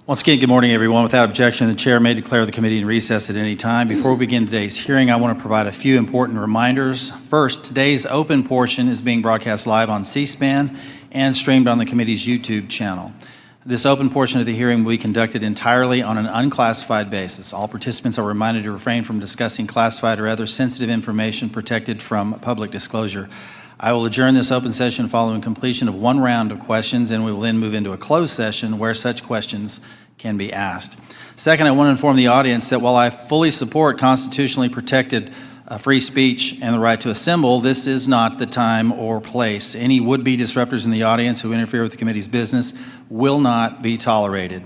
Once again, good morning, everyone. Without objection, the chair may declare the committee in recess at any time. Before we begin today's hearing, I want to provide a few important reminders. First, today's open portion is being broadcast live on C-SPAN and streamed on the committee's YouTube channel. This open portion of the hearing will be conducted entirely on an unclassified basis. All participants are reminded to refrain from discussing classified or other sensitive information protected from public disclosure. I will adjourn this open session following completion of one round of questions, and we will then move into a closed session where such questions can be asked. Second, I want to inform the audience that while I fully support constitutionally protected free speech and the right to assemble, this is not the time or place. Any would-be disruptors in the audience who interfere with the committee's business will not be tolerated.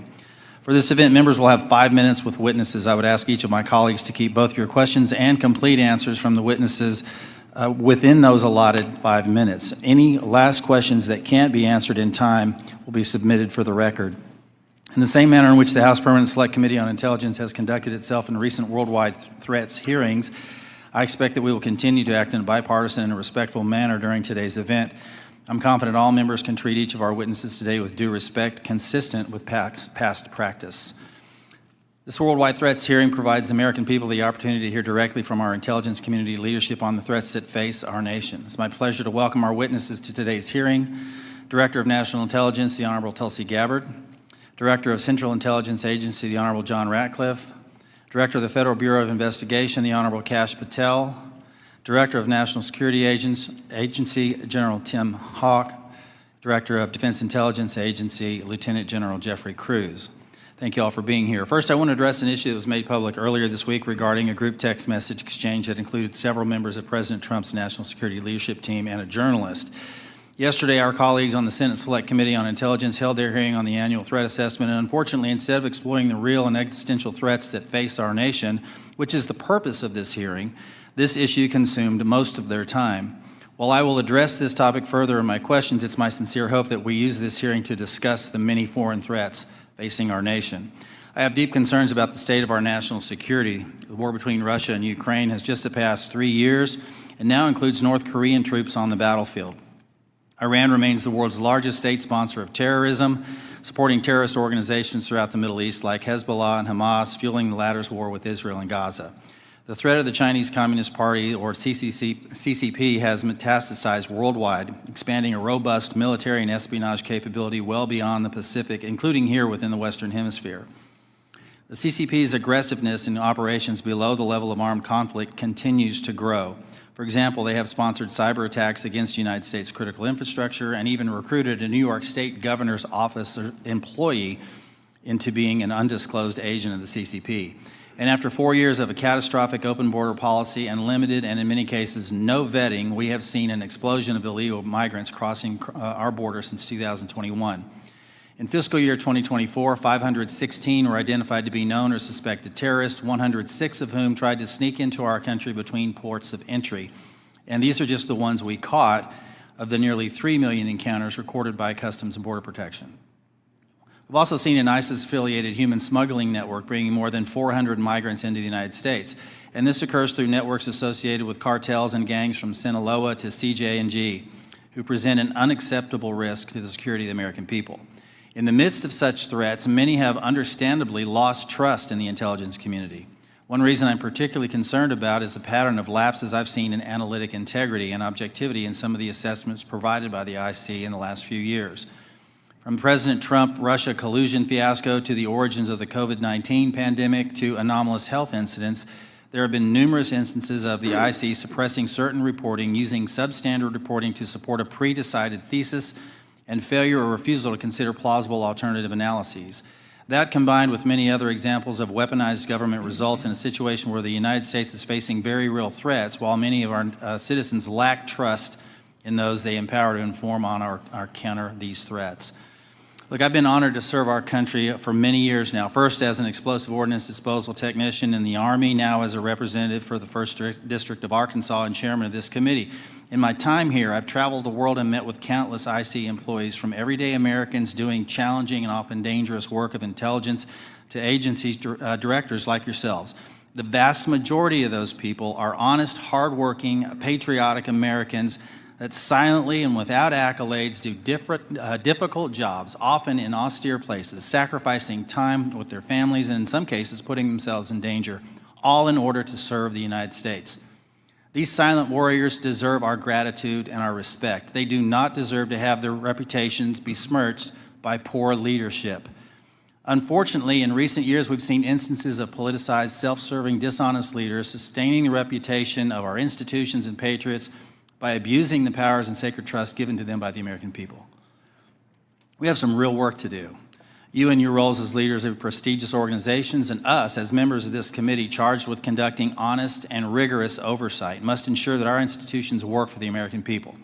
For this event, members will have 5 minutes with witnesses. I would ask each of my colleagues to keep both your questions and complete answers from the witnesses within those allotted 5 minutes. Any last questions that can't be answered in time will be submitted for the record. In the same manner in which the House Permanent Select Committee on Intelligence has conducted itself in recent worldwide threats hearings, I expect that we will continue to act in a bipartisan and respectful manner during today's event. I'm confident all members can treat each of our witnesses today with due respect, consistent with past practice. This worldwide threats hearing provides the American people the opportunity to hear directly from our intelligence community leadership on the threats that face our nation. It's my pleasure to welcome our witnesses to today's hearing. Director of National Intelligence, the Honorable Tulsi Gabbard. Director of Central Intelligence Agency, the Honorable John Ratcliffe. Director of the Federal Bureau of Investigation, the Honorable Kash Patel. Director of National Security Agency, General Tim Hawk. Director of Defense Intelligence Agency, Lieutenant General Jeffrey Cruz. Thank you all for being here. First, I want to address an issue that was made public earlier this week regarding a group text message exchange that included several members of President Trump's national security leadership team and a journalist. Yesterday, our colleagues on the Senate Select Committee on Intelligence held their hearing on the annual threat assessment, and unfortunately, instead of exploring the real and existential threats that face our nation, which is the purpose of this hearing, this issue consumed most of their time. While I will address this topic further in my questions, it's my sincere hope that we use this hearing to discuss the many foreign threats facing our nation. I have deep concerns about the state of our national security. The war between Russia and Ukraine has just surpassed 3 years and now includes North Korean troops on the battlefield. Iran remains the world's largest state sponsor of terrorism, supporting terrorist organizations throughout the Middle East like Hezbollah and Hamas, fueling the latter's war with Israel and Gaza. The threat of the Chinese Communist Party, or CCP, has metastasized worldwide, expanding a robust military and espionage capability well beyond the Pacific, including here within the Western Hemisphere. The CCP's aggressiveness in operations below the level of armed conflict continues to grow. For example, they have sponsored cyber attacks against the United States critical infrastructure and even recruited a New York State governor's office employee into being an undisclosed agent of the CCP. And after 4 years of a catastrophic open border policy and limited and in many cases no vetting, we have seen an explosion of illegal migrants crossing our border since 2021. In fiscal year 2024, 516 were identified to be known or suspected terrorists, 106 of whom tried to sneak into our country between ports of entry. And these are just the ones we caught of the nearly 3 million encounters recorded by Customs and Border Protection. We've also seen an ISIS-affiliated human smuggling network bringing more than 400 migrants into the United States. And this occurs through networks associated with cartels and gangs from Sinaloa to CJ&G, who present an unacceptable risk to the security of the American people. In the midst of such threats, many have understandably lost trust in the intelligence community. One reason I'm particularly concerned about is the pattern of lapses I've seen in analytic integrity and objectivity in some of the assessments provided by the IC in the last few years. From President Trump-Russia collusion fiasco to the origins of the COVID-19 pandemic to anomalous health incidents, there have been numerous instances of the IC suppressing certain reporting, using substandard reporting to support a pre-decided thesis, and failure or refusal to consider plausible alternative analyses. That, combined with many other examples of weaponized government, results in a situation where the United States is facing very real threats, while many of our citizens lack trust in those they empower to inform on or counter these threats. Look, I've been honored to serve our country for many years now, first as an explosive ordnance disposal technician in the Army, now as a representative for the 1st District of Arkansas and chairman of this committee. In my time here, I've traveled the world and met with countless IC employees, from everyday Americans doing challenging and often dangerous work of intelligence to agencies directors like yourselves. The vast majority of those people are honest, hardworking, patriotic Americans that silently and without accolades do difficult jobs, often in austere places, sacrificing time with their families and in some cases putting themselves in danger, all in order to serve the United States. These silent warriors deserve our gratitude and our respect. They do not deserve to have their reputations besmirched by poor leadership. Unfortunately, in recent years, we've seen instances of politicized, self-serving, dishonest leaders sustaining the reputation of our institutions and patriots by abusing the powers and sacred trust given to them by the American people. We have some real work to do. You in your roles as leaders of prestigious organizations and us as members of this committee charged with conducting honest and rigorous oversight must ensure that our institutions work for the American people.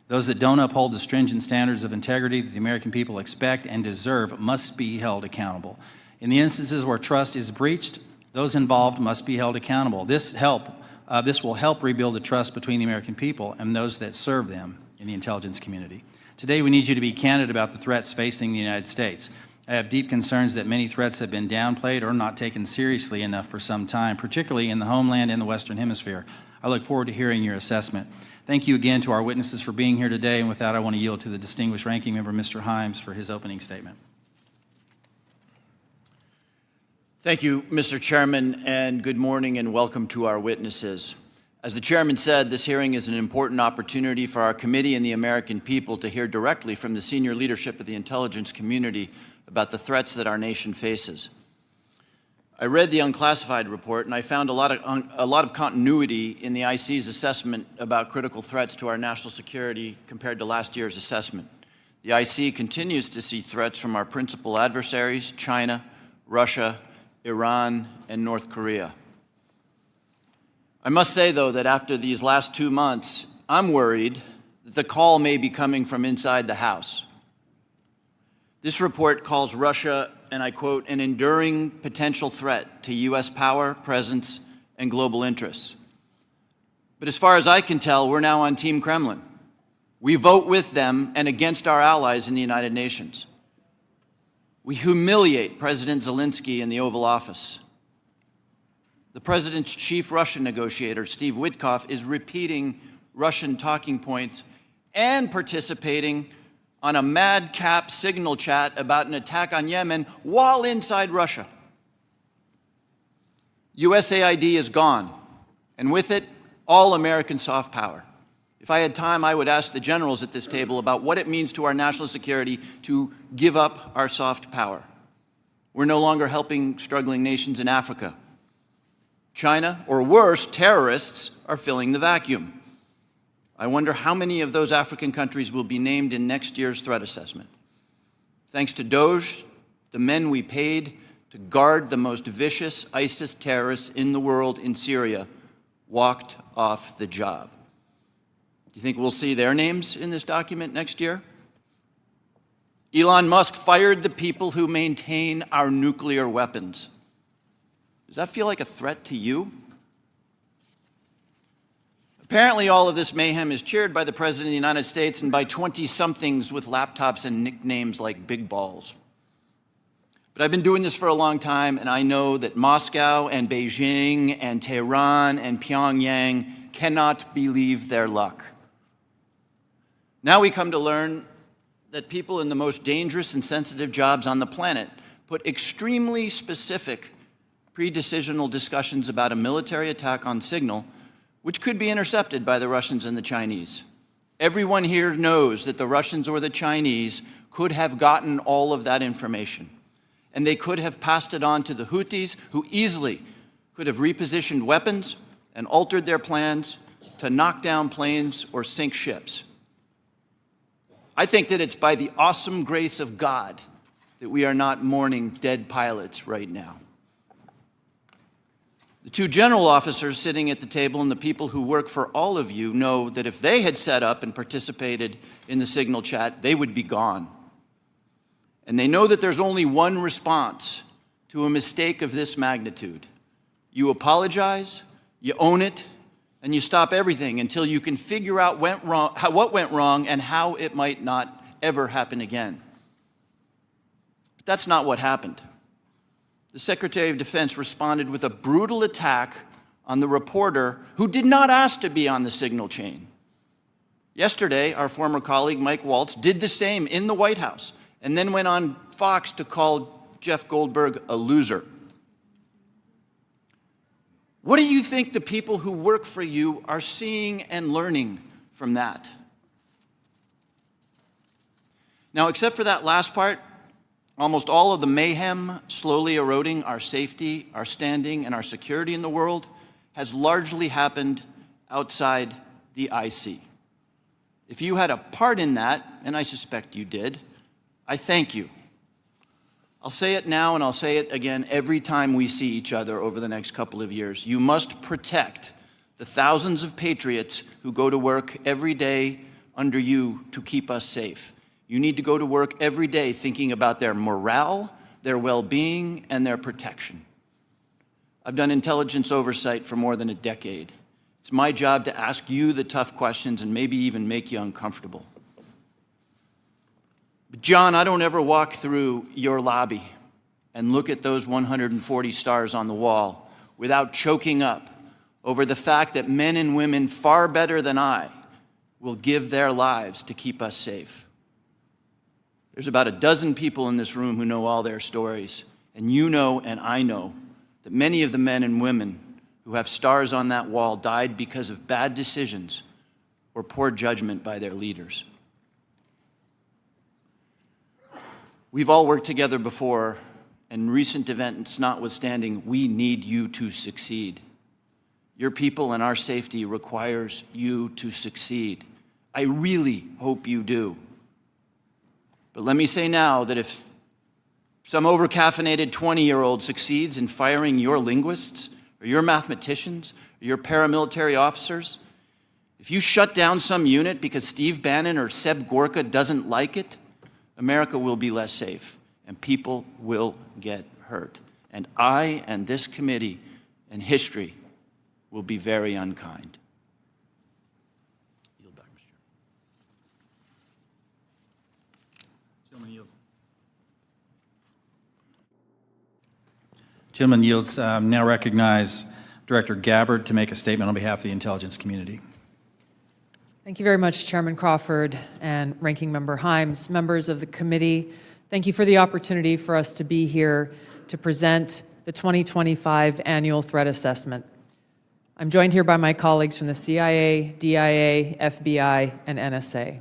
Those that don't uphold the stringent standards of integrity that the American people expect and deserve must be held accountable. In the instances where trust is breached, those involved must be held accountable. This will help rebuild the trust between the American people and those that serve them in the intelligence community. Today, we need you to be candid about the threats facing the United States. I have deep concerns that many threats have been downplayed or not taken seriously enough for some time, particularly in the homeland and the Western Hemisphere. I look forward to hearing your assessment. Thank you again to our witnesses for being here today, and with that, I want to yield to the distinguished ranking member, Mr. Himes, for his opening statement. Thank you, Mr. Chairman, and good morning and welcome to our witnesses. As the chairman said, this hearing is an important opportunity for our committee and the American people to hear directly from the senior leadership of the intelligence community about the threats that our nation faces. I read the unclassified report and I found a lot of continuity in the IC's assessment about critical threats to our national security compared to last year's assessment. The IC continues to see threats from our principal adversaries, China, Russia, Iran, and North Korea. I must say, though, that after these last 2 months, I'm worried that the call may be coming from inside the House. This report calls Russia, and I quote, an enduring potential threat to U.S. power, presence, and global interests. But as far as I can tell, we're now on Team Kremlin. We vote with them and against our allies in the United Nations. We humiliate President Zelensky in the Oval Office. The president's chief Russian negotiator, Steve Witkoff, is repeating Russian talking points and participating on a madcap signal chat about an attack on Yemen while inside Russia. USAID is gone, and with it, all American soft power. If I had time, I would ask the generals at this table about what it means to our national security to give up our soft power. We're no longer helping struggling nations in Africa. China, or worse, terrorists, are filling the vacuum. I wonder how many of those African countries will be named in next year's threat assessment. Thanks to DOJ, the men we paid to guard the most vicious ISIS terrorists in the world in Syria walked off the job. Do you think we'll see their names in this document next year? Elon Musk fired the people who maintain our nuclear weapons. Does that feel like a threat to you? Apparently, all of this mayhem is cheered by the President of the United States and by 20-somethings with laptops and nicknames like Big Balls. But I've been doing this for a long time, and I know that Moscow and Beijing and Tehran and Pyongyang cannot believe their luck. Now we come to learn that people in the most dangerous and sensitive jobs on the planet put extremely specific pre-decisional discussions about a military attack on signal which could be intercepted by the Russians and the Chinese. Everyone here knows that the Russians or the Chinese could have gotten all of that information, and they could have passed it on to the Houthis, who easily could have repositioned weapons and altered their plans to knock down planes or sink ships. I think that it's by the awesome grace of God that we are not mourning dead pilots right now. The two general officers sitting at the table and the people who work for all of you know that if they had set up and participated in the signal chat, they would be gone. And they know that there's only one response to a mistake of this magnitude. You apologize, you own it, and you stop everything until you can figure out what went wrong and how it might not ever happen again. But that's not what happened. The Secretary of Defense responded with a brutal attack on the reporter who did not ask to be on the signal chain. Yesterday, our former colleague Mike Waltz did the same in the White House and then went on Fox to call Jeff Goldberg a loser. What do you think the people who work for you are seeing and learning from that? Now, except for that last part, almost all of the mayhem slowly eroding our safety, our standing, and our security in the world has largely happened outside the IC. If you had a part in that, and I suspect you did, I thank you. I'll say it now and I'll say it again every time we see each other over the next couple of years. You must protect the thousands of patriots who go to work every day under you to keep us safe. You need to go to work every day thinking about their morale, their well-being, and their protection. I've done intelligence oversight for more than a decade. It's my job to ask you the tough questions and maybe even make you uncomfortable. But John, I don't ever walk through your lobby and look at those 140 stars on the wall without choking up over the fact that men and women far better than I will give their lives to keep us safe. There's about a dozen people in this room who know all their stories, and you know and I know that many of the men and women who have stars on that wall died because of bad decisions or poor judgment by their leaders. We've all worked together before, and recent events notwithstanding, we need you to succeed. Your people and our safety requires you to succeed. I really hope you do. But let me say now that if some overcaffeinated 20-year-old succeeds in firing your linguists, or your mathematicians, or your paramilitary officers, if you shut down some unit because Steve Bannon or Seb Gorka doesn't like it, America will be less safe, and people will get hurt. And I and this committee and history will be very unkind. Yield back, Mr. Gentleman yields. Gentleman yields. Now recognize Director Gabbard to make a statement on behalf of the intelligence community. Thank you very much, Chairman Crawford and Ranking Member Himes. Members of the committee, thank you for the opportunity for us to be here to present the 2025 Annual Threat Assessment. I'm joined here by my colleagues from the CIA, DIA, FBI, and NSA.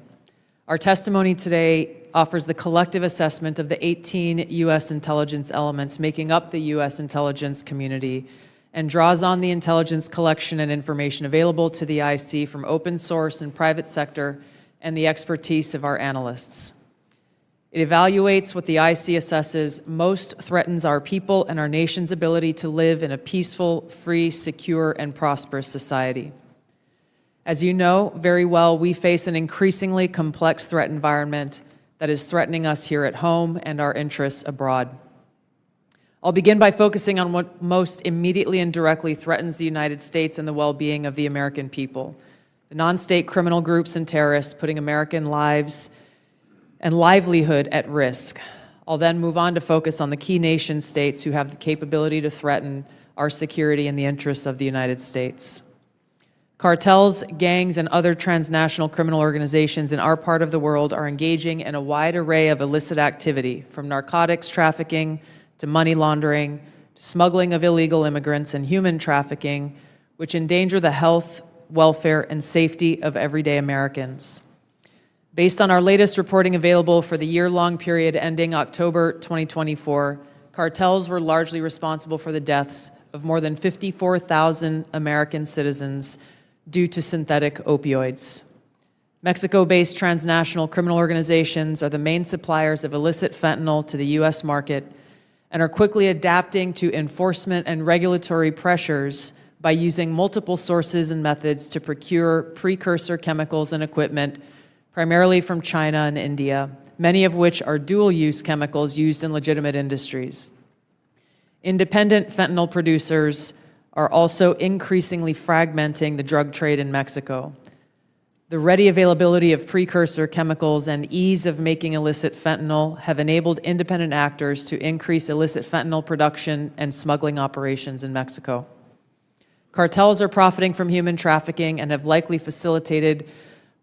Our testimony today offers the collective assessment of the 18 U.S. intelligence elements making up the U.S. intelligence community and draws on the intelligence collection and information available to the IC from open source and private sector and the expertise of our analysts. It evaluates what the IC assesses most threatens our people and our nation's ability to live in a peaceful, free, secure, and prosperous society. As you know very well, we face an increasingly complex threat environment that is threatening us here at home and our interests abroad. I'll begin by focusing on what most immediately and directly threatens the United States and the well-being of the American people, the non-state criminal groups and terrorists putting American lives and livelihood at risk. I'll then move on to focus on the key nation states who have the capability to threaten our security and the interests of the United States. Cartels, gangs, and other transnational criminal organizations in our part of the world are engaging in a wide array of illicit activity, from narcotics trafficking to money laundering, to smuggling of illegal immigrants and human trafficking, which endanger the health, welfare, and safety of everyday Americans. Based on our latest reporting available for the year-long period ending October 2024, cartels were largely responsible for the deaths of more than 54,000 American citizens due to synthetic opioids. Mexico-based transnational criminal organizations are the main suppliers of illicit fentanyl to the U.S. market and are quickly adapting to enforcement and regulatory pressures by using multiple sources and methods to procure precursor chemicals and equipment, primarily from China and India, many of which are dual-use chemicals used in legitimate industries. Independent fentanyl producers are also increasingly fragmenting the drug trade in Mexico. The ready availability of precursor chemicals and ease of making illicit fentanyl have enabled independent actors to increase illicit fentanyl production and smuggling operations in Mexico. Cartels are profiting from human trafficking and have likely facilitated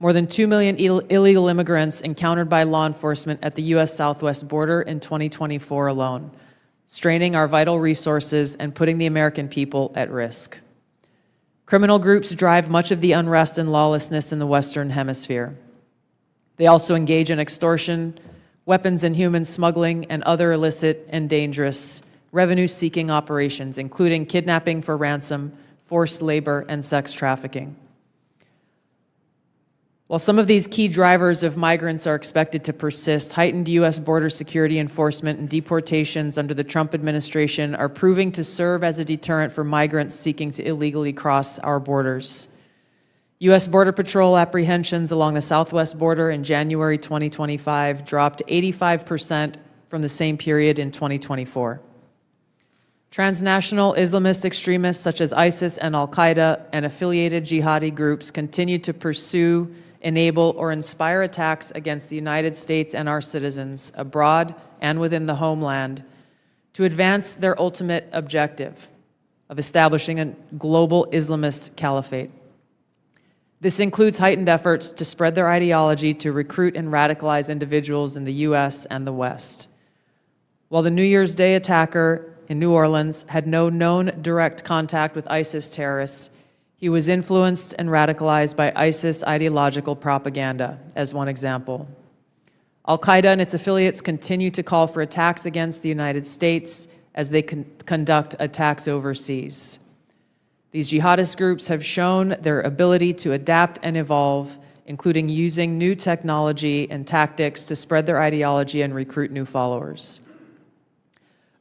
More than 2 million illegal immigrants encountered by law enforcement at the U.S. southwest border in 2024 alone, straining our vital resources and putting the American people at risk. Criminal groups drive much of the unrest and lawlessness in the Western Hemisphere. They also engage in extortion, weapons and human smuggling, and other illicit and dangerous revenue-seeking operations, including kidnapping for ransom, forced labor, and sex trafficking. While some of these key drivers of migrants are expected to persist, heightened U.S. border security enforcement and deportations under the Trump administration are proving to serve as a deterrent for migrants seeking to illegally cross our borders. U.S. Border Patrol apprehensions along the southwest border in January 2025 dropped 85% from the same period in 2024. Transnational Islamist extremists such as ISIS and Al-Qaeda and affiliated jihadi groups continue to pursue, enable, or inspire attacks against the United States and our citizens abroad and within the homeland to advance their ultimate objective of establishing a global Islamist caliphate. This includes heightened efforts to spread their ideology to recruit and radicalize individuals in the U.S. and the West. While the New Year's Day attacker in New Orleans had no known direct contact with ISIS terrorists, he was influenced and radicalized by ISIS ideological propaganda, as one example. Al-Qaeda and its affiliates continue to call for attacks against the United States as they conduct attacks overseas. These jihadist groups have shown their ability to adapt and evolve, including using new technology and tactics to spread their ideology and recruit new followers.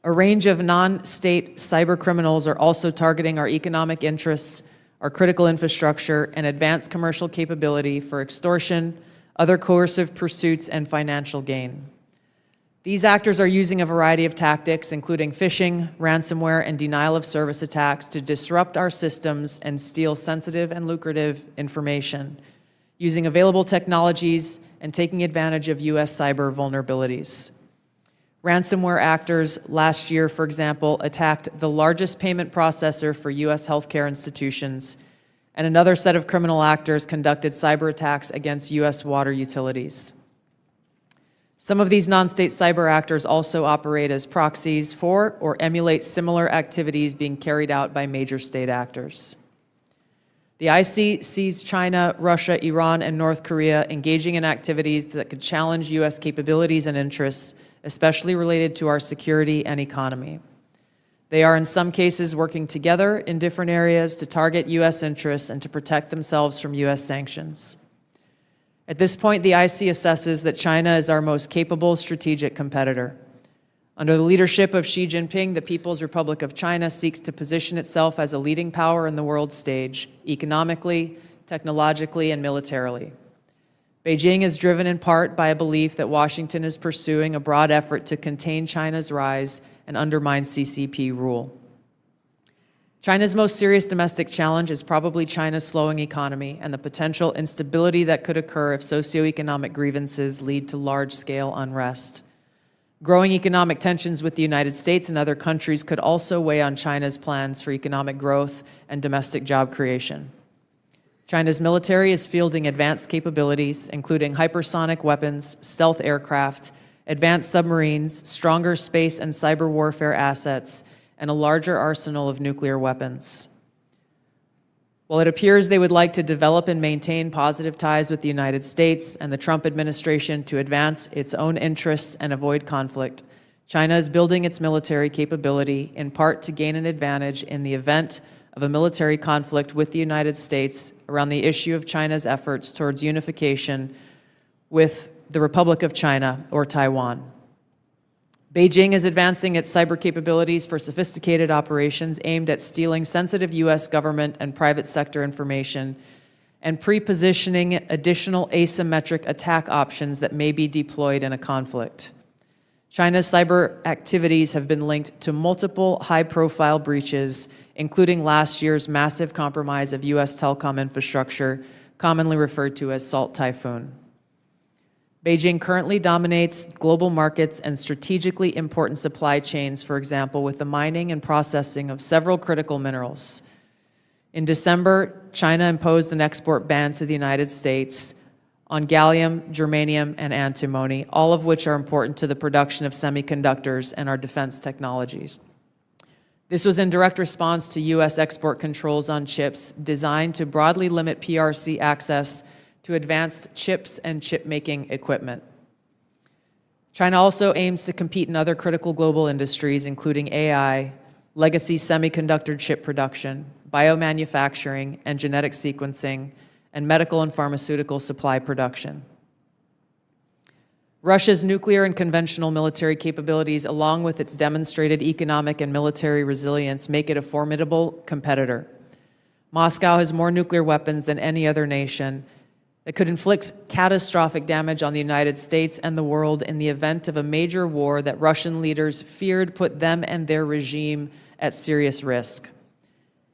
A range of non-state cyber criminals are also targeting our economic interests, our critical infrastructure, and advanced commercial capability for extortion, other coercive pursuits, and financial gain. These actors are using a variety of tactics, including phishing, ransomware, and denial of service attacks to disrupt our systems and steal sensitive and lucrative information, using available technologies and taking advantage of U.S. cyber vulnerabilities. Ransomware actors last year, for example, attacked the largest payment processor for U.S. healthcare institutions, and another set of criminal actors conducted cyber attacks against U.S. water utilities. Some of these non-state cyber actors also operate as proxies for or emulate similar activities being carried out by major state actors. The IC sees China, Russia, Iran, and North Korea engaging in activities that could challenge U.S. capabilities and interests, especially related to our security and economy. They are in some cases working together in different areas to target U.S. interests and to protect themselves from U.S. sanctions. At this point, the IC assesses that China is our most capable strategic competitor. Under the leadership of Xi Jinping, the People's Republic of China seeks to position itself as a leading power in the world stage, economically, technologically, and militarily. Beijing is driven in part by a belief that Washington is pursuing a broad effort to contain China's rise and undermine CCP rule. China's most serious domestic challenge is probably China's slowing economy and the potential instability that could occur if socioeconomic grievances lead to large-scale unrest. Growing economic tensions with the United States and other countries could also weigh on China's plans for economic growth and domestic job creation. China's military is fielding advanced capabilities, including hypersonic weapons, stealth aircraft, advanced submarines, stronger space and cyber warfare assets, and a larger arsenal of nuclear weapons. While it appears they would like to develop and maintain positive ties with the United States and the Trump administration to advance its own interests and avoid conflict, China is building its military capability in part to gain an advantage in the event of a military conflict with the United States around the issue of China's efforts towards unification with the Republic of China or Taiwan. Beijing is advancing its cyber capabilities for sophisticated operations aimed at stealing sensitive U.S. government and private sector information and pre-positioning additional asymmetric attack options that may be deployed in a conflict. China's cyber activities have been linked to multiple high-profile breaches, including last year's massive compromise of U.S. telecom infrastructure, commonly referred to as Salt Typhoon. Beijing currently dominates global markets and strategically important supply chains, for example, with the mining and processing of several critical minerals. In December, China imposed an export ban to the United States on gallium, germanium, and antimony, all of which are important to the production of semiconductors and our defense technologies. This was in direct response to U.S. export controls on chips designed to broadly limit PRC access to advanced chips and chip-making equipment. China also aims to compete in other critical global industries, including AI, legacy semiconductor chip production, biomanufacturing and genetic sequencing, and medical and pharmaceutical supply production. Russia's nuclear and conventional military capabilities, along with its demonstrated economic and military resilience, make it a formidable competitor. Moscow has more nuclear weapons than any other nation that could inflict catastrophic damage on the United States and the world in the event of a major war that Russian leaders feared put them and their regime at serious risk.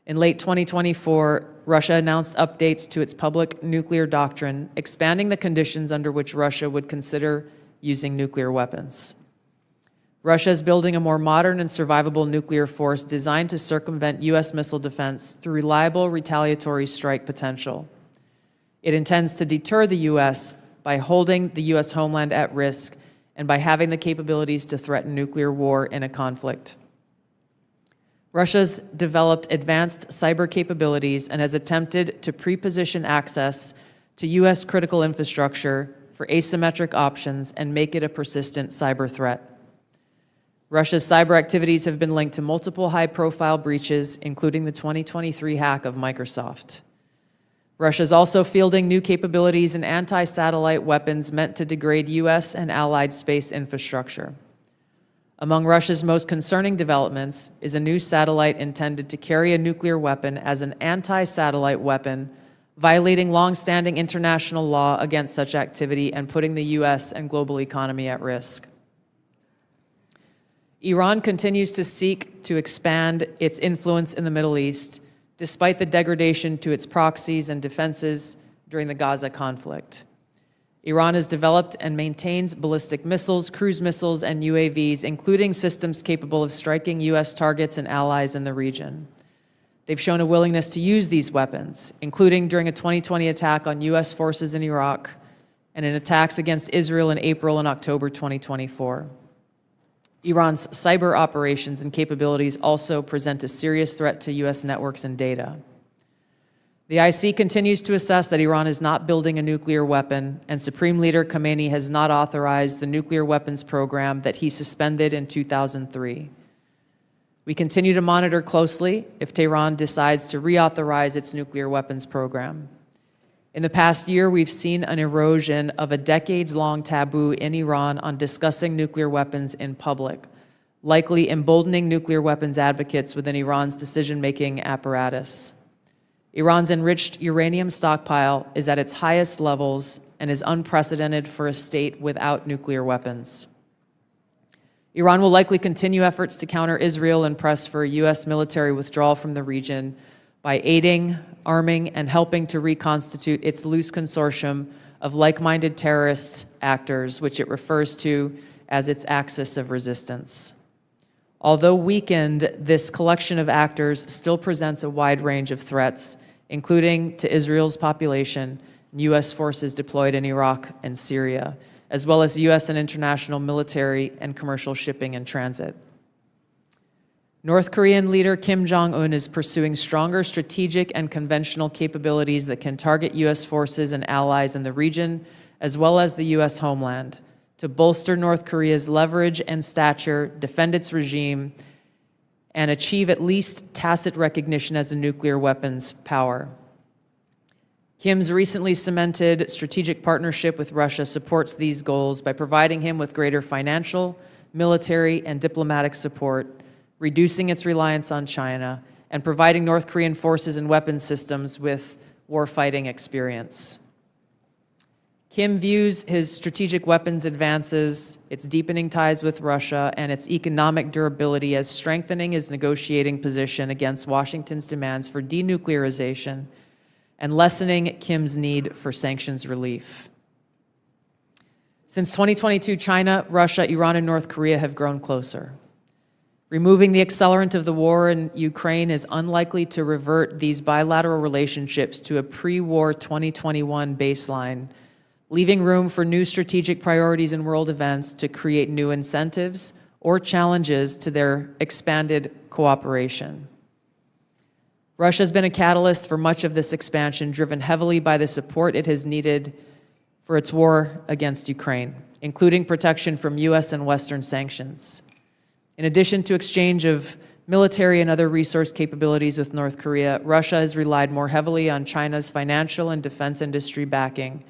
In late 2024, Russia announced updates to its public nuclear doctrine, expanding the conditions under which Russia would consider using nuclear weapons. Russia is building a more modern and survivable nuclear force designed to circumvent U.S. missile defense through reliable retaliatory strike potential. It intends to deter the U.S. by holding the U.S. homeland at risk and by having the capabilities to threaten nuclear war in a conflict. Russia's developed advanced cyber capabilities and has attempted to pre-position access to U.S. critical infrastructure for asymmetric options and make it a persistent cyber threat. Russia's cyber activities have been linked to multiple high-profile breaches, including the 2023 hack of Microsoft. Russia is also fielding new capabilities in anti-satellite weapons meant to degrade U.S. and allied space infrastructure. Among Russia's most concerning developments is a new satellite intended to carry a nuclear weapon as an anti-satellite weapon, violating long-standing international law against such activity and putting the U.S. and global economy at risk. Iran continues to seek to expand its influence in the Middle East, despite the degradation to its proxies and defenses during the Gaza conflict. Iran has developed and maintains ballistic missiles, cruise missiles, and UAVs, including systems capable of striking U.S. targets and allies in the region. They've shown a willingness to use these weapons, including during a 2020 attack on U.S. forces in Iraq and in attacks against Israel in April and October 2024. Iran's cyber operations and capabilities also present a serious threat to U.S. networks and data. The IC continues to assess that Iran is not building a nuclear weapon, and Supreme Leader Khamenei has not authorized the nuclear weapons program that he suspended in 2003. We continue to monitor closely if Tehran decides to reauthorize its nuclear weapons program. In the past year, we've seen an erosion of a decades-long taboo in Iran on discussing nuclear weapons in public, likely emboldening nuclear weapons advocates within Iran's decision-making apparatus. Iran's enriched uranium stockpile is at its highest levels and is unprecedented for a state without nuclear weapons. Iran will likely continue efforts to counter Israel and press for a U.S. military withdrawal from the region by aiding, arming, and helping to reconstitute its loose consortium of like-minded terrorist actors, which it refers to as its axis of resistance. Although weakened, this collection of actors still presents a wide range of threats, including to Israel's population and U.S. forces deployed in Iraq and Syria, as well as U.S. and international military and commercial shipping and transit. North Korean leader Kim Jong-un is pursuing stronger strategic and conventional capabilities that can target U.S. forces and allies in the region, as well as the U.S. homeland, to bolster North Korea's leverage and stature, defend its regime, and achieve at least tacit recognition as a nuclear weapons power. Kim's recently cemented strategic partnership with Russia supports these goals by providing him with greater financial, military, and diplomatic support, reducing its reliance on China, and providing North Korean forces and weapons systems with warfighting experience. Kim views his strategic weapons advances, its deepening ties with Russia, and its economic durability as strengthening his negotiating position against Washington's demands for denuclearization and lessening Kim's need for sanctions relief. Since 2022, China, Russia, Iran, and North Korea have grown closer. Removing the accelerant of the war in Ukraine is unlikely to revert these bilateral relationships to a pre-war 2021 baseline, leaving room for new strategic priorities in world events to create new incentives or challenges to their expanded cooperation. Russia has been a catalyst for much of this expansion, driven heavily by the support it has needed for its war against Ukraine, including protection from U.S. and Western sanctions. In addition to exchange of military and other resource capabilities with North Korea, Russia has relied more heavily on China's financial and defense industry backing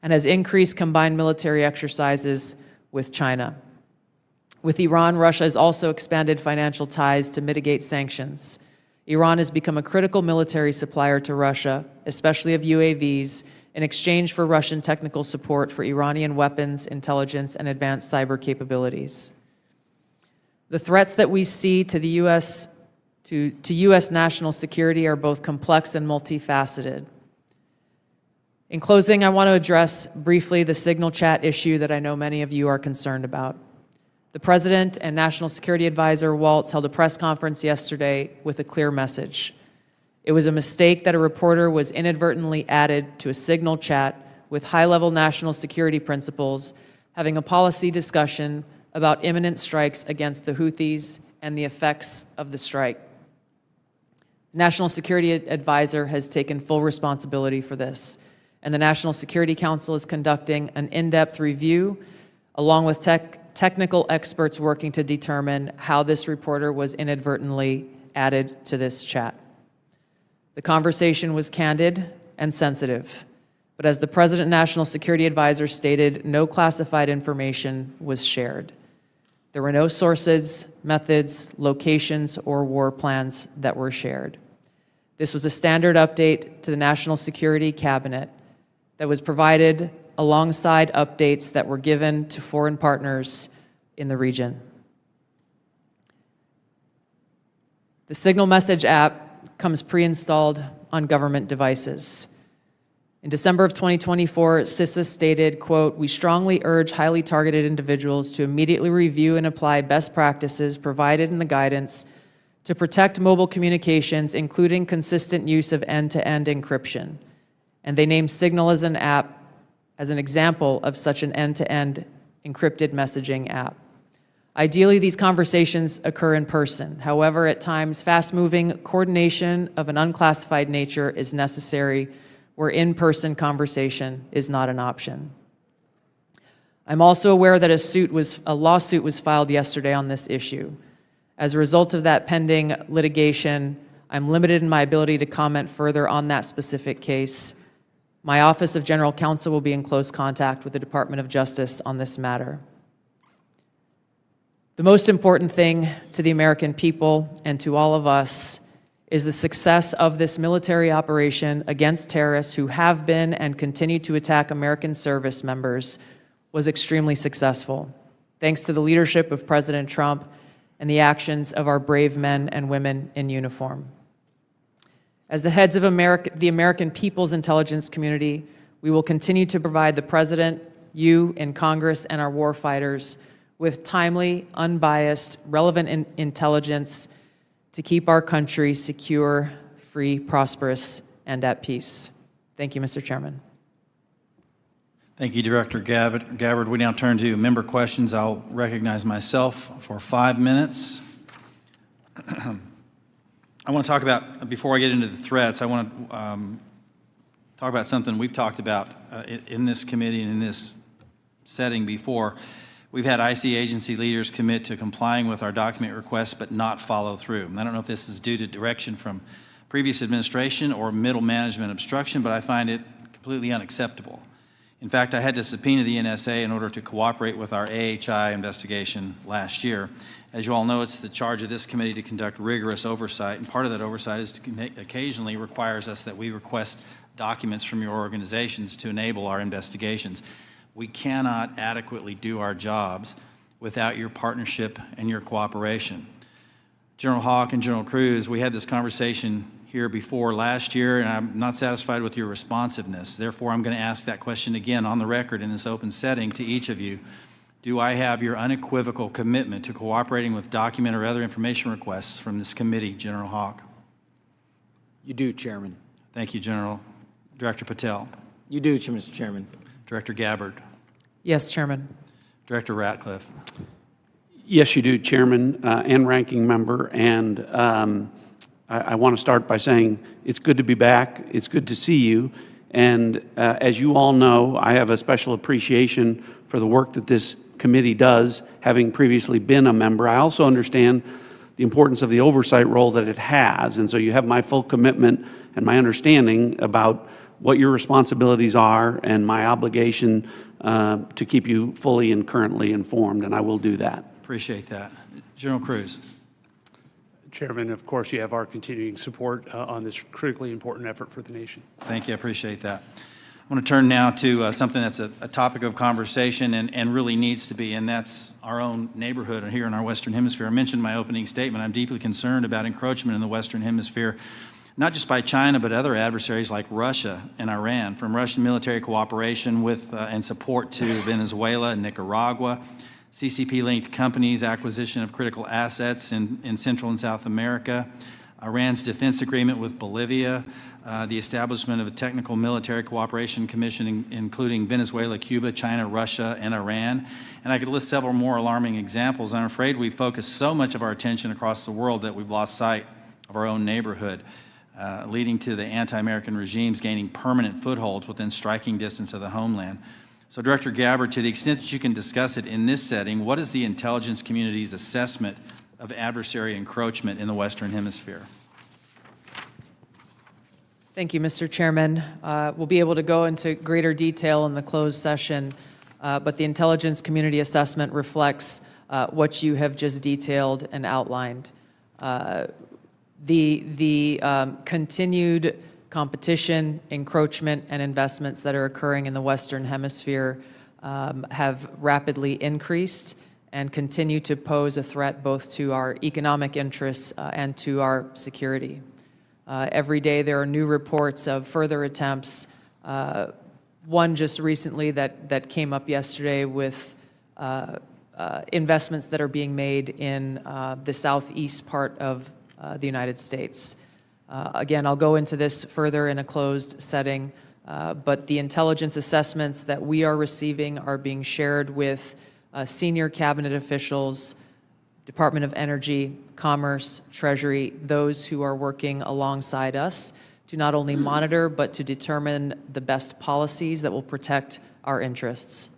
and has increased combined military exercises with China. With Iran, Russia has also expanded financial ties to mitigate sanctions. Iran has become a critical military supplier to Russia, especially of UAVs, in exchange for Russian technical support for Iranian weapons, intelligence, and advanced cyber capabilities. The threats that we see to the U.S. to U.S. national security are both complex and multifaceted. In closing, I want to address briefly the signal chat issue that I know many of you are concerned about. The President and National Security Advisor Waltz held a press conference yesterday with a clear message. It was a mistake that a reporter was inadvertently added to a signal chat with high-level national security principals having a policy discussion about imminent strikes against the Houthis and the effects of the strike. The National Security Advisor has taken full responsibility for this, and the National Security Council is conducting an in-depth review along with technical experts working to determine how this reporter was inadvertently added to this chat. The conversation was candid and sensitive, but as the President National Security Advisor stated, no classified information was shared. There were no sources, methods, locations, or war plans that were shared. This was a standard update to the National Security Cabinet that was provided alongside updates that were given to foreign partners in the region. The Signal Message app comes pre-installed on government devices. In December of 2024, CISA stated, quote, "We strongly urge highly targeted individuals to immediately review and apply best practices provided in the guidance to protect mobile communications, including consistent use of end-to-end encryption." And they named Signal as an app as an example of such an end-to-end encrypted messaging app. Ideally, these conversations occur in person. However, at times, fast-moving coordination of an unclassified nature is necessary where in-person conversation is not an option. I'm also aware that a lawsuit was filed yesterday on this issue. As a result of that pending litigation, I'm limited in my ability to comment further on that specific case. My Office of General Counsel will be in close contact with the Department of Justice on this matter. The most important thing to the American people and to all of us is the success of this military operation against terrorists who have been and continue to attack American service members was extremely successful, thanks to the leadership of President Trump and the actions of our brave men and women in uniform. As the heads of the American people's intelligence community, we will continue to provide the President, you in Congress, and our warfighters with timely, unbiased, relevant intelligence to keep our country secure, free, prosperous, and at peace. Thank you, Mr. Chairman. Thank you, Director Gabbard. We now turn to member questions. I'll recognize myself for 5 minutes. I want to talk about, before I get into the threats, I want to talk about something we've talked about in this committee and in this setting before. We've had IC agency leaders commit to complying with our document requests but not follow through. And I don't know if this is due to direction from previous administration or middle management obstruction, but I find it completely unacceptable. In fact, I had to subpoena the NSA in order to cooperate with our AHI investigation last year. As you all know, it's the charge of this committee to conduct rigorous oversight, and part of that oversight is to occasionally requires us that we request documents from your organizations to enable our investigations. We cannot adequately do our jobs without your partnership and your cooperation. General Hawk and General Cruz, we had this conversation here before last year, and I'm not satisfied with your responsiveness. Therefore, I'm going to ask that question again on the record in this open setting to each of you. Do I have your unequivocal commitment to cooperating with document or other information requests from this committee, General Hawk? You do, Chairman. Thank you, General. Director Patel. You do, Mr. Chairman. Director Gabbard, Yes, Chairman. Director Ratcliffe. Yes, you do, Chairman and Ranking Member. And I want to start by saying it's good to be back. It's good to see you. And as you all know, I have a special appreciation for the work that this committee does, having previously been a member. I also understand the importance of the oversight role that it has. And so you have my full commitment and my understanding about what your responsibilities are and my obligation to keep you fully and currently informed, and I will do that. Appreciate that. General Cruz. Chairman, of course, you have our continuing support on this critically important effort for the nation. Thank you. I appreciate that. I want to turn now to something that's a topic of conversation and really needs to be, and that's our own neighborhood here in our Western Hemisphere. I mentioned in my opening statement, I'm deeply concerned about encroachment in the Western Hemisphere, not just by China, but other adversaries like Russia and Iran, from Russian military cooperation with and support to Venezuela and Nicaragua, CCP-linked companies' acquisition of critical assets in Central and South America, Iran's defense agreement with Bolivia, the establishment of a technical military cooperation commission including Venezuela, Cuba, China, Russia, and Iran. And I could list several more alarming examples. I'm afraid we focus so much of our attention across the world that we've lost sight of our own neighborhood, leading to the anti-American regimes gaining permanent footholds within striking distance of the homeland. So, Director Gabbard, to the extent that you can discuss it in this setting, what is the intelligence community's assessment of adversary encroachment in the Western Hemisphere? Thank you, Mr. Chairman. We'll be able to go into greater detail in the closed session, but the intelligence community assessment reflects what you have just detailed and outlined. The continued competition, encroachment, and investments that are occurring in the Western Hemisphere have rapidly increased and continue to pose a threat both to our economic interests and to our security. Every day there are new reports of further attempts, one just recently that came up yesterday with investments that are being made in the southeast part of the United States. Again, I'll go into this further in a closed setting, but the intelligence assessments that we are receiving are being shared with senior cabinet officials, Department of Energy, Commerce, Treasury, those who are working alongside us to not only monitor, but to determine the best policies that will protect our interests.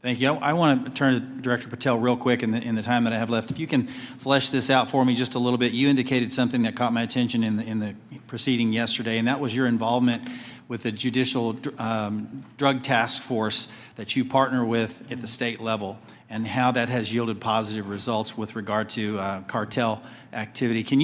Thank you. I want to turn to Director Patel real quick in the time that I have left. If you can flesh this out for me just a little bit. You indicated something that caught my attention in the proceeding yesterday, and that was your involvement with the Judicial Drug Task Force that you partner with at the state level, and how that has yielded positive results with regard to cartel activity. Can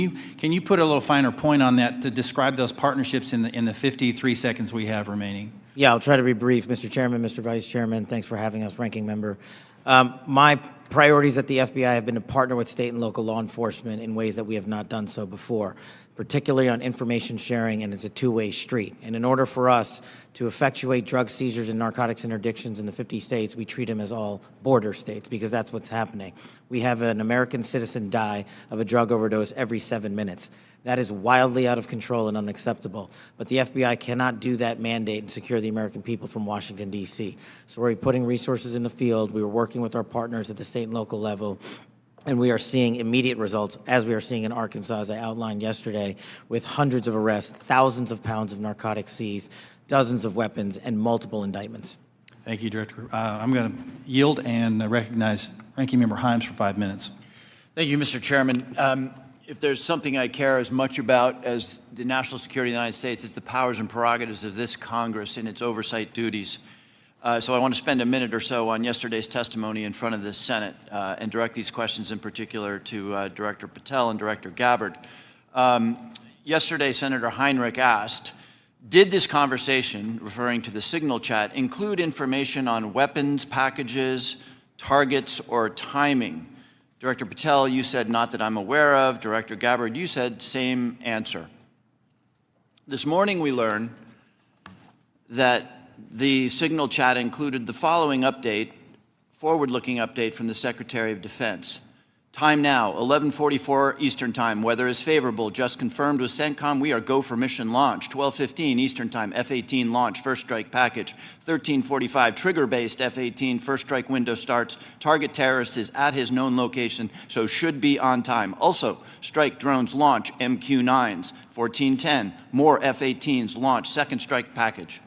you put a little finer point on that to describe those partnerships in the 53 seconds we have remaining? Yeah, I'll try to be brief. Mr. Chairman, Mr. Vice Chairman, thanks for having us, Ranking Member. My priorities at the FBI have been to partner with state and local law enforcement in ways that we have not done so before, particularly on information sharing, and it's a two-way street. And in order for us to effectuate drug seizures and narcotics interdictions in the 50 states, we treat them as all border states, because that's what's happening. We have an American citizen die of a drug overdose every 7 minutes. That is wildly out of control and unacceptable. But the FBI cannot do that mandate and secure the American people from Washington, D.C. So we're putting resources in the field. We are working with our partners at the state and local level, and we are seeing immediate results, as we are seeing in Arkansas, as I outlined yesterday, with hundreds of arrests, thousands of pounds of narcotics seized, dozens of weapons, and multiple indictments. Thank you, Director. I'm going to yield and recognize Ranking Member Himes for 5 minutes. Thank you, Mr. Chairman. If there's something I care as much about as the national security of the United States, it's the powers and prerogatives of this Congress and its oversight duties. So I want to spend a minute or so on yesterday's testimony in front of the Senate and direct these questions in particular to Director Patel and Director Gabbard. Yesterday, Senator Heinrich asked, did this conversation, referring to the signal chat, include information on weapons, packages, targets, or timing? Director Patel, you said not that I'm aware of. Director Gabbard, you said same answer. This morning we learned that the signal chat included the following update, forward-looking update from the Secretary of Defense. Time now, 11:44 Eastern Time. Weather is favorable. Just confirmed with CENTCOM. We are go for mission launch. 12:15 Eastern Time. F-18 launch. First strike package. 13:45 trigger-based F-18 first strike window starts. Target terrorist is at his known location, so should be on time. Also, strike drones launch MQ-9s. 14:10 more F-18s launch. Second strike package.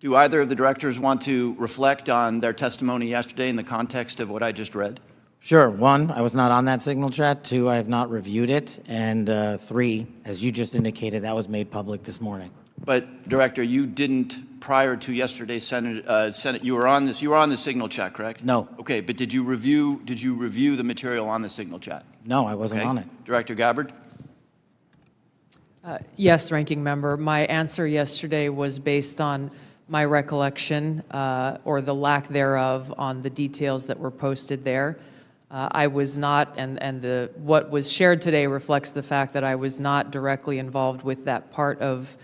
Do either of the directors want to reflect on their testimony yesterday in the context of what I just read? Sure. One, I was not on that signal chat. Two, I have not reviewed it. And three, as you just indicated, that was made public this morning. But Director, you didn't prior to yesterday's Senate. You were on this. You were on the signal chat, correct? No. Okay, but did you review the material on the signal chat? No, I wasn't Okay. on it. Director Gabbard? Yes, Ranking Member. My answer yesterday was based on my recollection, or the lack thereof, on the details that were posted there. I was not, and what was shared today reflects the fact that I was not directly involved with that part of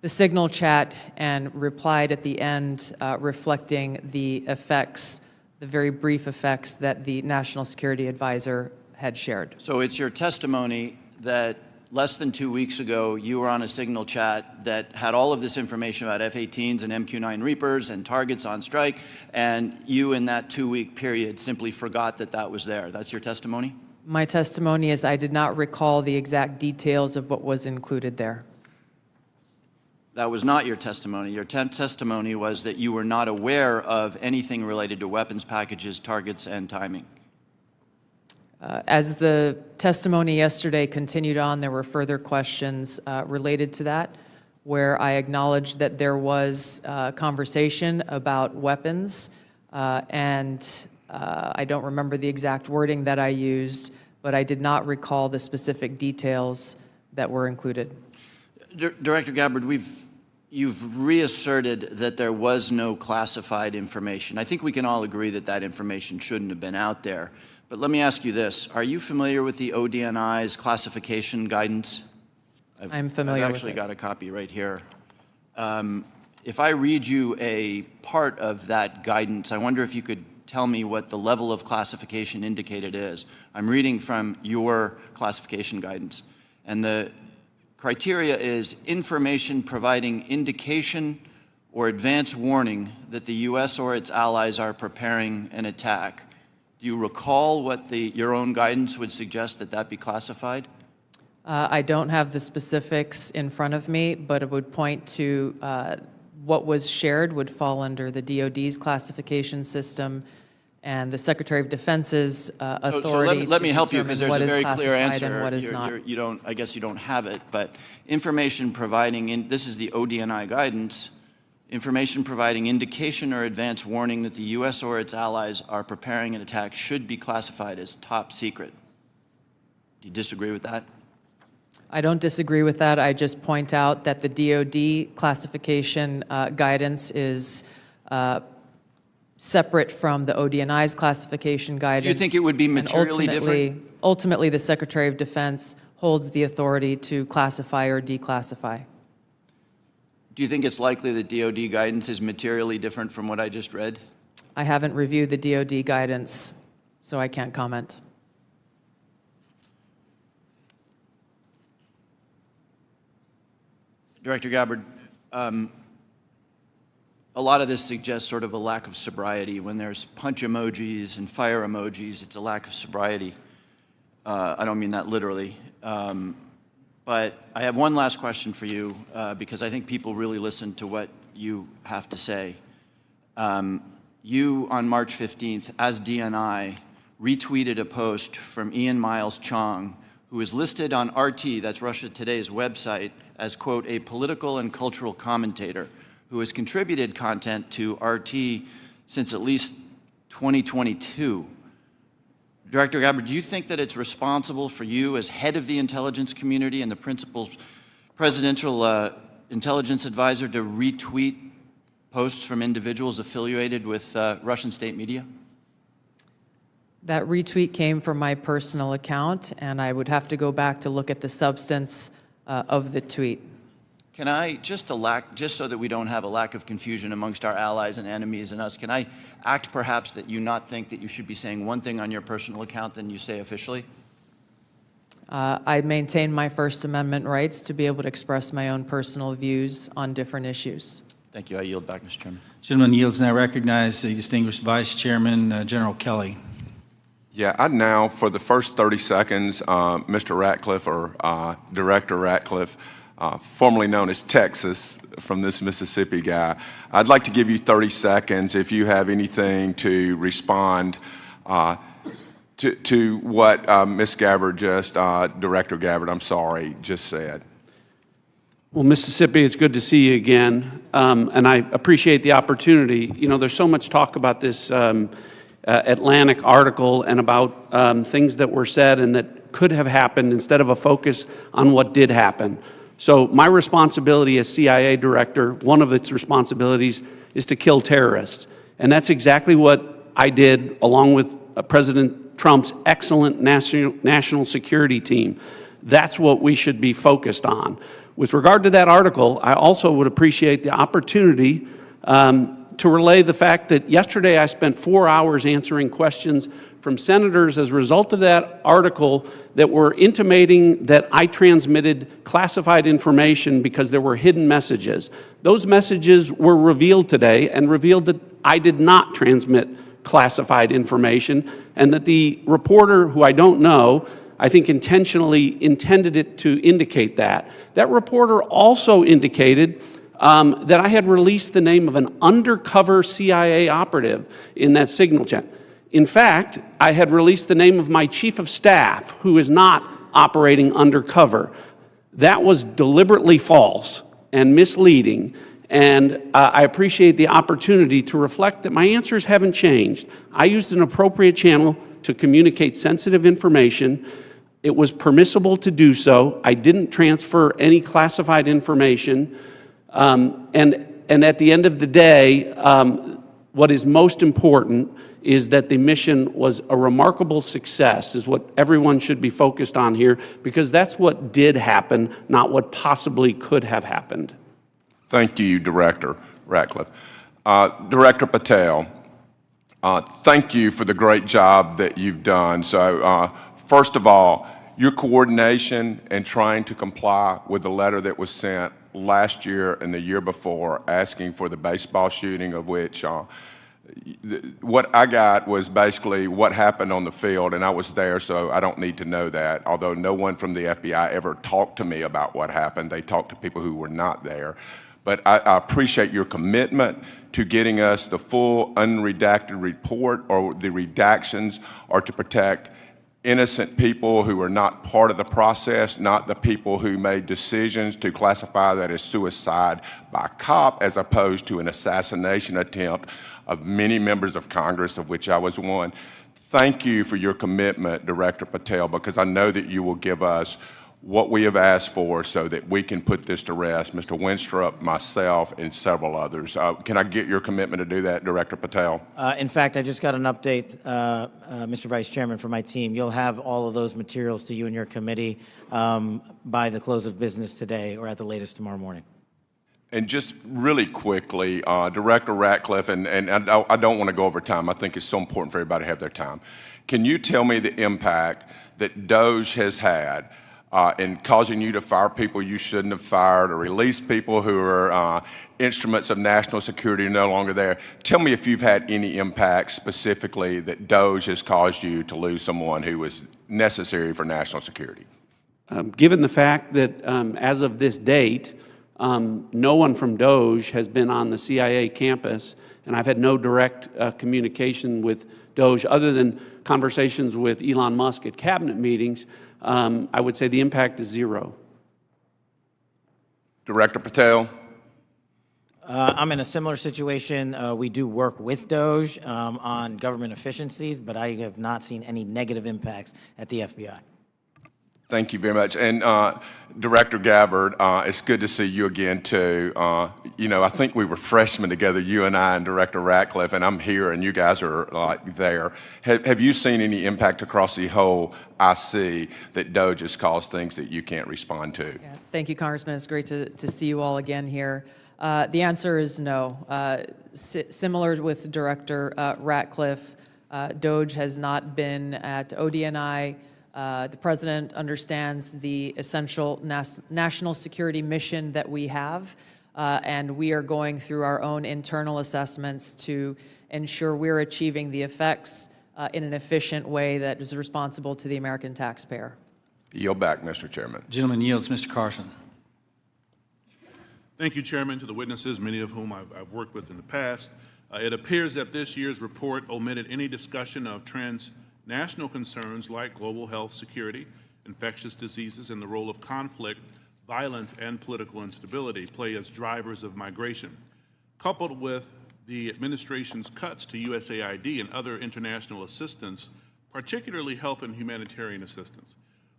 the signal chat, and replied at the end reflecting the effects, the very brief effects that the National Security Advisor had shared. So it's your testimony that less than 2 weeks ago, you were on a signal chat that had all of this information about F-18s and MQ-9 Reapers and targets on strike, and you in that 2-week period simply forgot that that was there. That's your testimony? My testimony is I did not recall the exact details of what was included there. That was not your testimony. Your testimony was that you were not aware of anything related to weapons packages, targets, and timing. As the testimony yesterday continued on, there were further questions related to that, where I acknowledged that there was conversation about weapons, and I don't remember the exact wording that I used, but I did not recall the specific details that were included. Director Gabbard, you've reasserted that there was no classified information. I think we can all agree that that information shouldn't have been out there. But let me ask you this. Are you familiar with the ODNI's classification guidance? I'm familiar with it. I've actually got a copy right here. If I read you a part of that guidance, I wonder if you could tell me what the level of classification indicated is. I'm reading from your classification guidance. And the criteria is information providing indication or advance warning that the U.S. or its allies are preparing an attack. Do you recall what your own guidance would suggest that be classified? I don't have the specifics in front of me, but it would point to what was shared would fall under the DoD's classification system and the Secretary of Defense's authority. So let me help you, determine because there's what a is very clear classified answer. and what is not. I guess you don't have it, but information providing, this is the ODNI guidance, information providing indication or advance warning that the U.S. or its allies are preparing an attack should be classified as top secret. Do you disagree with that? I don't disagree with that. I just point out that the DoD classification guidance is separate from the ODNI's classification guidance. Do you think it would be and materially different? Ultimately, the Secretary of Defense holds the authority to classify or declassify. Do you think it's likely that DoD guidance is materially different from what I just read? I haven't reviewed the DoD guidance, so I can't comment. Director Gabbard, a lot of this suggests sort of a lack of sobriety. When there's punch emojis and fire emojis, it's a lack of sobriety. I don't mean that literally. But I have one last question for you, because I think people really listen to what you have to say. You, on March 15th, as DNI, retweeted a post from Ian Miles Chong, who is listed on RT, that's Russia Today's website, as, quote, a political and cultural commentator who has contributed content to RT since at least 2022. Director Gabbard, do you think that it's responsible for you as head of the intelligence community and the principal presidential intelligence advisor to retweet posts from individuals affiliated with Russian state media? That retweet came from my personal account, and I would have to go back to look at the substance of the tweet. Can I, just so that we don't have a lack of confusion amongst our allies and enemies and us, can I act perhaps that you not think that you should be saying one thing on your personal account than you say officially? I maintain my First Amendment rights to be able to express my own personal views on different issues. Thank you. I yield back, Mr. Chairman. Gentleman yields now recognize the distinguished Vice Chairman, General Kelly. Yeah, I'd now, for the first 30 seconds, Mr. Ratcliffe, or Director Ratcliffe, formerly known as Texas, from this Mississippi guy, I'd like to give you 30 seconds if you have anything to respond to what Ms. Gabbard Director Gabbard, I'm sorry, just said. Well, Mississippi, it's good to see you again, and I appreciate the opportunity. You know, there's so much talk about this Atlantic article and about things that were said and that could have happened instead of a focus on what did happen. So my responsibility as CIA director, one of its responsibilities is to kill terrorists. And that's exactly what I did along with President Trump's excellent national security team. That's what we should be focused on. With regard to that article, I also would appreciate the opportunity to relay the fact that yesterday I spent 4 hours answering questions from senators as a result of that article that were intimating that I transmitted classified information because there were hidden messages. Those messages were revealed today and revealed that I did not transmit classified information, and that the reporter, who I don't know, I think intentionally intended it to indicate that. That reporter also indicated that I had released the name of an undercover CIA operative in that signal chat. In fact, I had released the name of my chief of staff, who is not operating undercover. That was deliberately false and misleading, and I appreciate the opportunity to reflect that my answers haven't changed. I used an appropriate channel to communicate sensitive information. It was permissible to do so. I didn't transfer any classified information. And at the end of the day, what is most important is that the mission was a remarkable success, is what everyone should be focused on here, because that's what did happen, not what possibly could have happened. Thank you, Director Ratcliffe. Director Patel, thank you for the great job that you've done. So first of all, your coordination and trying to comply with the letter that was sent last year and the year before asking for the baseball shooting, of which what I got was basically what happened on the field, and I was there, so I don't need to know that, although no one from the FBI ever talked to me about what happened. They talked to people who were not there. But I appreciate your commitment to getting us the full unredacted report, or the redactions are to protect innocent people who are not part of the process, not the people who made decisions to classify that as suicide by cop, as opposed to an assassination attempt of many members of Congress, of which I was one. Thank you for your commitment, Director Patel, because I know that you will give us what we have asked for so that we can put this to rest. Mr. Winstrup, myself, and several others. Can I get your commitment to do that, Director Patel? In fact, I just got an update, Mr. Vice Chairman, from my team. You'll have all of those materials to you and your committee by the close of business today, or at the latest tomorrow morning. And just really quickly, Director Ratcliffe, and I don't want to go over time. I think it's so important for everybody to have their time. Can you tell me the impact that DOGE has had in causing you to fire people you shouldn't have fired, or release people who are instruments of national security no longer there? Tell me if you've had any impact specifically that DOGE has caused you to lose someone who was necessary for national security. Given the fact that as of this date, no one from DOGE has been on the CIA campus, and I've had no direct communication with DOGE other than conversations with Elon Musk at cabinet meetings, I would say the impact is zero. Director Patel? I'm in a similar situation. We do work with DOGE on government efficiencies, but I have not seen any negative impacts at the FBI. Thank you very much. And Director Gabbard, it's good to see you again, too. You know, I think we were freshmen together, you and I and Director Ratcliffe, and I'm here and you guys are like there. Have you seen any impact across the whole IC that DOGE has caused things that you can't respond to? Yeah, thank you, Congressman. It's great to see you all again here. The answer is no. Similar with Director Ratcliffe, DOGE has not been at ODNI. The President understands the essential national security mission that we have, and we are going through our own internal assessments to ensure we're achieving the effects in an efficient way that is responsible to the American taxpayer. Yield back, Mr. Chairman. Gentleman yields. Mr. Carson. Thank you, Chairman, to the witnesses, many of whom I've worked with in the past. It appears that this year's report omitted any discussion of transnational concerns like global health security, infectious diseases, and the role of conflict, violence, and political instability play as drivers of migration. Coupled with the administration's cuts to USAID and other international assistance, particularly health and humanitarian assistance,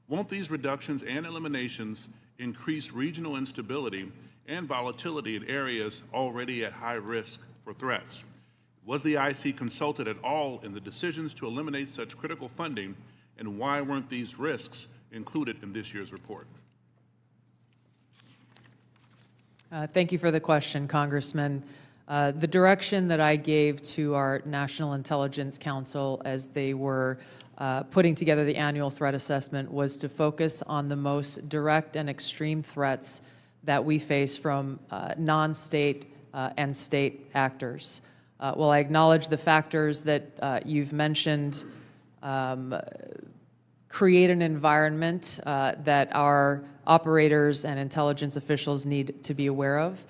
won't these reductions and eliminations increase regional instability and volatility in areas already at high risk for threats? Was the IC consulted at all in the decisions to eliminate such critical funding, and why weren't these risks included in this year's report? Thank you for the question, Congressman. The direction that I gave to our National Intelligence Council as they were putting together the annual threat assessment was to focus on the most direct and extreme threats that we face from non-state and state actors. While I acknowledge the factors that you've mentioned create an environment that our operators and intelligence officials need to be aware of,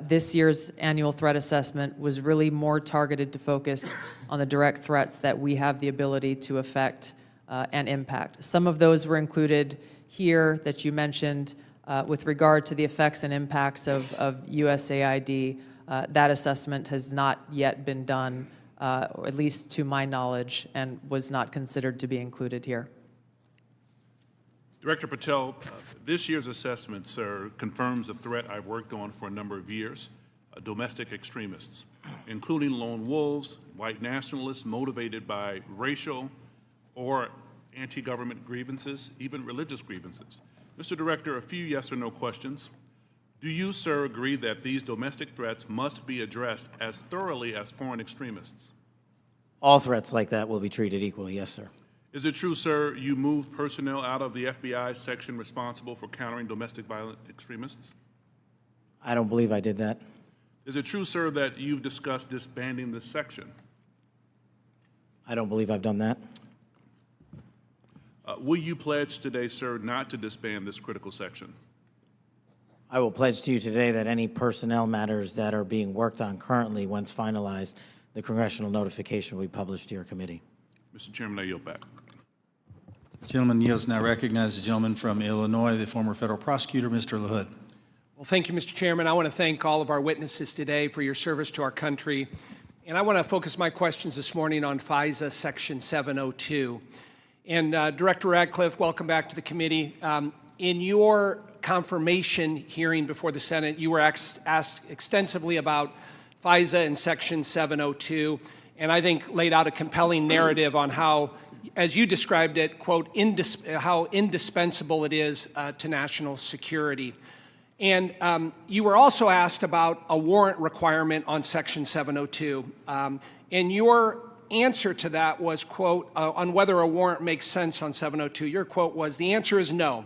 this year's annual threat assessment was really more targeted to focus on the direct threats that we have the ability to affect and impact. Some of those were included here that you mentioned with regard to the effects and impacts of USAID. That assessment has not yet been done, or at least to my knowledge, and was not considered to be included here. Director Patel, this year's assessment, sir, confirms a threat I've worked on for a number of years, domestic extremists, including lone wolves, white nationalists motivated by racial or anti-government grievances, even religious grievances. Mr. Director, a few yes or no questions. Do you, sir, agree that these domestic threats must be addressed as thoroughly as foreign extremists? All threats like that will be treated equally, yes, sir. Is it true, sir, you moved personnel out of the FBI section responsible for countering domestic violent extremists? I don't believe I did that. Is it true, sir, that you've discussed disbanding this section? I don't believe I've done that. Will you pledge today, sir, not to disband this critical section? I will pledge to you today that any personnel matters that are being worked on currently, once finalized, the congressional notification will be published to your committee. Mr. Chairman, I yield back. The gentleman yields. Now recognize the gentleman from Illinois, the former federal prosecutor, Mr. LaHood. Well, thank you, Mr. Chairman. I want to thank all of our witnesses today for your service to our country. And I want to focus my questions this morning on FISA Section 702. And Director Ratcliffe, welcome back to the committee. In your confirmation hearing before the Senate, you were asked extensively about FISA and Section 702, and I think laid out a compelling narrative on how, as you described it, quote, how indispensable it is to national security. And you were also asked about a warrant requirement on Section 702. And your answer to that was, quote, on whether a warrant makes sense on 702, your quote was, the answer is no.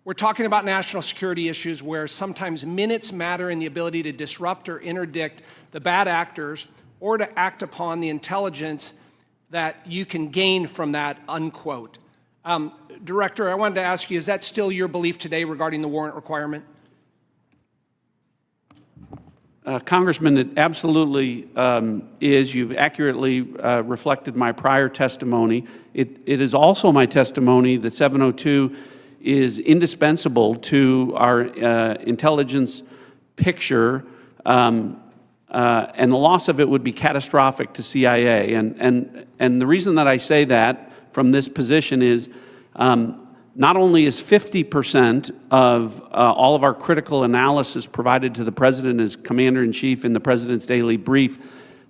We're talking about national security issues where sometimes minutes matter in the ability to disrupt or interdict the bad actors or to act upon the intelligence that you can gain from that, unquote. Director, I wanted to ask you, is that still your belief today regarding the warrant requirement? Congressman, it absolutely is. You've accurately reflected my prior testimony. It is also my testimony that 702 is indispensable to our intelligence picture, and the loss of it would be catastrophic to CIA. And the reason that I say that from this position is Not only is 50% of all of our critical analysis provided to the President as Commander-in-Chief in the President's Daily Brief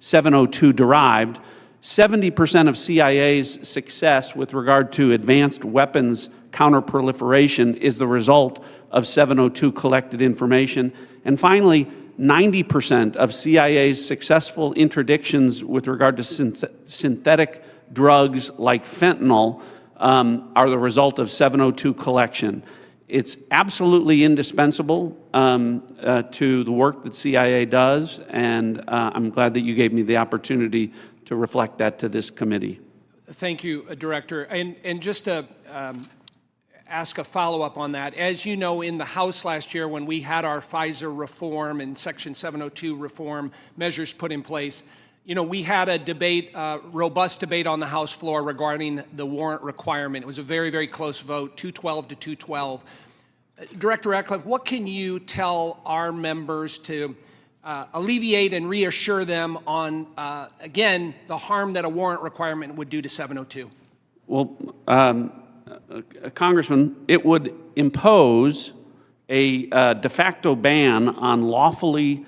702 derived, 70% of CIA's success with regard to advanced weapons counterproliferation is the result of 702 collected information. And finally, 90% of CIA's successful interdictions with regard to synthetic drugs like fentanyl are the result of 702 collection. It's absolutely indispensable to the work that CIA does, and I'm glad that you gave me the opportunity to reflect that to this committee. Thank you, Director. And just to ask a follow-up on that, as you know, in the House last year when we had our FISA reform and Section 702 reform measures put in place, you know, we had a debate, robust debate on the House floor regarding the warrant requirement. It was a very, very close vote, 212 to 212. Director Ratcliffe, what can you tell our members to alleviate and reassure them on, again, the harm that a warrant requirement would do to 702? Well, Congressman, it would impose a de facto ban on lawfully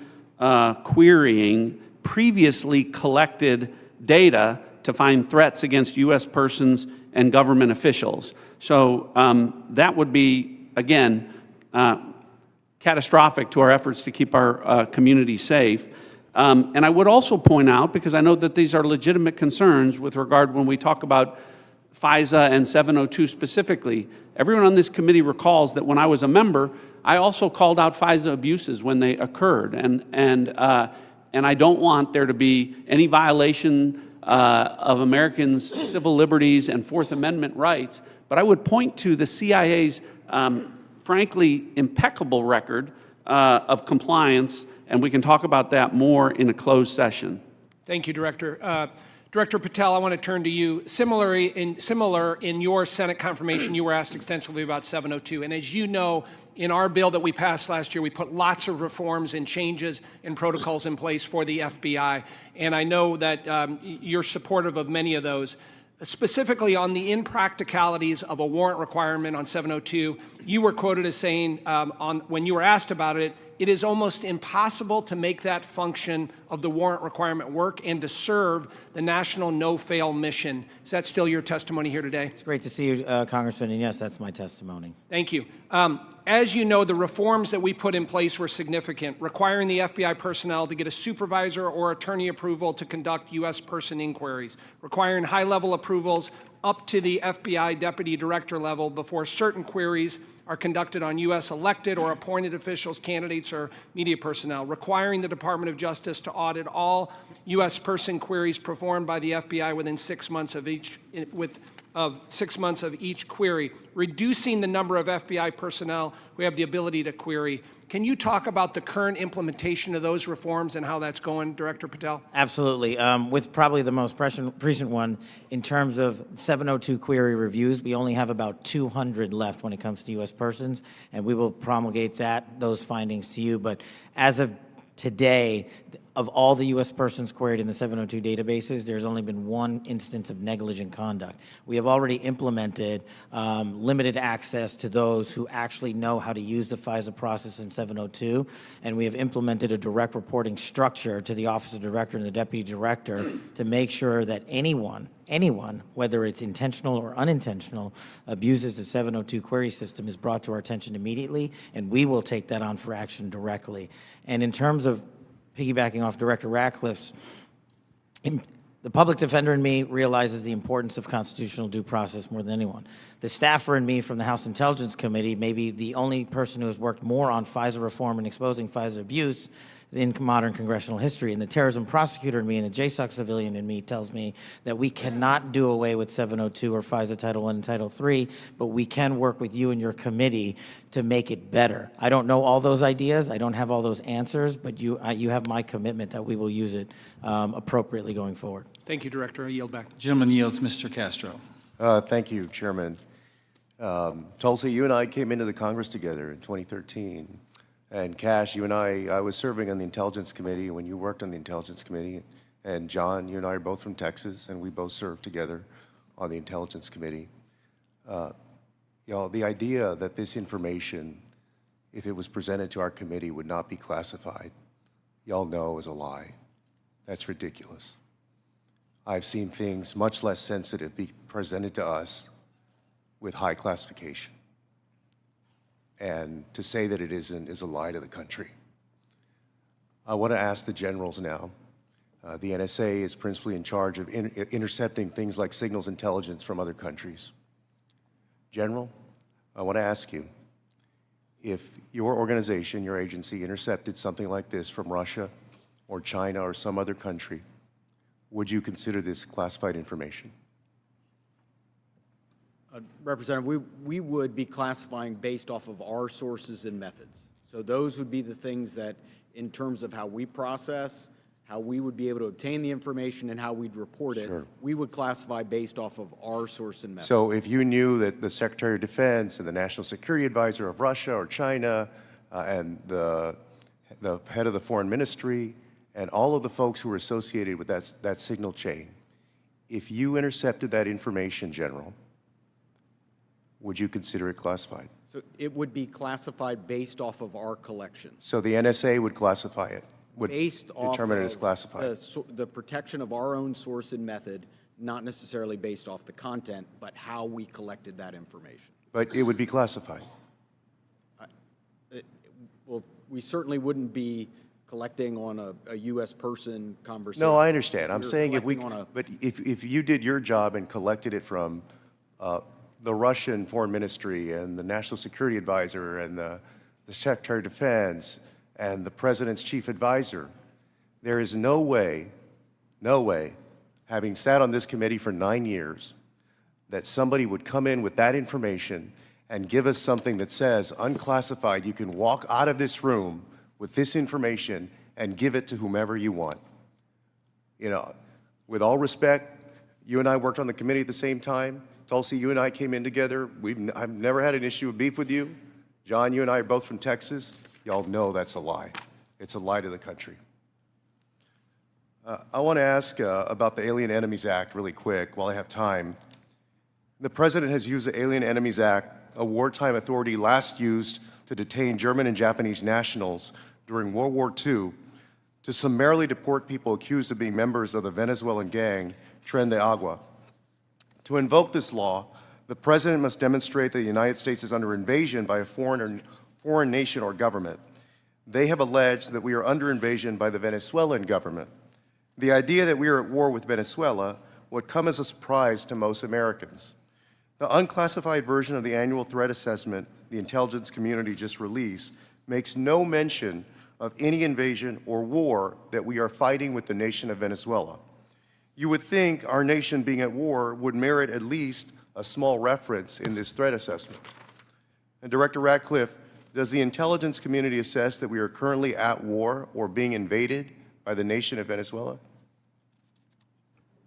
querying previously collected data to find threats against U.S. persons and government officials. So that would be, again, catastrophic to our efforts to keep our community safe. And I would also point out, because I know that these are legitimate concerns with regard when we talk about FISA and 702 specifically, everyone on this committee recalls that when I was a member, I also called out FISA abuses when they occurred. And I don't want there to be any violation of Americans' civil liberties and Fourth Amendment rights. But I would point to the CIA's, frankly, impeccable record of compliance, and we can talk about that more in a closed session. Thank you, Director. Director Patel, I want to turn to you. Similar in your Senate confirmation, you were asked extensively about 702. And as you know, in our bill that we passed last year, we put lots of reforms and changes and protocols in place for the FBI. And I know that you're supportive of many of those. Specifically on the impracticalities of a warrant requirement on 702, you were quoted as saying, when you were asked about it, it is almost impossible to make that function of the warrant requirement work and to serve the national no-fail mission. Is that still your testimony here today? It's great to see you, Congressman, and yes, that's my testimony. Thank you. As you know, the reforms that we put in place were significant, requiring the FBI personnel to get a supervisor or attorney approval to conduct U.S. person inquiries, requiring high-level approvals up to the FBI deputy director level before certain queries are conducted on U.S. elected or appointed officials, candidates, or media personnel, requiring the Department of Justice to audit all U.S. person queries performed by the FBI within 6 months of each query, reducing the number of FBI personnel who have the ability to query. Can you talk about the current implementation of those reforms and how that's going, Director Patel? Absolutely. With probably the most recent one, in terms of 702 query reviews, we only have about 200 left when it comes to U.S. persons, and we will promulgate those findings to you. But as of today, of all the U.S. persons queried in the 702 databases, there's only been one instance of negligent conduct. We have already implemented limited access to those who actually know how to use the FISA process in 702, and we have implemented a direct reporting structure to the Office of Director and the Deputy Director to make sure that anyone, whether it's intentional or unintentional, abuses the 702 query system is brought to our attention immediately, and we will take that on for action directly. And in terms of piggybacking off Director Ratcliffe's, the public defender in me realizes the importance of constitutional due process more than anyone. The staffer in me from the House Intelligence Committee may be the only person who has worked more on FISA reform and exposing FISA abuse in modern congressional history. And the terrorism prosecutor in me and the JSOC civilian in me tells me that we cannot do away with 702 or FISA Title I and Title III, but we can work with you and your committee to make it better. I don't know all those ideas. I don't have all those answers, but you have my commitment that we will use it appropriately going forward. Thank you, Director. I yield back. Gentleman yields. Mr. Castro. Thank you, Chairman. Tulsi, you and I came into the Congress together in 2013. And Kash, you and I was serving on the Intelligence Committee when you worked on the Intelligence Committee. And John, you and I are both from Texas, and we both served together on the Intelligence Committee. The idea that this information, if it was presented to our committee, would not be classified, y'all know is a lie. That's ridiculous. I've seen things much less sensitive be presented to us with high classification. And to say that it isn't is a lie to the country. I want to ask the generals now. The NSA is principally in charge of intercepting things like signals intelligence from other countries. General, I want to ask you, if your organization, your agency, intercepted something like this from Russia or China or some other country, would you consider this classified information? Representative, we would be classifying based off of our sources and methods. So those would be the things that, in terms of how we process, how we would be able to obtain the information, and how we'd report it, Sure. we would classify based off of our source and method. So if you knew that the Secretary of Defense and the National Security Advisor of Russia or China and the head of the Foreign Ministry and all of the folks who were associated with that signal chain, if you intercepted that information, General, would you consider it classified? So it would be classified based off of our collections. So the NSA would classify it, would Based off determine it as of classified. the protection of our own source and method, not necessarily based off the content, but how we collected that information. But it would be classified. Well, we certainly wouldn't be collecting on a U.S. person conversation. No, I understand. I'm We're saying if we, collecting on a- but if you did your job and collected it from the Russian Foreign Ministry and the National Security Advisor and the Secretary of Defense and the President's Chief Advisor, there is no way, having sat on this committee for 9 years, that somebody would come in with that information and give us something that says, unclassified, you can walk out of this room with this information and give it to whomever you want. You know, with all respect, you and I worked on the committee at the same time. Tulsi, you and I came in together. I've never had an issue of beef with you. John, you and I are both from Texas. Y'all know that's a lie. It's a lie to the country. I want to ask about the Alien Enemies Act really quick while I have time. The President has used the Alien Enemies Act, a wartime authority last used to detain German and Japanese nationals during World War II, to summarily deport people accused of being members of the Venezuelan gang Tren de Agua. To invoke this law, the President must demonstrate that the United States is under invasion by a foreign nation or government. They have alleged that we are under invasion by the Venezuelan government. The idea that we are at war with Venezuela would come as a surprise to most Americans. The unclassified version of the annual threat assessment the intelligence community just released makes no mention of any invasion or war that we are fighting with the nation of Venezuela. You would think our nation being at war would merit at least a small reference in this threat assessment. And Director Ratcliffe, does the intelligence community assess that we are currently at war or being invaded by the nation of Venezuela?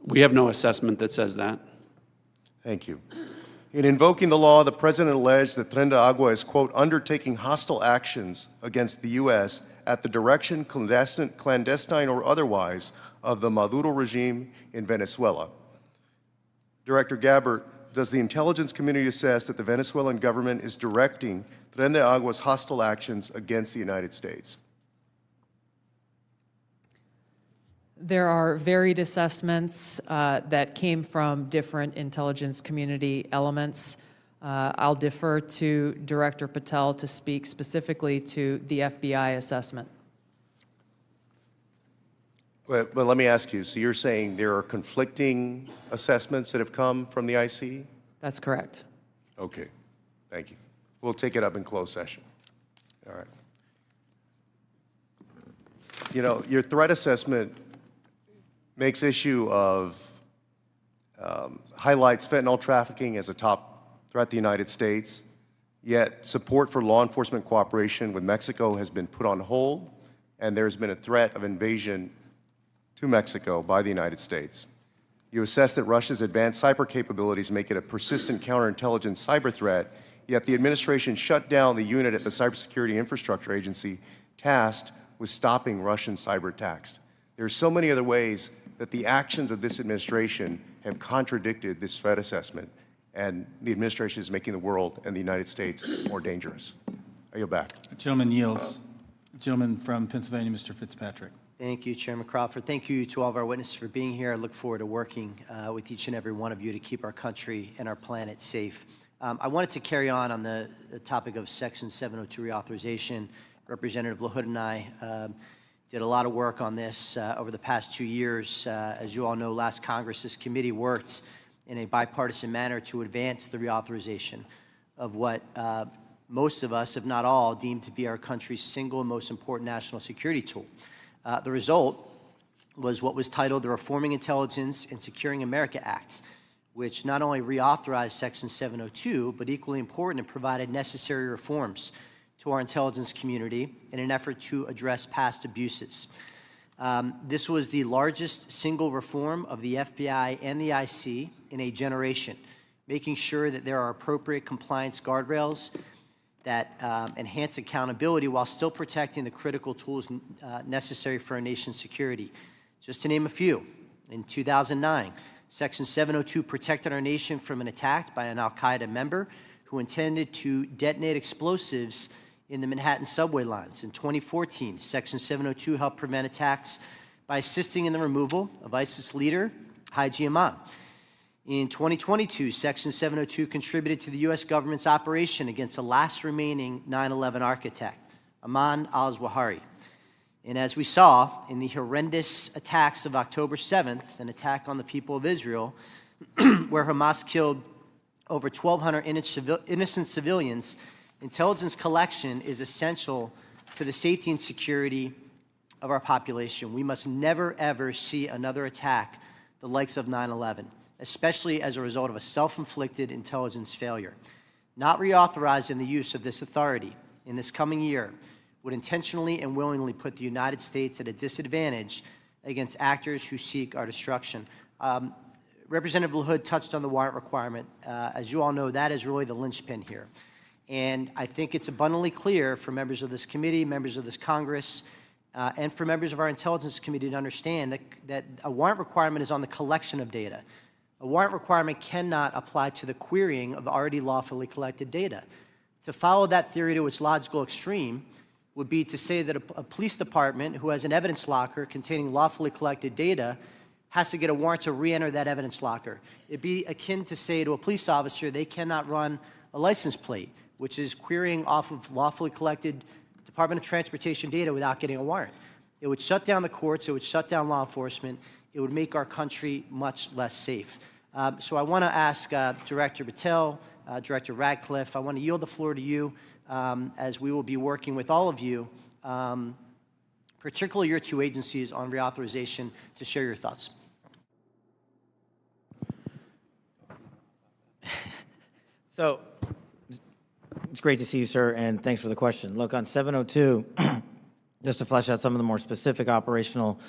We have no assessment that says that. Thank you. In invoking the law, the President alleged that Tren de Agua is, quote, undertaking hostile actions against the U.S. at the direction, clandestine or otherwise, of the Maduro regime in Venezuela. Director Gabbard, does the intelligence community assess that the Venezuelan government is directing Tren de Agua's hostile actions against the United States? There are varied assessments that came from different intelligence community elements. I'll defer to Director Patel to speak specifically to the FBI assessment. But let me ask you, so you're saying there are conflicting assessments that have come from the IC? That's correct. Okay, thank you. We'll take it up in closed session. All right. You know, your threat assessment makes issue of, highlights fentanyl trafficking as a top threat to the United States, yet support for law enforcement cooperation with Mexico has been put on hold, and there's been a threat of invasion to Mexico by the United States. You assess that Russia's advanced cyber capabilities make it a persistent counterintelligence cyber threat, yet the administration shut down the unit at the Cybersecurity Infrastructure Agency tasked with stopping Russian cyber attacks. There are so many other ways that the actions of this administration have contradicted this threat assessment, and the administration is making the world and the United States more dangerous. I yield back. The gentleman yields. The gentleman from Pennsylvania, Mr. Fitzpatrick. Thank you, Chairman Crawford. Thank you to all of our witnesses for being here. I look forward to working with each and every one of you to keep our country and our planet safe. I wanted to carry on the topic of Section 702 reauthorization. Representative LaHood and I did a lot of work on this over the past 2 years. As you all know, last Congress, this committee worked in a bipartisan manner to advance the reauthorization of what most of us, if not all, deem to be our country's single most important national security tool. The result was what was titled the Reforming Intelligence and Securing America Act, which not only reauthorized Section 702, but equally important, it provided necessary reforms to our intelligence community in an effort to address past abuses. This was the largest single reform of the FBI and the IC in a generation, making sure that there are appropriate compliance guardrails that enhance accountability while still protecting the critical tools necessary for our nation's security. Just to name a few, in 2009, Section 702 protected our nation from an attack by an al-Qaeda member who intended to detonate explosives in the Manhattan subway lines. In 2014, Section 702 helped prevent attacks by assisting in the removal of ISIS leader Haji Imam. In 2022, Section 702 contributed to the U.S. government's operation against the last remaining 9/11 architect, Ayman al-Zawahiri. And as we saw in the horrendous attacks of October 7th, an attack on the people of Israel, where Hamas killed over 1,200 innocent civilians, intelligence collection is essential to the safety and security of our population. We must never, ever see another attack the likes of 9/11. Especially as a result of a self-inflicted intelligence failure. Not reauthorizing the use of this authority in this coming year would intentionally and willingly put the United States at a disadvantage against actors who seek our destruction. Representative LaHood touched on the warrant requirement. As you all know, that is really the linchpin here. And I think it's abundantly clear for members of this committee, members of this Congress, and for members of our Intelligence Committee to understand that a warrant requirement is on the collection of data. A warrant requirement cannot apply to the querying of already lawfully collected data. To follow that theory to its logical extreme would be to say that a police department who has an evidence locker containing lawfully collected data has to get a warrant to re-enter that evidence locker. It'd be akin to say to a police officer they cannot run a license plate, which is querying off of lawfully collected Department of Transportation data without getting a warrant. It would shut down the courts, it would shut down law enforcement, it would make our country much less safe. So I want to ask Director Patel, Director Radcliffe, I want to yield the floor to you as we will be working with all of you, particularly your two agencies on reauthorization, to share your thoughts. So it's great to see you, sir, and thanks for the question. Look, on 702, just to flesh out some of the more specific operational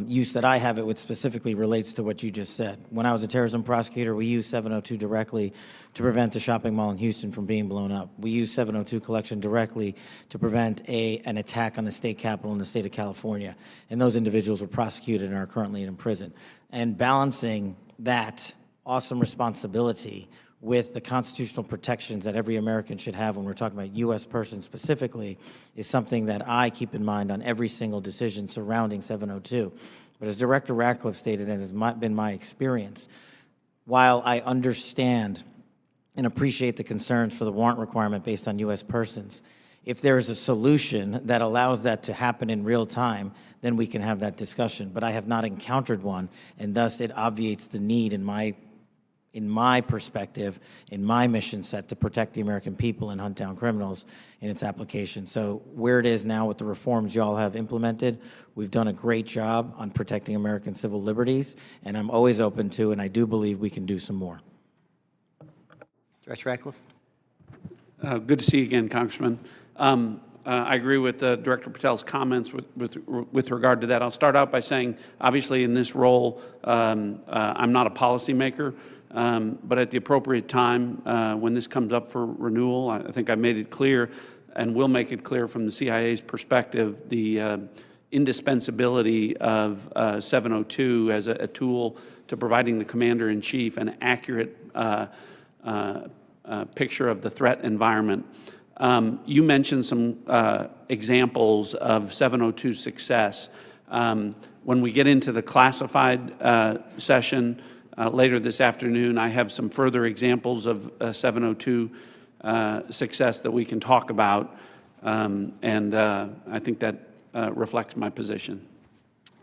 use that I have it with specifically relates to what you just said. When I was a terrorism prosecutor, we used 702 directly to prevent a shopping mall in Houston from being blown up. We used 702 collection directly to prevent an attack on the state capitol in the state of California. And those individuals were prosecuted and are currently in prison. And balancing that awesome responsibility with the constitutional protections that every American should have when we're talking about U.S. persons specifically is something that I keep in mind on every single decision surrounding 702. But as Director Radcliffe stated, and has been my experience, while I understand and appreciate the concerns for the warrant requirement based on U.S. persons, if there is a solution that allows that to happen in real time, then we can have that discussion. But I have not encountered one, and thus it obviates the need in my perspective, in my mission set to protect the American people and hunt down criminals in its application. So where it is now with the reforms y'all have implemented, we've done a great job on protecting American civil liberties, and I'm always open to, and I do believe we can do some more. Director Radcliffe. Good to see you again, Congressman. I agree with Director Patel's comments with regard to that. I'll start out by saying, obviously in this role, I'm not a policymaker. But at the appropriate time, when this comes up for renewal, I think I made it clear and will make it clear from the CIA's perspective, the indispensability of 702 as a tool to providing the commander-in-chief an accurate picture of the threat environment. You mentioned some examples of 702 success. When we get into the classified session later this afternoon, I have some further examples of 702 success that we can talk about, and I think that reflects my position.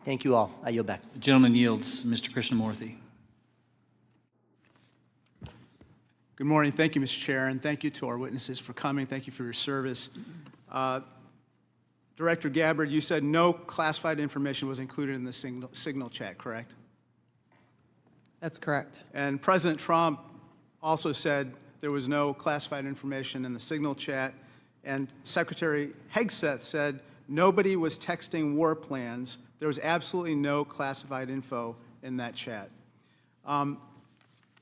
Thank you all. I yield back. The gentleman yields. Mr. Krishnamurthy. Good morning. Thank you, Mr. Chair, and thank you to our witnesses for coming. Thank you for your service. Director Gabbard, you said no classified information was included in the signal chat, correct? That's correct. And President Trump also said there was no classified information in the signal chat, and Secretary Hegseth said nobody was texting war plans. There was absolutely no classified info in that chat.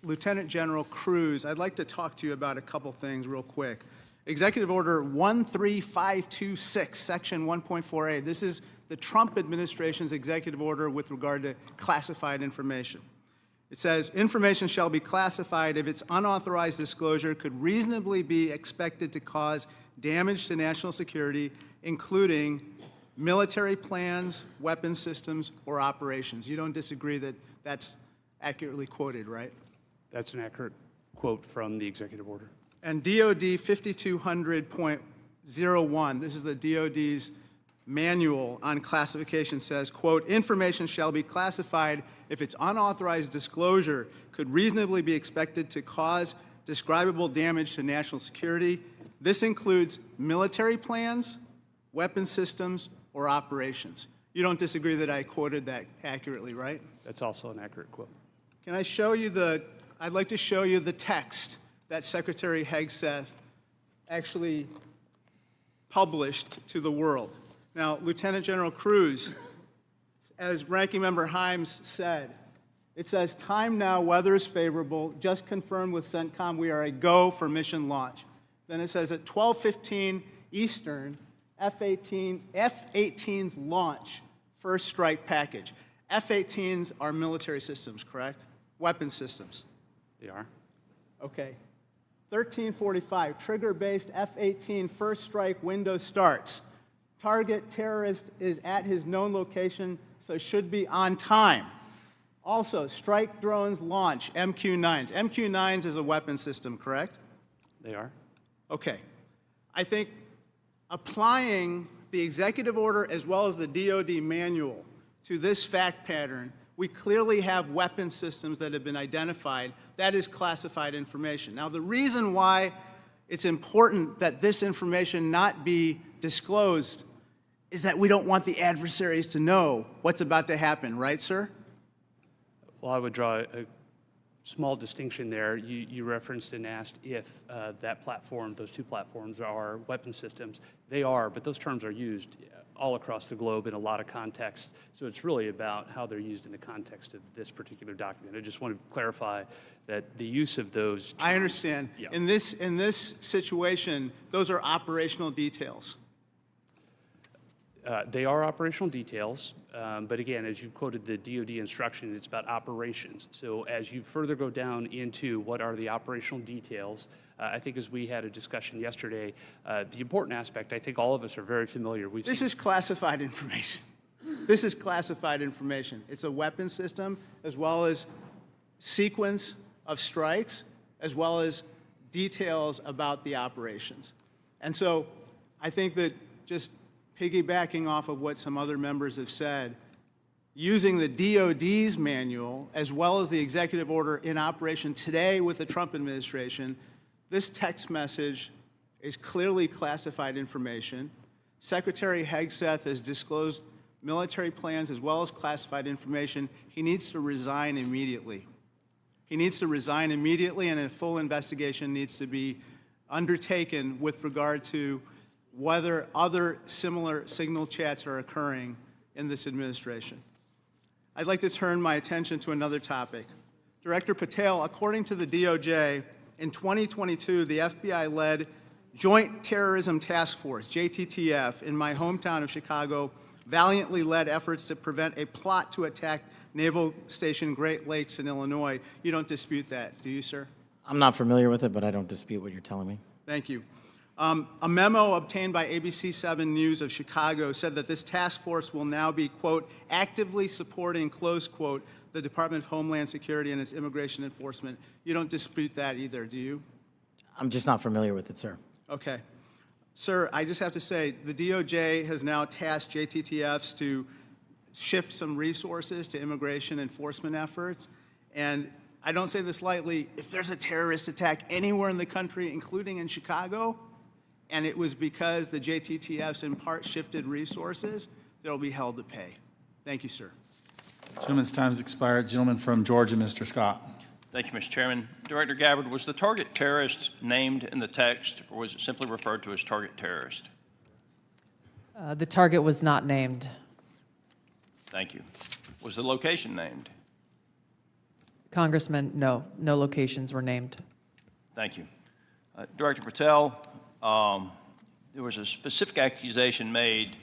Lieutenant General Cruz, I'd like to talk to you about a couple things real quick. Executive Order 13526, Section 1.4a. This is the Trump administration's executive order with regard to classified information. It says, information shall be classified if its unauthorized disclosure could reasonably be expected to cause damage to national security, including military plans, weapons systems, or operations. You don't disagree that that's accurately quoted, right? That's an accurate quote from the executive order. And DOD 5200.01, this is the DOD's manual on classification, says, quote, information shall be classified if its unauthorized disclosure could reasonably be expected to cause describable damage to national security. This includes military plans, weapons systems, or operations. You don't disagree that I quoted that accurately, right? That's also an accurate quote. Can I show you I'd like to show you the text that Secretary Hegseth actually published to the world. Now, Lieutenant General Cruz, as Ranking Member Himes said, it says, time now, weather is favorable, just confirmed with CENTCOM we are a go for mission launch. Then it says at 12:15 Eastern, F-18s launch first strike package. F-18s are military systems, correct? Weapon systems. They are. Okay. 1345, trigger-based F-18 first strike window starts. Target terrorist is at his known location, so should be on time. Also, strike drones launch, MQ-9s. MQ-9s is a weapon system, correct? They are. Okay. I think applying the executive order as well as the DOD manual to this fact pattern, we clearly have weapon systems that have been identified. That is classified information. Now, the reason why it's important that this information not be disclosed is that we don't want the adversaries to know what's about to happen, right, sir? Well, I would draw a small distinction there. You referenced and asked if that platform, those two platforms are weapon systems. They are, but those terms are used all across the globe in a lot of contexts. So it's really about how they're used in the context of this particular document. I just want to clarify that the use of those terms, I understand. Yeah. In this situation, those are operational details. They are operational details, but again, as you quoted the DOD instruction, it's about operations. So as you further go down into what are the operational details, I think as we had a discussion yesterday, the important aspect, I think all of us are very familiar. This is classified information. This is classified information. It's a weapon system as well as sequence of strikes as well as details about the operations. And so I think that just piggybacking off of what some other members have said, using the DOD's manual as well as the executive order in operation today with the Trump administration, this text message is clearly classified information. Secretary Hegseth has disclosed military plans as well as classified information. He needs to resign immediately. He needs to resign immediately, and a full investigation needs to be undertaken with regard to whether other similar signal chats are occurring in this administration. I'd like to turn my attention to another topic. Director Patel, according to the DOJ, in 2022, the FBI led Joint Terrorism Task Force, JTTF, in my hometown of Chicago, valiantly led efforts to prevent a plot to attack Naval Station Great Lakes in Illinois. You don't dispute that, do you, sir? I'm not familiar with it, but I don't dispute what you're telling me. Thank you. A memo obtained by ABC 7 News of Chicago said that this task force will now be, quote, actively supporting, close quote, the Department of Homeland Security and its immigration enforcement. You don't dispute that either, do you? I'm just not familiar with it, sir. Okay. Sir, I just have to say, the DOJ has now tasked JTTFs to shift some resources to immigration enforcement efforts. And I don't say this lightly, if there's a terrorist attack anywhere in the country, including in Chicago, and it was because the JTTFs in part shifted resources, they'll be held to pay. Thank you, sir. Gentleman's time has expired. Gentleman from Georgia, Mr. Scott. Thank you, Mr. Chairman. Director Gabbard, was the target terrorist named in the text, or was it simply referred to as target terrorist? The target was not named. Thank you. Was the location named? Congressman, no locations were named. Thank you. Director Patel, there was a specific accusation made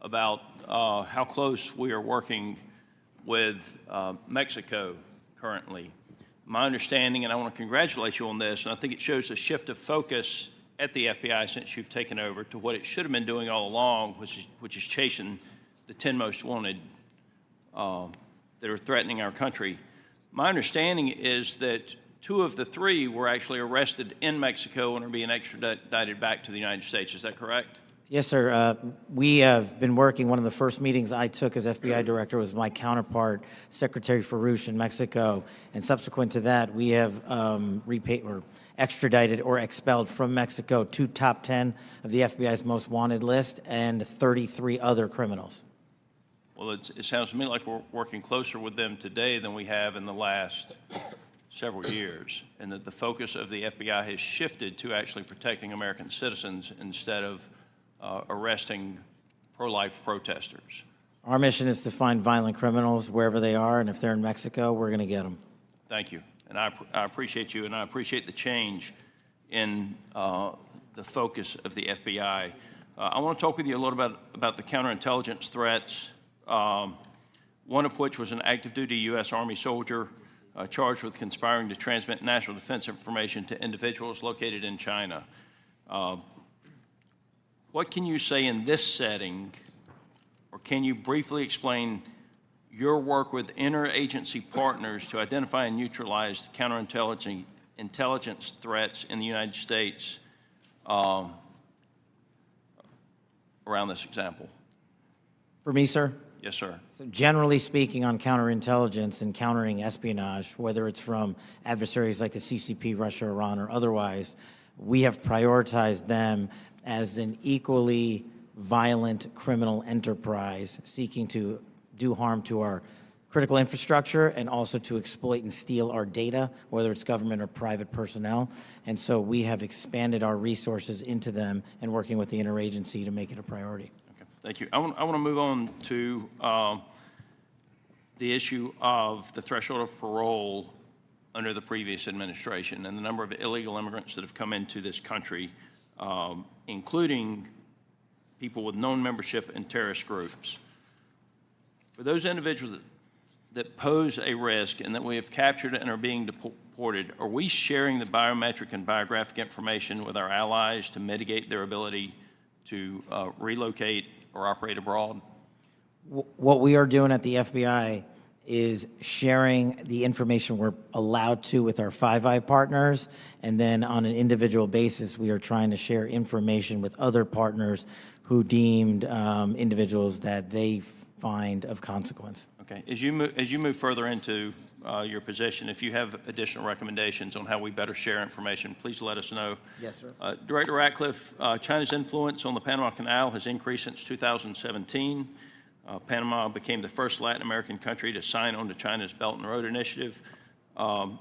about how close we are working with Mexico currently. My understanding, and I want to congratulate you on this, and I think it shows a shift of focus at the FBI since you've taken over to what it should have been doing all along, which is chasing the 10 most wanted that are threatening our country. My understanding is that 2 of the 3 were actually arrested in Mexico and are being extradited back to the United States. Is that correct? Yes, sir. We have been working. One of the first meetings I took as FBI director was my counterpart, Secretary Farouche in Mexico. And subsequent to that, we have repaid or extradited or expelled from Mexico 2 top 10 of the FBI's most wanted list and 33 other criminals. Well, it sounds to me like we're working closer with them today than we have in the last several years, and that the focus of the FBI has shifted to actually protecting American citizens instead of arresting pro-life protesters. Our mission is to find violent criminals wherever they are, and if they're in Mexico, we're going to get them. Thank you. And I appreciate you, and I appreciate the change in the focus of the FBI. I want to talk with you a little bit about the counterintelligence threats, one of which was an active duty U.S. Army soldier charged with conspiring to transmit national defense information to individuals located in China. What can you say in this setting, or can you briefly explain your work with interagency partners to identify and neutralize counterintelligence threats in the United States around this example? For me, sir? Yes, sir. So generally speaking, on counterintelligence and countering espionage, whether it's from adversaries like the CCP, Russia, Iran, or otherwise, we have prioritized them as an equally violent criminal enterprise seeking to do harm to our critical infrastructure and also to exploit and steal our data, whether it's government or private personnel. And so we have expanded our resources into them and working with the interagency to make it a priority. Okay, thank you. I want to move on to the issue of the threshold of parole under the previous administration and the number of illegal immigrants that have come into this country, including people with known membership in terrorist groups. For those individuals that pose a risk and that we have captured and are being deported, are we sharing the biometric and biographic information with our allies to mitigate their ability to relocate or operate abroad? What we are doing at the FBI is sharing the information we're allowed to with our Five Eye partners, and then on an individual basis, we are trying to share information with other partners who deemed individuals that they find of consequence. Okay. As you move further into your position, if you have additional recommendations on how we better share information, please let us know. Yes, sir. Director Ratcliffe, China's influence on the Panama Canal has increased since 2017. Panama became the first Latin American country to sign on to China's Belt and Road Initiative. Can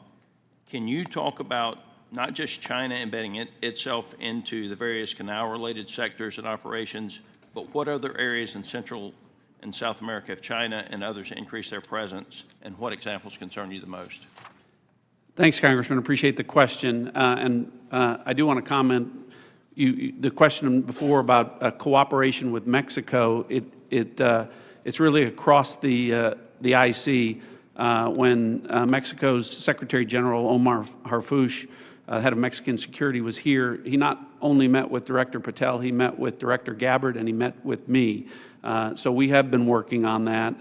you talk about not just China embedding itself into the various canal-related sectors and operations, but what other areas in Central and South America have China and others increased their presence, and what examples concern you the most? Thanks, Congressman. Appreciate the question. I do want to comment, the question before about cooperation with Mexico, it's really across the IC. When Mexico's Secretary General Omar Harfuch, head of Mexican security, was here, he not only met with Director Patel, he met with Director Gabbard, and he met with me. So we have been working on that,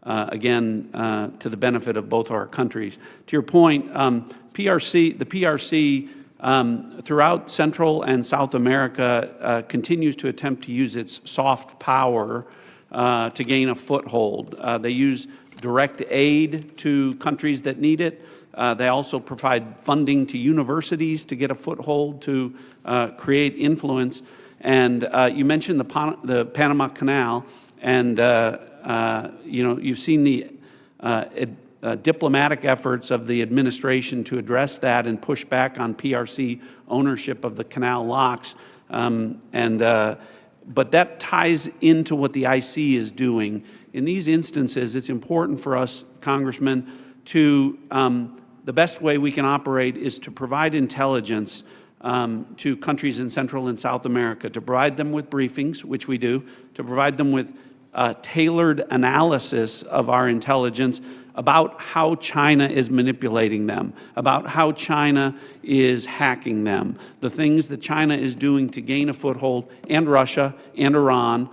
again, to the benefit of both our countries. To your point, the PRC throughout Central and South America continues to attempt to use its soft power to gain a foothold. They use direct aid to countries that need it. They also provide funding to universities to get a foothold to create influence. And you mentioned the Panama Canal, and you've seen the diplomatic efforts of the administration to address that and push back on PRC ownership of the canal locks. But that ties into what the IC is doing. In these instances, it's important for us, Congressman, to the best way we can operate is to provide intelligence to countries in Central and South America, to provide them with briefings, which we do, to provide them with tailored analysis of our intelligence about how China is manipulating them, about how China is hacking them, the things that China is doing to gain a foothold, and Russia and Iran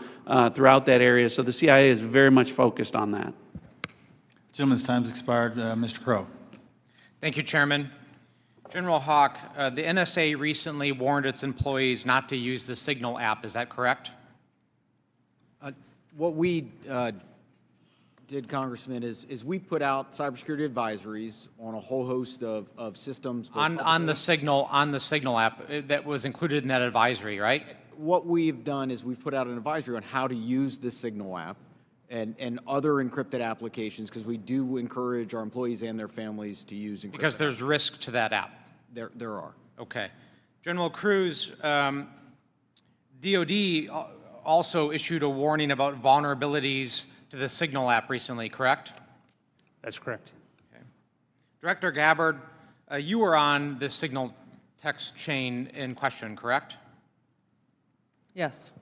throughout that area. So the CIA is very much focused on that. Gentleman's time's expired. Mr. Crow. Thank you, Chairman. General Hawk, the NSA recently warned its employees not to use the Signal app. Is that correct? What we did, Congressman, is we put out cybersecurity advisories on a whole host of systems. On the Signal app that was included in that advisory, right? What we've done is we've put out an advisory on how to use the Signal app and other encrypted applications, because we do encourage our employees and their families to use encrypted. Because there's risk to that app. There are. Okay. General Cruz, DOD also issued a warning about vulnerabilities to the Signal app recently, correct? That's correct. Okay. Director Gabbard, you were on this Signal text chain in question, correct? Yes.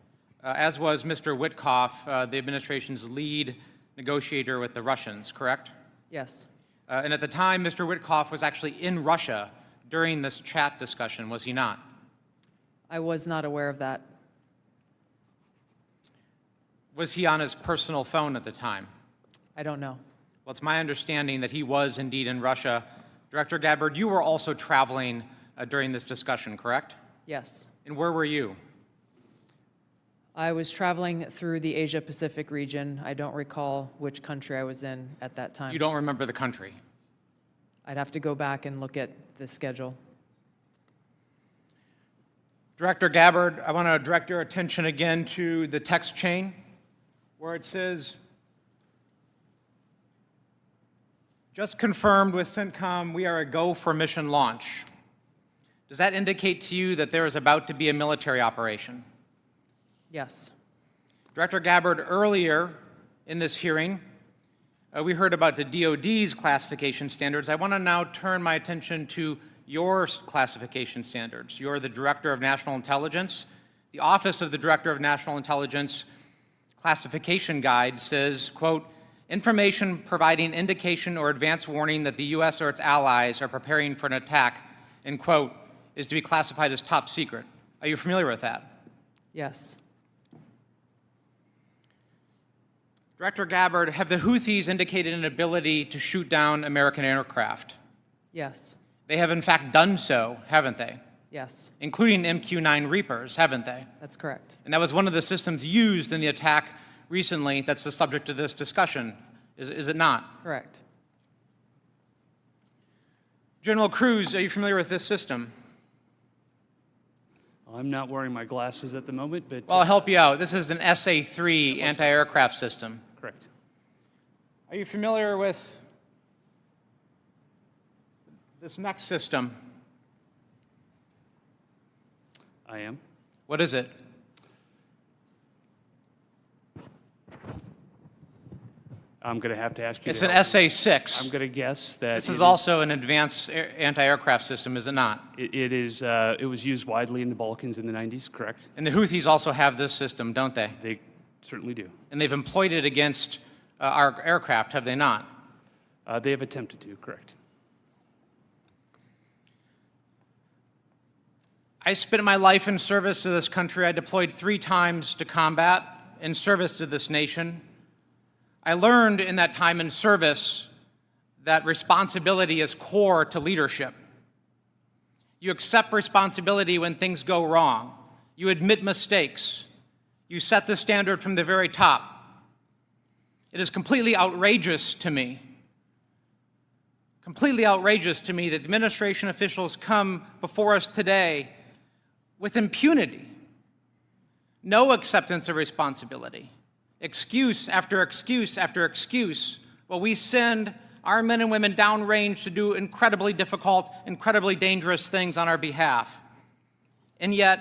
As was Mr. Witkoff, the administration's lead negotiator with the Russians, correct? Yes. And at the time, Mr. Witkoff was actually in Russia during this chat discussion, was he not? I was not aware of that. Was he on his personal phone at the time? I don't know. Well, it's my understanding that he was indeed in Russia. Director Gabbard, you were also traveling during this discussion, correct? Yes. And where were you? I was traveling through the Asia-Pacific region. I don't recall which country I was in at that time. You don't remember the country? I'd have to go back and look at the schedule. Director Gabbard, I want to direct your attention again to the text chain where it says, just confirmed with CENTCOM, we are a go for mission launch. Does that indicate to you that there is about to be a military operation? Yes. Director Gabbard, earlier in this hearing, we heard about the DOD's classification standards. I want to now turn my attention to your classification standards. You're the Director of National Intelligence. The Office of the Director of National Intelligence classification guide says, quote, information providing indication or advance warning that the U.S. or its allies are preparing for an attack, end quote, is to be classified as top secret. Are you familiar with that? Yes. Director Gabbard, have the Houthis indicated an ability to shoot down American aircraft? Yes. They have in fact done so, haven't they? Yes. Including MQ-9 Reapers, haven't they? That's correct. And that was one of the systems used in the attack recently that's the subject of this discussion, is it not? Correct. General Cruz, are you familiar with this system? I'm not wearing my glasses at the moment, but... Well, I'll help you out. This is an SA-3 anti-aircraft system. Correct. Are you familiar with this next system? I am. What is it? I'm going to have to ask you. It's an SA-6. I'm going to guess that this is also an advanced anti-aircraft system, is it not? It is. It was used widely in the Balkans in the 90s, correct? And the Houthis also have this system, don't they? Certainly do. And they've employed it against our aircraft, have they not? They have attempted to, correct. I spent my life in service to this country. I deployed 3 times to combat in service to this nation. I learned in that time in service that responsibility is core to leadership. You accept responsibility when things go wrong. You admit mistakes. You set the standard from the very top. It is completely outrageous to me that administration officials come before us today with impunity, no acceptance of responsibility, excuse after excuse after excuse, while we send our men and women downrange to do incredibly difficult, incredibly dangerous things on our behalf. And yet,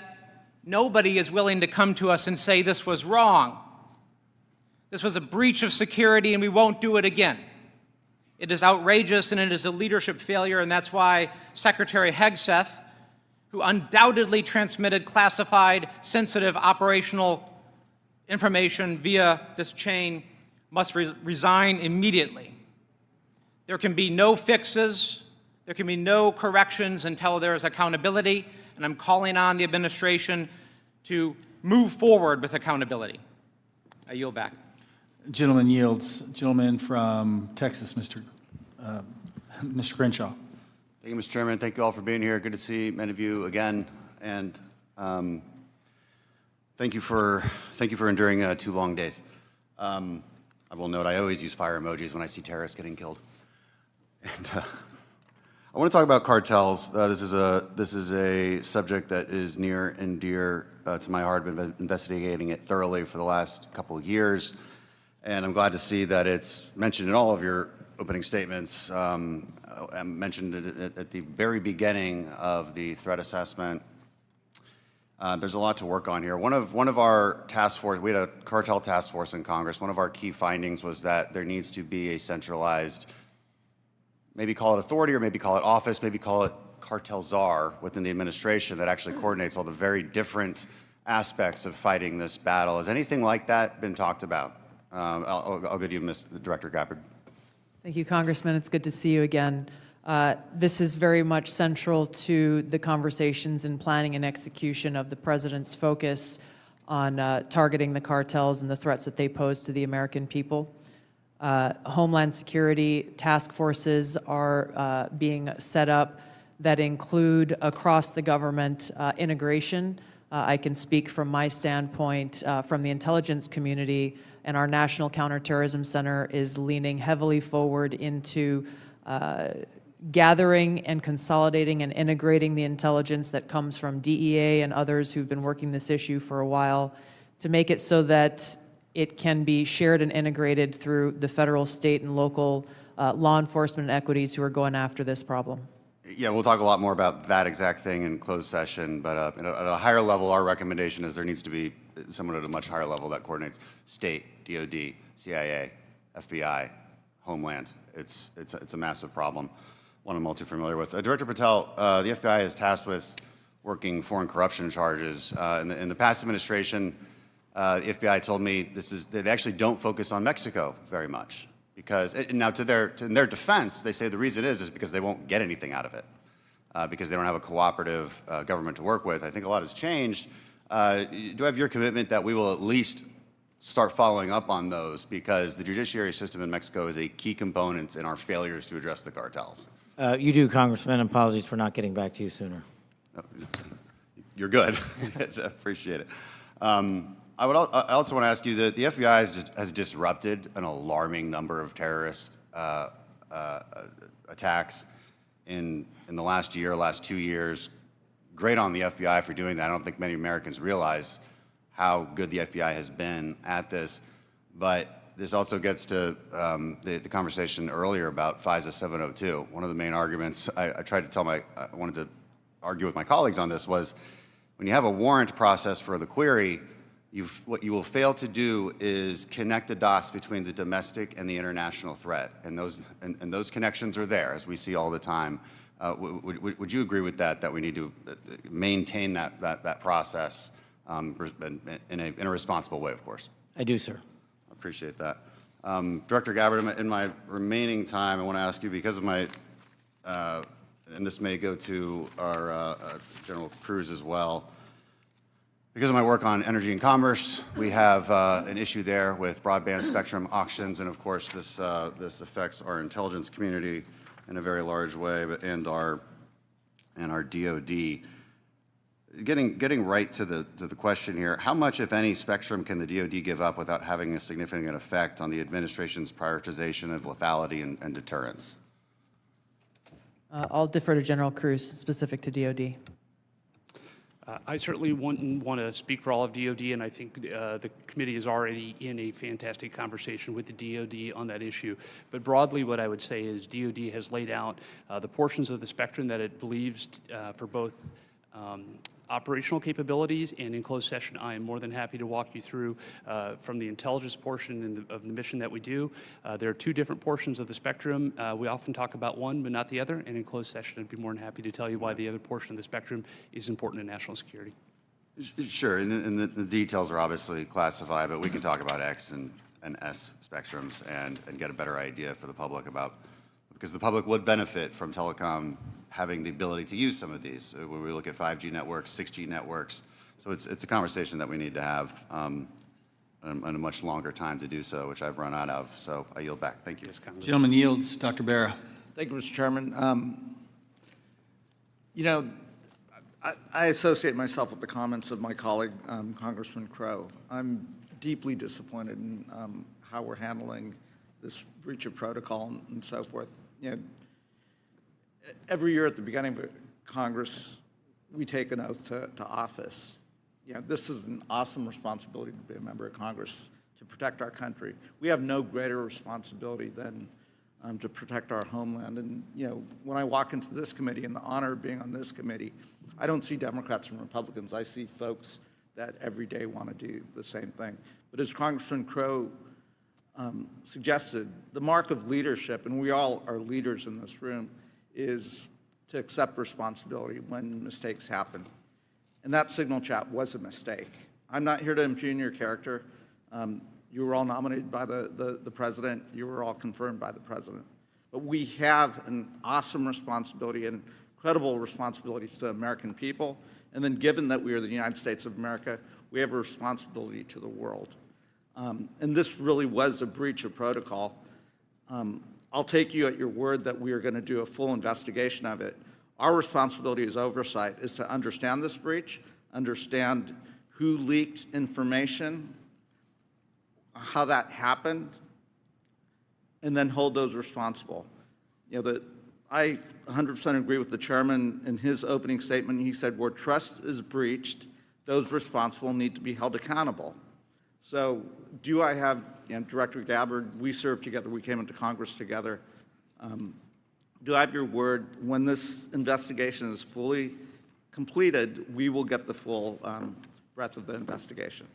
nobody is willing to come to us and say this was wrong. This was a breach of security and we won't do it again. It is outrageous and it is a leadership failure, and that's why Secretary Hegseth, who undoubtedly transmitted classified, sensitive operational information via this chain, must resign immediately. There can be no fixes, there can be no corrections until there is accountability, and I'm calling on the administration to move forward with accountability. I yield back. Gentleman yields. Gentleman from Texas, Mr. Crenshaw. Thank you, Mr. Chairman. Thank you all for being here. Good to see many of you again, and thank you for enduring 2 long days. I will note I always use fire emojis when I see terrorists getting killed. And I want to talk about cartels. This is a subject that is near and dear to my heart. I've been investigating it thoroughly for the last couple of years, and I'm glad to see that it's mentioned in all of your opening statements. I mentioned it at the very beginning of the threat assessment. There's a lot to work on here. One of our task force, we had a cartel task force in Congress. One of our key findings was that there needs to be a centralized, maybe call it authority or maybe call it office, maybe call it cartel czar within the administration that actually coordinates all the very different aspects of fighting this battle. Has anything like that been talked about? I'll go to you, Director Gabbard. Thank you, Congressman. It's good to see you again. This is very much central to the conversations and planning and execution of the President's focus on targeting the cartels and the threats that they pose to the American people. Homeland security task forces are being set up that include across the government integration. I can speak from my standpoint from the intelligence community, and our National Counterterrorism Center is leaning heavily forward into gathering and consolidating and integrating the intelligence that comes from DEA and others who've been working this issue for a while to make it so that it can be shared and integrated through the federal, state, and local law enforcement equities who are going after this problem. Yeah, we'll talk a lot more about that exact thing in closed session, but at a higher level, our recommendation is there needs to be someone at a much higher level that coordinates state, DOD, CIA, FBI, Homeland. It's a massive problem, one I'm all too familiar with. Director Patel, the FBI is tasked with working foreign corruption charges. In the past administration, the FBI told me they actually don't focus on Mexico very much. Because, now in their defense, they say the reason is because they won't get anything out of it, because they don't have a cooperative government to work with. I think a lot has changed. Do I have your commitment that we will at least start following up on those, because the judiciary system in Mexico is a key component in our failures to address the cartels? You do, Congressman. Apologies for not getting back to you sooner. You're good. I appreciate it. I also want to ask you that the FBI has disrupted an alarming number of terrorist attacks in the last year, last 2 years. Great on the FBI for doing that. I don't think many Americans realize how good the FBI has been at this. But this also gets to the conversation earlier about FISA 702. One of the main arguments I wanted to argue with my colleagues on this was when you have a warrant process for the query, what you will fail to do is connect the dots between the domestic and the international threat, and those connections are there, as we see all the time. Would you agree with that? That we need to maintain that process in a responsible way, of course? I do, sir. I appreciate that. Director Gabbard, in my remaining time, I want to ask you, because of my, and this may go to our General Cruz as well, because of my work on energy and commerce, we have an issue there with broadband spectrum auctions, and of course this affects our intelligence community in a very large way, and our DoD. Getting right to the question here, how much, if any, spectrum can the DoD give up without having a significant effect on the administration's prioritization of lethality and deterrence? I'll defer to General Cruz, specific to DoD. I certainly wouldn't want to speak for all of DoD, and I think the committee is already in a fantastic conversation with the DoD on that issue. But broadly, what I would say is DoD has laid out the portions of the spectrum that it believes for both operational capabilities, and in closed session, I am more than happy to walk you through from the intelligence portion of the mission that we do. There are two different portions of the spectrum. We often talk about one, but not the other, and in closed session, I'd be more than happy to tell you why the other portion of the spectrum is important to national security. Sure, and the details are obviously classified, but we can talk about X and S spectrums and get a better idea for the public about, because the public would benefit from telecom having the ability to use some of these. When we look at 5G networks, 6G networks, so it's a conversation that we need to have and a much longer time to do so, which I've run out of. So I yield back. Thank you. Gentleman yields. Dr. Barra. Thank you, Mr. Chairman. You know, I associate myself with the comments of my colleague, Congressman Crow. I'm deeply disappointed in how we're handling this breach of protocol and so forth. You know, every year at the beginning of Congress, we take an oath to office. You know, this is an awesome responsibility to be a member of Congress, to protect our country. We have no greater responsibility than to protect our homeland. And, you know, when I walk into this committee and the honor of being on this committee, I don't see Democrats and Republicans. I see folks that every day want to do the same thing. But as Congressman Crow suggested, the mark of leadership, and we all are leaders in this room, is to accept responsibility when mistakes happen. And that signal chat was a mistake. I'm not here to impugn your character. You were all nominated by the president. You were all confirmed by the president. But we have an awesome responsibility, an incredible responsibility to the American people. And then given that we are the United States of America, we have a responsibility to the world. And this really was a breach of protocol. I'll take you at your word that we are going to do a full investigation of it. Our responsibility as oversight is to understand this breach, understand who leaked information, how that happened, and then hold those responsible. You know, I 100% agree with the chairman in his opening statement. He said, where trust is breached, those responsible need to be held accountable. So do I have, you know, Director Gabbard, we served together, we came into Congress together. Do I have your word, when this investigation is fully completed, we will get the full breadth of the investigation?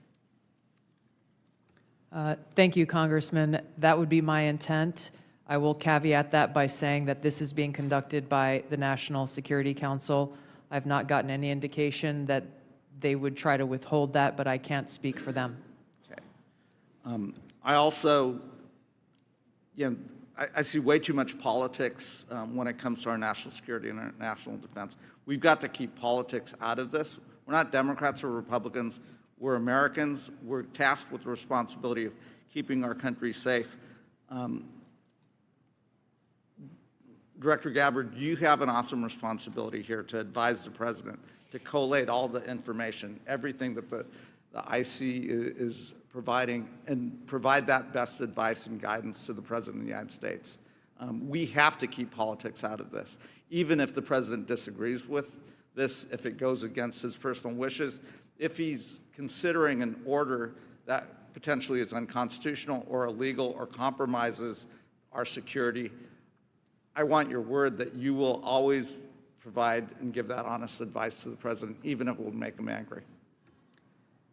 Thank you, Congressman. That would be my intent. I will caveat that by saying that this is being conducted by the National Security Council. I've not gotten any indication that they would try to withhold that, but I can't speak for them. I also, you know, I see way too much politics when it comes to our national security and our national defense. We've got to keep politics out of this. We're not Democrats or Republicans. We're Americans. We're tasked with the responsibility of keeping our country safe. Director Gabbard, you have an awesome responsibility here to advise the president, to collate all the information, everything that the IC is providing, and provide that best advice and guidance to the President of the United States. We have to keep politics out of this. Even if the President disagrees with this, if it goes against his personal wishes, if he's considering an order that potentially is unconstitutional or illegal or compromises our security, I want your word that you will always provide and give that honest advice to the President, even if it will make him angry.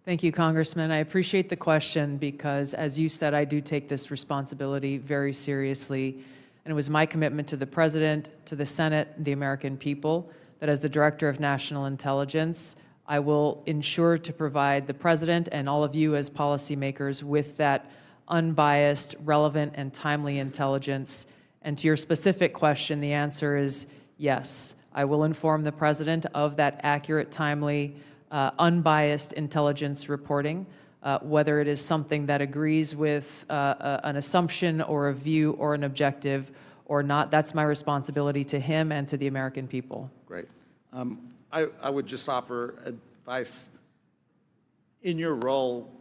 Thank you, Congressman. I appreciate the question because, as you said, I do take this responsibility very seriously. And it was my commitment to the President, to the Senate, the American people, that as the Director of National Intelligence, I will ensure to provide the President and all of you as policymakers with that unbiased, relevant, and timely intelligence. And to your specific question, the answer is yes. I will inform the President of that accurate, timely, unbiased intelligence reporting, whether it is something that agrees with an assumption or a view or an objective or not. That's my responsibility to him and to the American people. Great. I would just offer advice. In your role,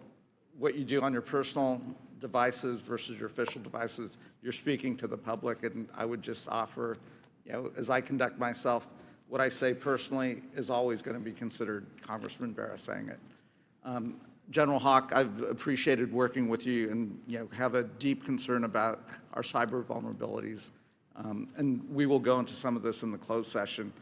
what you do on your personal devices versus your official devices, you're speaking to the public, and I would just offer, as I conduct myself, what I say personally is always going to be considered Congressman Vera saying it. General Hawk, I've appreciated working with you and have a deep concern about our cyber vulnerabilities. And we will go into some of this in the closed session.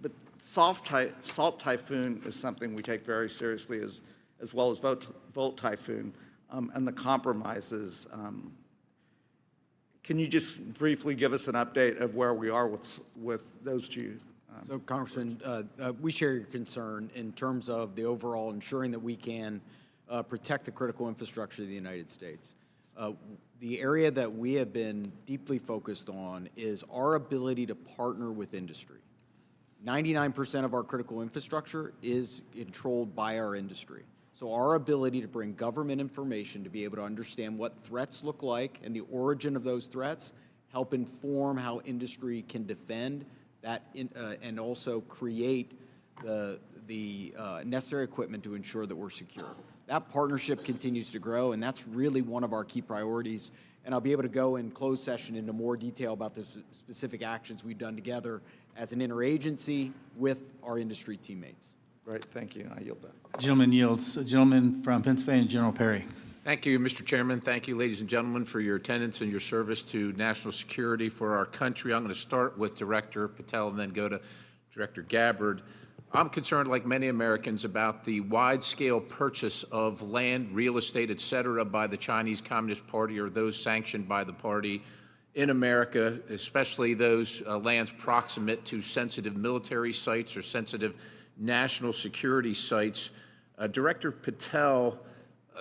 But Salt Typhoon is something we take very seriously, as well as Volt Typhoon and the compromises. Can you just briefly give us an update of where we are with those two? So, Congressman, we share your concern in terms of the overall ensuring that we can protect the critical infrastructure of the United States. The area that we have been deeply focused on is our ability to partner with industry. 99% of our critical infrastructure is controlled by our industry. So our ability to bring government information to be able to understand what threats look like and the origin of those threats, help inform how industry can defend that and also create the necessary equipment to ensure that we're secure. That partnership continues to grow, and that's really one of our key priorities. And I'll be able to go in closed session into more detail about the specific actions we've done together as an interagency with our industry teammates. Right, thank you. I yield back. Gentleman yields. Gentleman from Pennsylvania, General Perry. Thank you, Mr. Chairman. Thank you, ladies and gentlemen, for your attendance and your service to national security for our country. I'm going to start with Director Patel and then go to Director Gabbard. I'm concerned, like many Americans, about the wide-scale purchase of land, real estate, et cetera, by the Chinese Communist Party or those sanctioned by the party in America, especially those lands proximate to sensitive military sites or sensitive national security sites. Director Patel,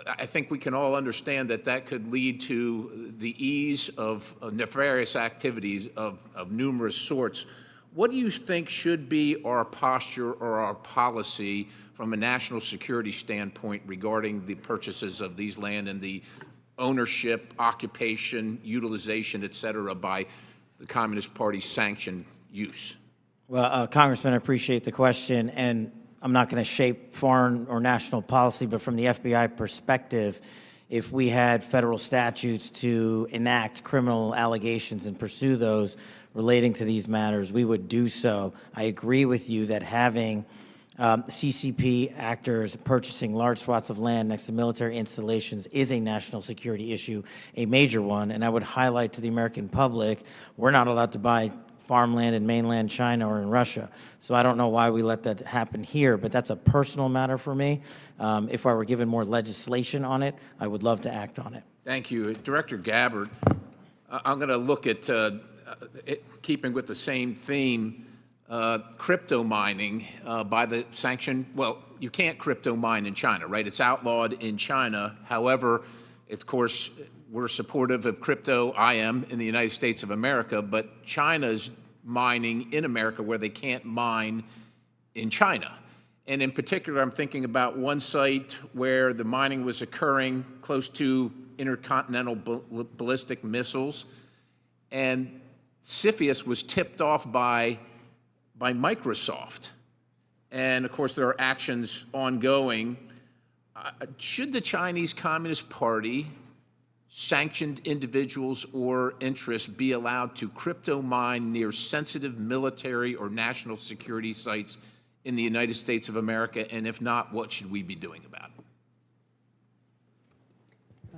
I think we can all understand that that could lead to the ease of nefarious activities of numerous sorts. What do you think should be our posture or our policy from a national security standpoint regarding the purchases of these land and the ownership, occupation, utilization, et cetera, by the Communist Party sanctioned use? Well, Congressman, I appreciate the question, and I'm not going to shape foreign or national policy, but from the FBI perspective, if we had federal statutes to enact criminal allegations and pursue those relating to these matters, we would do so. I agree with you that having CCP actors purchasing large swaths of land next to military installations is a national security issue, a major one, and I would highlight to the American public, we're not allowed to buy farmland in mainland China or in Russia. So I don't know why we let that happen here, but that's a personal matter for me. If I were given more legislation on it, I would love to act on it. Thank you. Director Gabbard, I'm going to look at, keeping with the same theme, crypto mining by the sanction. Well, you can't crypto mine in China, right? It's outlawed in China. However, of course, we're supportive of crypto, I am, in the United States of America, but China's mining in America where they can't mine in China. And in particular, I'm thinking about one site where the mining was occurring close to intercontinental ballistic missiles, and CFIUS was tipped off by Microsoft. And of course, there are actions ongoing. Should the Chinese Communist Party, sanctioned individuals or interests be allowed to crypto mine near sensitive military or national security sites in the United States of America? And if not, what should we be doing about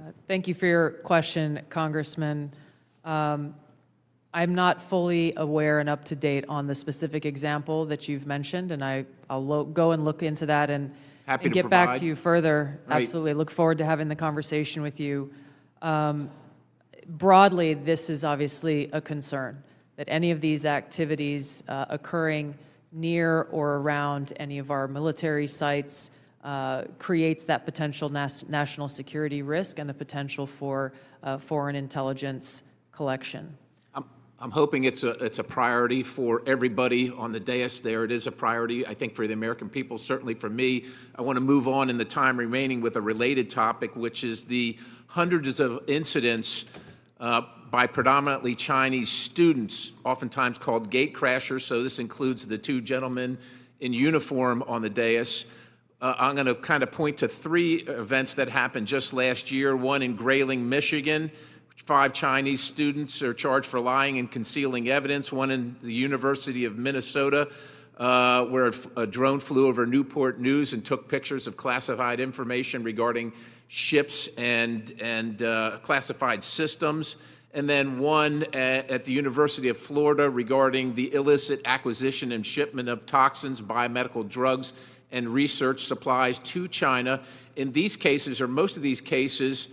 it? Thank you for your question, Congressman. I'm not fully aware and up to date on the specific example that you've mentioned, and I'll go and look into that and get back to you further. Right. Absolutely. Look forward to having the conversation with you. Broadly, this is obviously a concern, that any of these activities occurring near or around any of our military sites creates that potential national security risk and the potential for foreign intelligence collection. I'm hoping it's a priority for everybody on the dais there. It is a priority, I think, for the American people, certainly for me. I want to move on in the time remaining with a related topic, which is the hundreds of incidents by predominantly Chinese students, oftentimes called gate crashers. So this includes the two gentlemen in uniform on the dais. I'm going to kind of point to three events that happened just last year. One in Grayling, Michigan. 5 Chinese students are charged for lying and concealing evidence. One in the University of Minnesota, where a drone flew over Newport News and took pictures of classified information regarding ships and classified systems. And then one at the University of Florida regarding the illicit acquisition and shipment of toxins, biomedical drugs, and research supplies to China. In these cases, or most of these cases,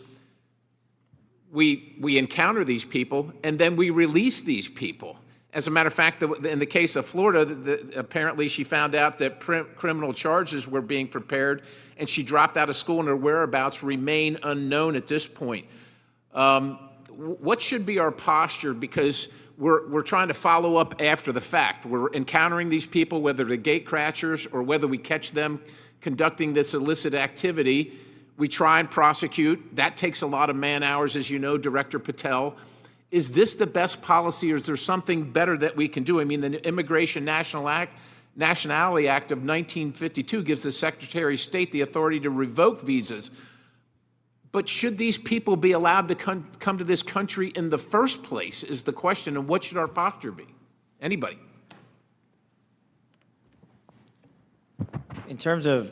we encounter these people, and then we release these people. As a matter of fact, in the case of Florida, apparently she found out that criminal charges were being prepared, and she dropped out of school, and her whereabouts remain unknown at this point. What should be our posture? Because we're trying to follow up after the fact. We're encountering these people, whether they're gate crashers or whether we catch them conducting this illicit activity. We try and prosecute. That takes a lot of man hours, as you know, Director Patel. Is this the best policy, or is there something better that we can do? I mean, the Immigration Nationality Act of 1952 gives the Secretary of State the authority to revoke visas. But should these people be allowed to come to this country in the first place is the question, and what should our posture be? Anybody? In terms of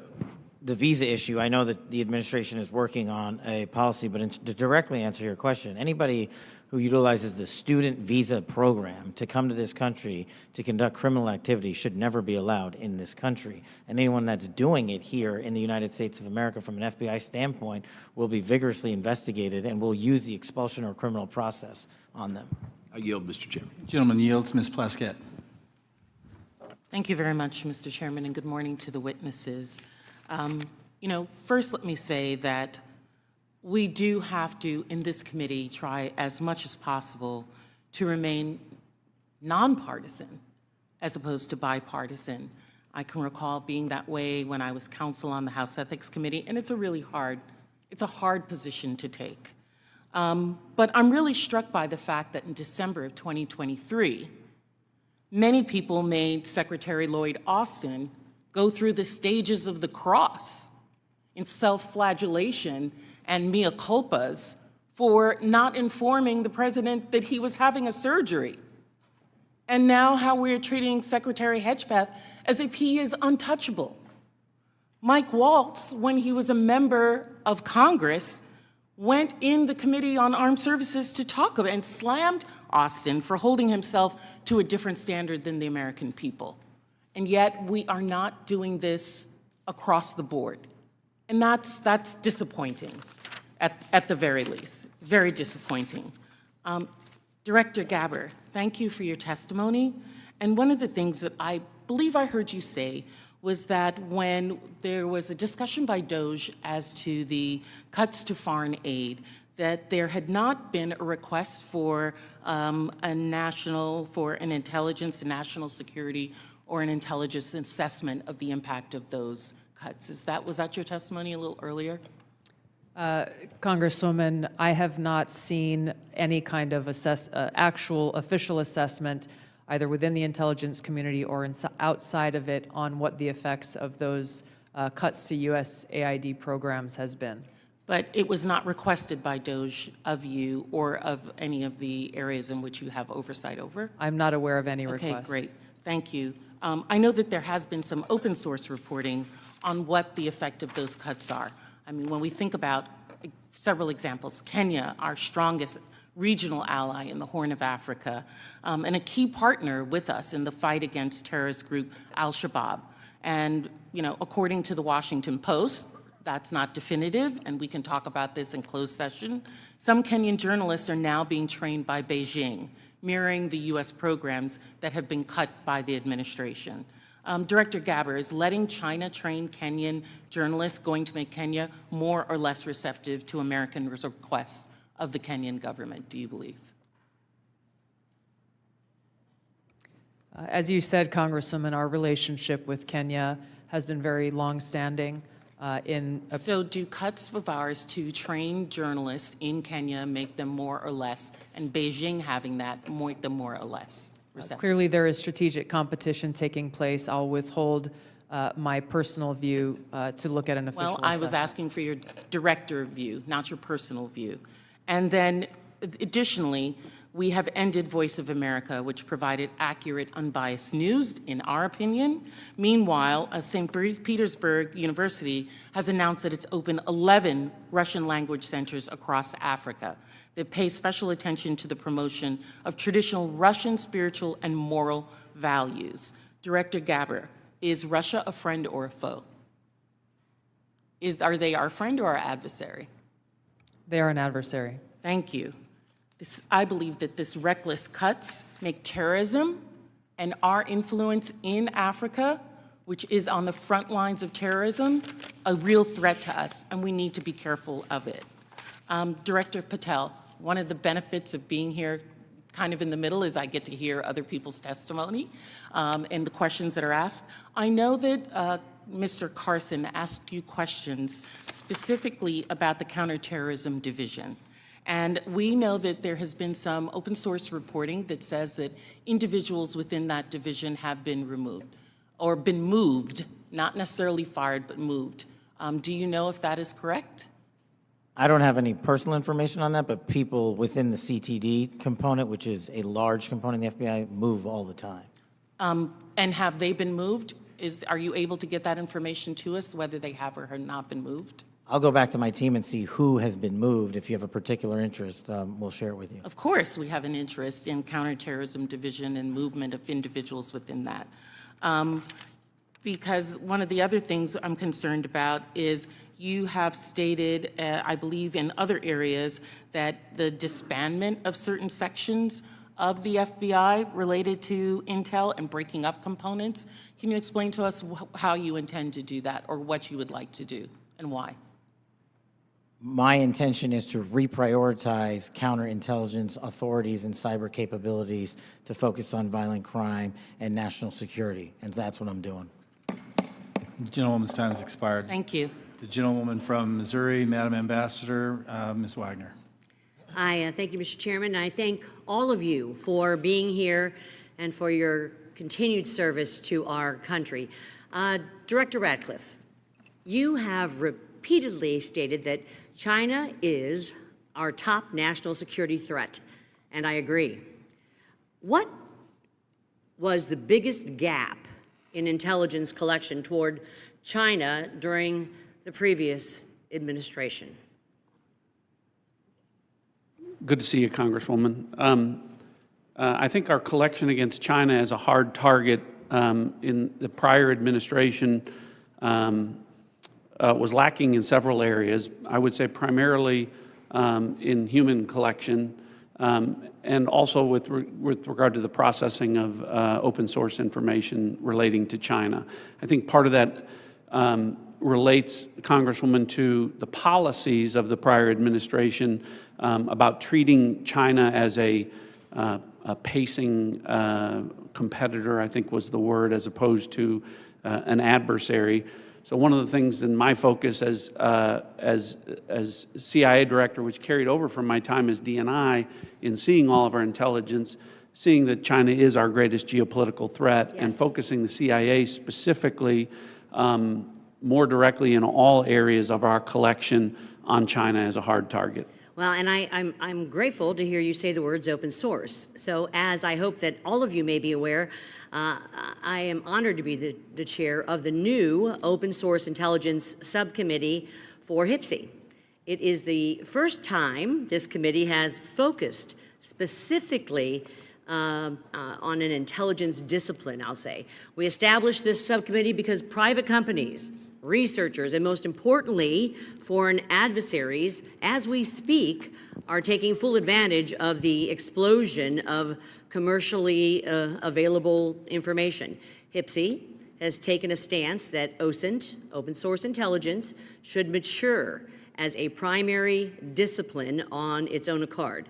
the visa issue, I know that the administration is working on a policy, but to directly answer your question, anybody who utilizes the student visa program to come to this country to conduct criminal activity should never be allowed in this country. And anyone that's doing it here in the United States of America from an FBI standpoint will be vigorously investigated, and will use the expulsion or criminal process on them. I yield, Mr. Chairman. Gentleman yields. Ms. Plaskett. Thank you very much, Mr. Chairman, and good morning to the witnesses. First let me say that we do have to, in this committee, try as much as possible to remain nonpartisan as opposed to bipartisan. I can recall being that way when I was counsel on the House Ethics Committee, and it's a hard position to take. But I'm really struck by the fact that in December of 2023, many people made Secretary Lloyd Austin go through the stages of the cross in self-flagellation and mea culpas for not informing the president that he was having a surgery. And now how we're treating Secretary Hedgepeth as if he is untouchable. Mike Waltz, when he was a member of Congress, went in the Committee on Armed Services to talk about and slammed Austin for holding himself to a different standard than the American people. And yet we are not doing this across the board. And that's disappointing, at the very least, very disappointing. Director Gabbard, thank you for your testimony. And one of the things that I believe I heard you say was that when there was a discussion by DOJ as to the cuts to foreign aid, that there had not been a request for an intelligence and national security or an intelligence assessment of the impact of those cuts. Was that your testimony a little earlier? Congresswoman, I have not seen any kind of actual official assessment, either within the intelligence community or outside of it, on what the effects of those cuts to USAID programs has been. But it was not requested by DOJ of you or of any of the areas in which you have oversight over? I'm not aware of any requests. Okay, great. Thank you. I know that there has been some open source reporting on what the effect of those cuts are. I mean, when we think about several examples, Kenya, our strongest regional ally in the Horn of Africa, and a key partner with us in the fight against terrorist group Al-Shabaab. And, according to the Washington Post, that's not definitive, and we can talk about this in closed session. Some Kenyan journalists are now being trained by Beijing, mirroring the U.S. programs that have been cut by the administration. Director Gabbard, is letting China train Kenyan journalists going to make Kenya more or less receptive to American requests of the Kenyan government, do you believe? As you said, Congresswoman, our relationship with Kenya has been very longstanding. So do cuts of ours to train journalists in Kenya make them more or less, and Beijing having that make them more or less receptive? Clearly, there is strategic competition taking place. I'll withhold my personal view to look at an official assessment. Well, I was asking for your director view, not your personal view. And then, additionally, we have ended Voice of America, which provided accurate, unbiased news, in our opinion. Meanwhile, St. Petersburg University has announced that it's opened 11 Russian language centers across Africa that pay special attention to the promotion of traditional Russian spiritual and moral values. Director Gabbard, is Russia a friend or a foe? Are they our friend or our adversary? They are an adversary. Thank you. I believe that this reckless cuts make terrorism and our influence in Africa, which is on the front lines of terrorism, a real threat to us, and we need to be careful of it. Director Patel, one of the benefits of being here kind of in the middle is I get to hear other people's testimony and the questions that are asked. I know that Mr. Carson asked you questions specifically about the counterterrorism division. And we know that there has been some open source reporting that says that individuals within that division have been removed or been moved, not necessarily fired, but moved. Do you know if that is correct? I don't have any personal information on that, but people within the CTD component, which is a large component of the FBI, move all the time. And have they been moved? Are you able to get that information to us, whether they have or have not been moved? I'll go back to my team and see who has been moved. If you have a particular interest, we'll share it with you. Of course, we have an interest in counterterrorism division and movement of individuals within that. Because one of the other things I'm concerned about is you have stated, I believe in other areas, that the disbandment of certain sections of the FBI related to intel and breaking up components. Can you explain to us how you intend to do that or what you would like to do and why? My intention is to reprioritize counterintelligence authorities and cyber capabilities to focus on violent crime and national security, and that's what I'm doing. The gentlewoman's time has expired. Thank you. The gentlewoman from Missouri, Madam Ambassador, Ms. Wagner. I thank you, Mr. Chairman, and I thank all of you for being here and for your continued service to our country. Director Ratcliffe, you have repeatedly stated that China is our top national security threat, and I agree. What was the biggest gap in intelligence collection toward China during the previous administration? Good to see you, Congresswoman. I think our collection against China as a hard target in the prior administration was lacking in several areas. I would say primarily in human collection and also with regard to the processing of open source information relating to China. I think part of that relates, Congresswoman, to the policies of the prior administration about treating China as a pacing competitor, I think was the word, as opposed to an adversary. So one of the things in my focus as CIA director, which carried over from my time as DNI, in seeing all of our intelligence, seeing that China is our greatest geopolitical threat, and focusing the CIA specifically more directly in all areas of our collection on China as a hard target. Well, and I'm grateful to hear you say the words open source. So as I hope that all of you may be aware, I am honored to be the chair of the new Open Source Intelligence Subcommittee for HPSI. It is the first time this committee has focused specifically on an intelligence discipline, I'll say. We established this subcommittee because private companies, researchers, and most importantly, foreign adversaries, as we speak, are taking full advantage of the explosion of commercially available information. HPSI has taken a stance that OSINT, open source intelligence, should mature as a primary discipline on its own accord.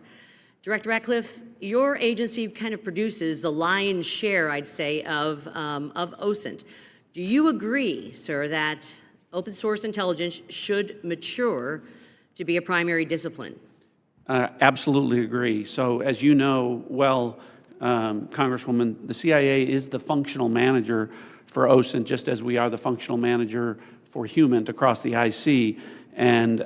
Director Ratcliffe, your agency kind of produces the lion's share, I'd say, of OSINT. Do you agree, sir, that open source intelligence should mature to be a primary discipline? Absolutely agree. So as you know well, Congresswoman, the CIA is the functional manager for OSINT, just as we are the functional manager for HUMANT across the IC. And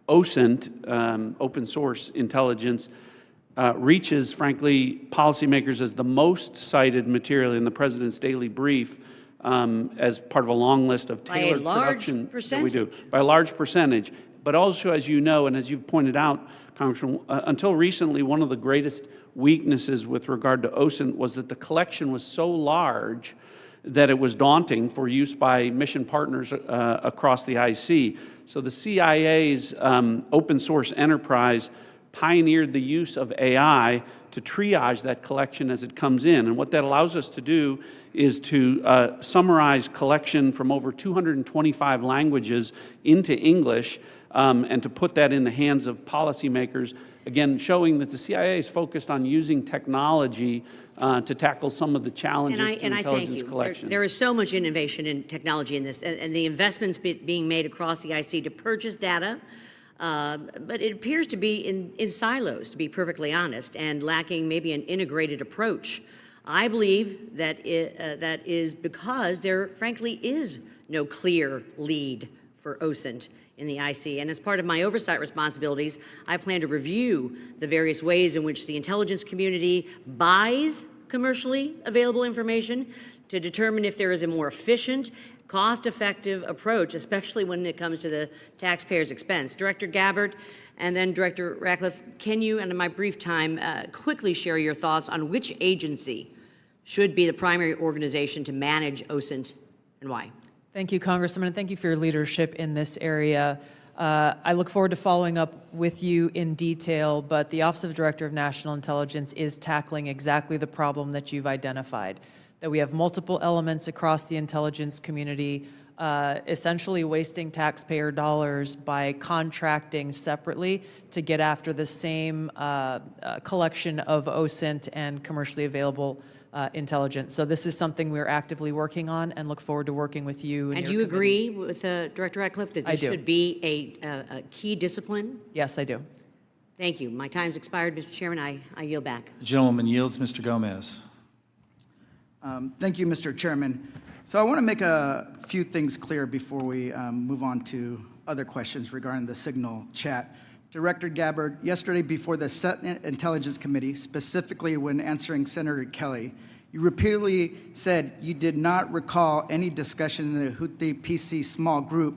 OSINT, open source intelligence, reaches, frankly, policymakers as the most cited material in the President's daily brief as part of a long list of tailored production that we do. By a large percentage. But also, as you know, and as you've pointed out, Congressman, until recently, one of the greatest weaknesses with regard to OSINT was that the collection was so large that it was daunting for use by mission partners across the IC. So the CIA's open source enterprise pioneered the use of AI to triage that collection as it comes in. And what that allows us to do is to summarize collection from over 225 languages into English and to put that in the hands of policymakers, again, showing that the CIA is focused on using technology to tackle some of the challenges to intelligence collection. There is so much innovation in technology in this, and the investments being made across the IC to purchase data, but it appears to be in silos, to be perfectly honest, and lacking maybe an integrated approach. I believe that that is because there, frankly, is no clear lead for OSINT in the IC. And as part of my oversight responsibilities, I plan to review the various ways in which the intelligence community buys commercially available information to determine if there is a more efficient, cost-effective approach, especially when it comes to the taxpayer's expense. Director Gabbard and then Director Ratcliffe, can you, and in my brief time, quickly share your thoughts on which agency should be the primary organization to manage OSINT and why? Thank you, Congressman, and thank you for your leadership in this area. I look forward to following up with you in detail, but the Office of Director of National Intelligence is tackling exactly the problem that you've identified, that we have multiple elements across the intelligence community, essentially wasting taxpayer dollars by contracting separately to get after the same collection of OSINT and commercially available intelligence. So this is something we're actively working on and look forward to working with you. And do you agree with Director Ratcliffe that this should be a key discipline? Yes, I do. Thank you. My time's expired, Mr. Chairman. I yield back. The gentleman yields. Mr. Gomez. Thank you, Mr. Chairman. So I want to make a few things clear before we move on to other questions regarding the Signal chat. Director Gabbard, yesterday before the Senate Intelligence Committee, specifically when answering Senator Kelly, you repeatedly said you did not recall any discussion in the Houthi PC small group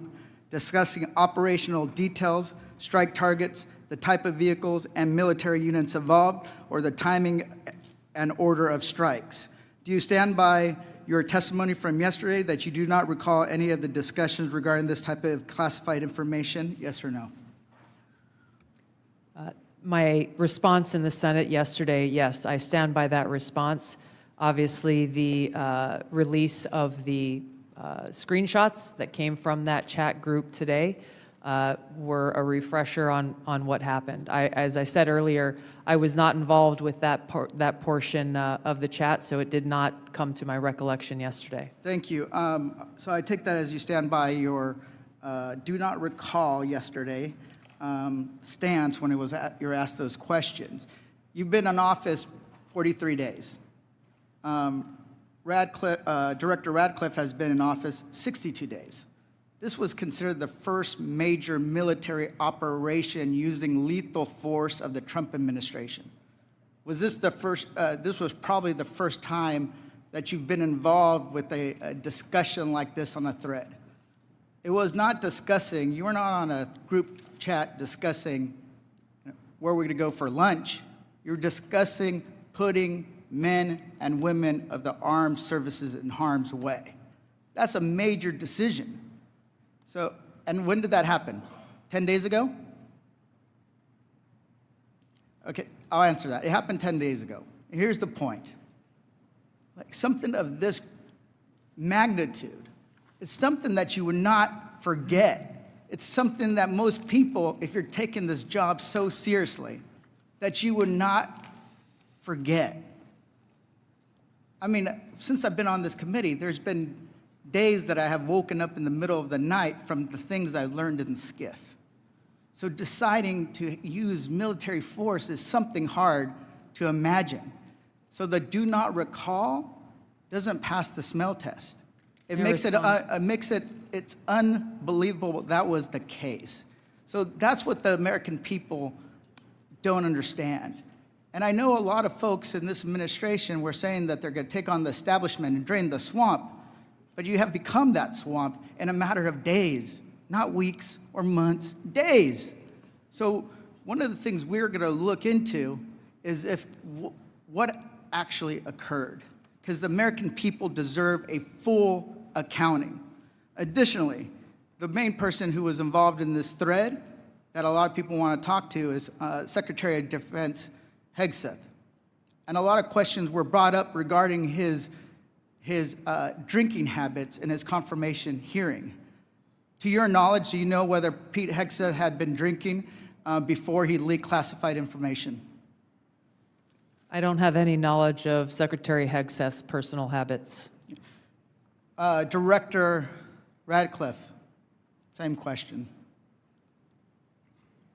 discussing operational details, strike targets, the type of vehicles and military units involved, or the timing and order of strikes. Do you stand by your testimony from yesterday that you do not recall any of the discussions regarding this type of classified information? Yes or no? My response in the Senate yesterday, yes, I stand by that response. Obviously, the release of the screenshots that came from that chat group today were a refresher on what happened. As I said earlier, I was not involved with that portion of the chat, so it did not come to my recollection yesterday. Thank you. So I take that as you stand by your do not recall yesterday stance when you're asked those questions. You've been in office 43 days. Director Ratcliffe has been in office 62 days. This was considered the first major military operation using lethal force of the Trump administration. Was this the first, this was probably the first time that you've been involved with a discussion like this on a thread. It was not discussing, you were not on a group chat discussing where we're going to go for lunch. You're discussing putting men and women of the armed services in harm's way. That's a major decision. So, and when did that happen? 10 days ago? Okay, I'll answer that. It happened 10 days ago. And here's the point. Like something of this magnitude. It's something that you would not forget. It's something that most people, if you're taking this job so seriously, that you would not forget. I mean, since I've been on this committee, there's been days that I have woken up in the middle of the night from the things I learned in SCIF. So deciding to use military force is something hard to imagine. So the do not recall doesn't pass the smell test. It makes it's unbelievable that was the case. So that's what the American people don't understand. And I know a lot of folks in this administration were saying that they're going to take on the establishment and drain the swamp, but you have become that swamp in a matter of days, not weeks or months, days. So one of the things we're going to look into is what actually occurred, because the American people deserve a full accounting. Additionally, the main person who was involved in this thread that a lot of people want to talk to is Secretary of Defense Hegseth. And a lot of questions were brought up regarding his drinking habits in his confirmation hearing. To your knowledge, do you know whether Pete Hegseth had been drinking before he leaked classified information? I don't have any knowledge of Secretary Hegseth's personal habits. Director Radcliffe, same question.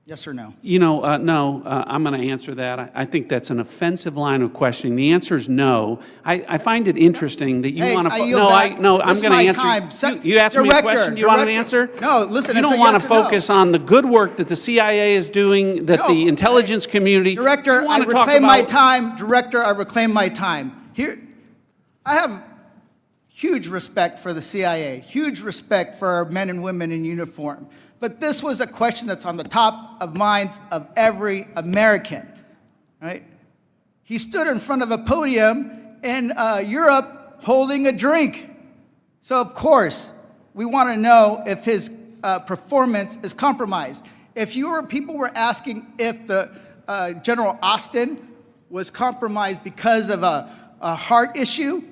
Yes or no? You know, no, I'm going to answer that. I think that's an offensive line of questioning. The answer is no. I find it interesting that you want to. I'm going to answer. You asked me a question. Do you want an answer? No, listen. You don't want to focus on the good work that the CIA is doing, that the intelligence community. Director, I reclaim my time. Director, I reclaim my time. Here, I have huge respect for the CIA, huge respect for our men and women in uniform. But this was a question that's on the top of minds of every American, right? He stood in front of a podium in Europe holding a drink. So of course, we want to know if his performance is compromised. If people were asking if the General Austin was compromised because of a heart issue,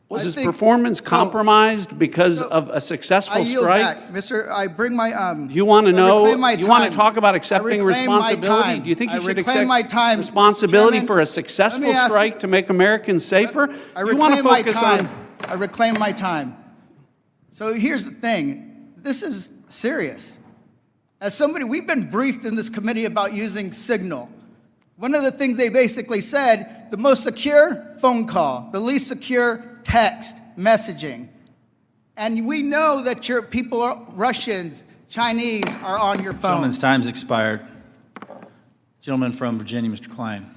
was his performance compromised because of a successful strike? I yield back, Mr. I bring my. You want to know? You want to talk about accepting responsibility? Do you think you should accept responsibility for a successful strike to make Americans safer? You want to focus on. I reclaim my time. So here's the thing. This is serious. As somebody, we've been briefed in this committee about using Signal. One of the things they basically said, the most secure phone call, the least secure text messaging. And we know that your people are Russians, Chinese are on your phone. Gentleman's time's expired. Gentleman from Virginia, Mr. Klein.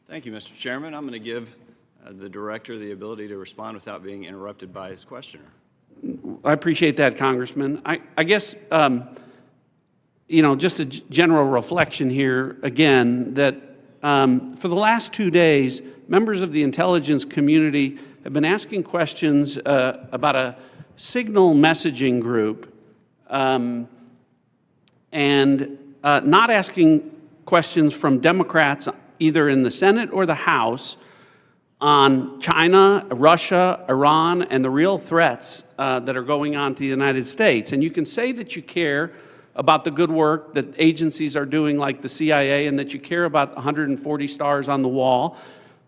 Thank you, Mr. Chairman. I'm going to give the director the ability to respond without being interrupted by his questioner. I appreciate that, Congressman. I guess, you know, just a general reflection here, again, that for the last 2 days, members of the intelligence community have been asking questions about a Signal messaging group and not asking questions from Democrats either in the Senate or the House on China, Russia, Iran, and the real threats that are going on to the United States. And you can say that you care about the good work that agencies are doing like the CIA and that you care about 140 stars on the wall.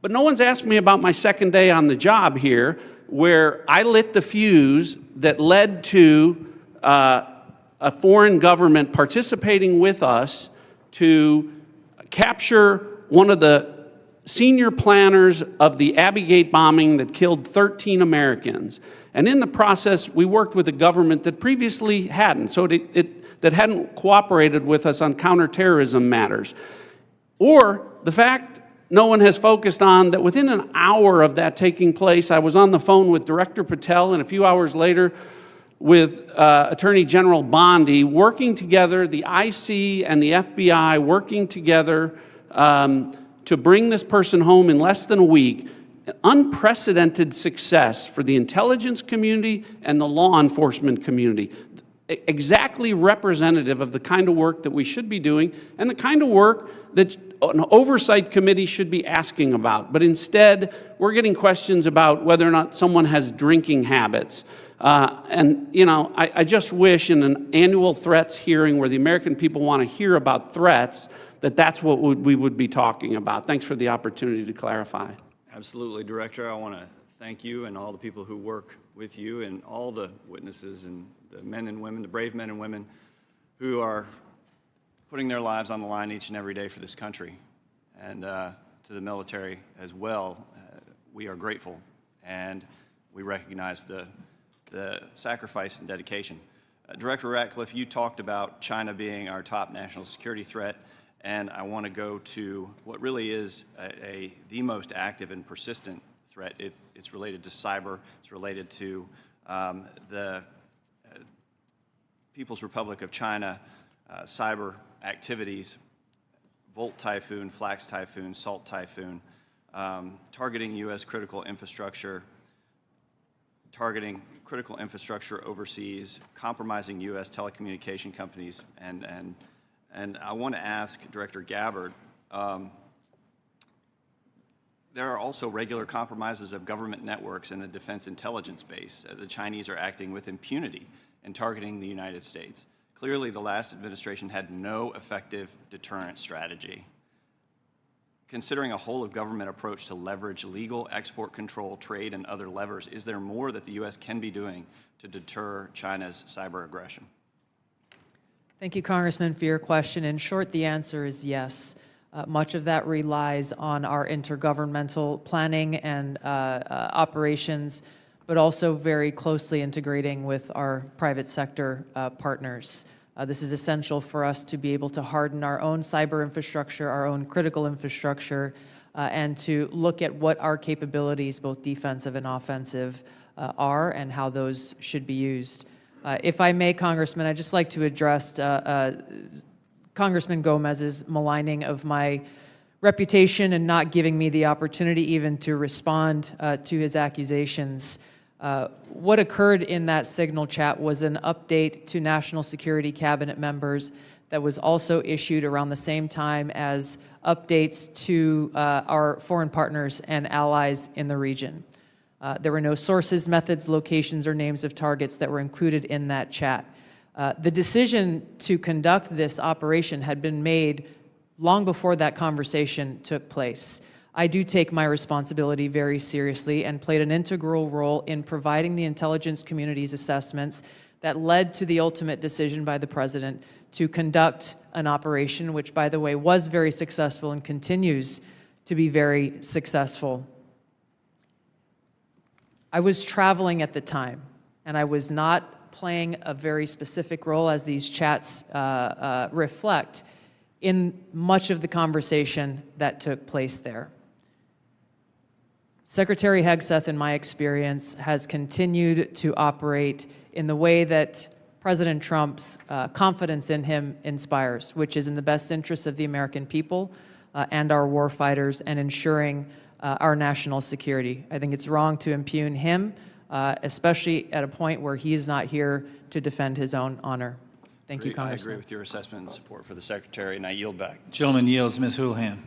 But no one's asked me about my second day on the job here, where I lit the fuse that led to a foreign government participating with us to capture one of the senior planners of the Abbey Gate bombing that killed 13 Americans. And in the process, we worked with a government that previously hadn't, that hadn't cooperated with us on counterterrorism matters. Or the fact no one has focused on that within an hour of that taking place, I was on the phone with Director Patel and a few hours later with Attorney General Bondi, working together, the IC and the FBI working together to bring this person home in less than a week. Unprecedented success for the intelligence community and the law enforcement community. Exactly representative of the kind of work that we should be doing and the kind of work that an oversight committee should be asking about. But instead, we're getting questions about whether or not someone has drinking habits. And, you know, I just wish in an annual threats hearing where the American people want to hear about threats, that's what we would be talking about. Thanks for the opportunity to clarify. Absolutely, Director. I want to thank you and all the people who work with you and all the witnesses and the men and women, the brave men and women who are putting their lives on the line each and every day for this country. And to the military as well, we are grateful and we recognize the sacrifice and dedication. Director Ratcliffe, you talked about China being our top national security threat, and I want to go to what really is the most active and persistent threat. It's related to cyber. It's related to the People's Republic of China cyber activities, Volt Typhoon, Flax Typhoon, Salt Typhoon, targeting U.S. critical infrastructure, targeting critical infrastructure overseas, compromising U.S. telecommunication companies, and I want to ask Director Gabbard, there are also regular compromises of government networks in the defense intelligence base. The Chinese are acting with impunity and targeting the United States. Clearly, the last administration had no effective deterrent strategy. Considering a whole-of-government approach to leverage legal export control, trade, and other levers, is there more that the U.S. can be doing to deter China's cyber aggression? Thank you, Congressman, for your question. In short, the answer is yes. Much of that relies on our intergovernmental planning and operations, but also very closely integrating with our private sector partners. This is essential for us to be able to harden our own cyber infrastructure, our own critical infrastructure, and to look at what our capabilities, both defensive and offensive, are and how those should be used. If I may, Congressman, I'd just like to address Congressman Gomez's maligning of my reputation and not giving me the opportunity even to respond to his accusations. What occurred in that signal chat was an update to national security cabinet members that was also issued around the same time as updates to our foreign partners and allies in the region. There were no sources, methods, locations, or names of targets that were included in that chat. The decision to conduct this operation had been made long before that conversation took place. I do take my responsibility very seriously and played an integral role in providing the intelligence community's assessments that led to the ultimate decision by the President to conduct an operation, which, by the way, was very successful and continues to be very successful. I was traveling at the time, and I was not playing a very specific role, as these chats reflect, in much of the conversation that took place there. Secretary Hegseth, in my experience, has continued to operate in the way that President Trump's confidence in him inspires, which is in the best interests of the American people and our war fighters and ensuring our national security. I think it's wrong to impugn him, especially at a point where he is not here to defend his own honor. Thank you, Congressman. I agree with your assessment and support for the Secretary, and I yield back. Gentleman yields. Ms. Houlihan.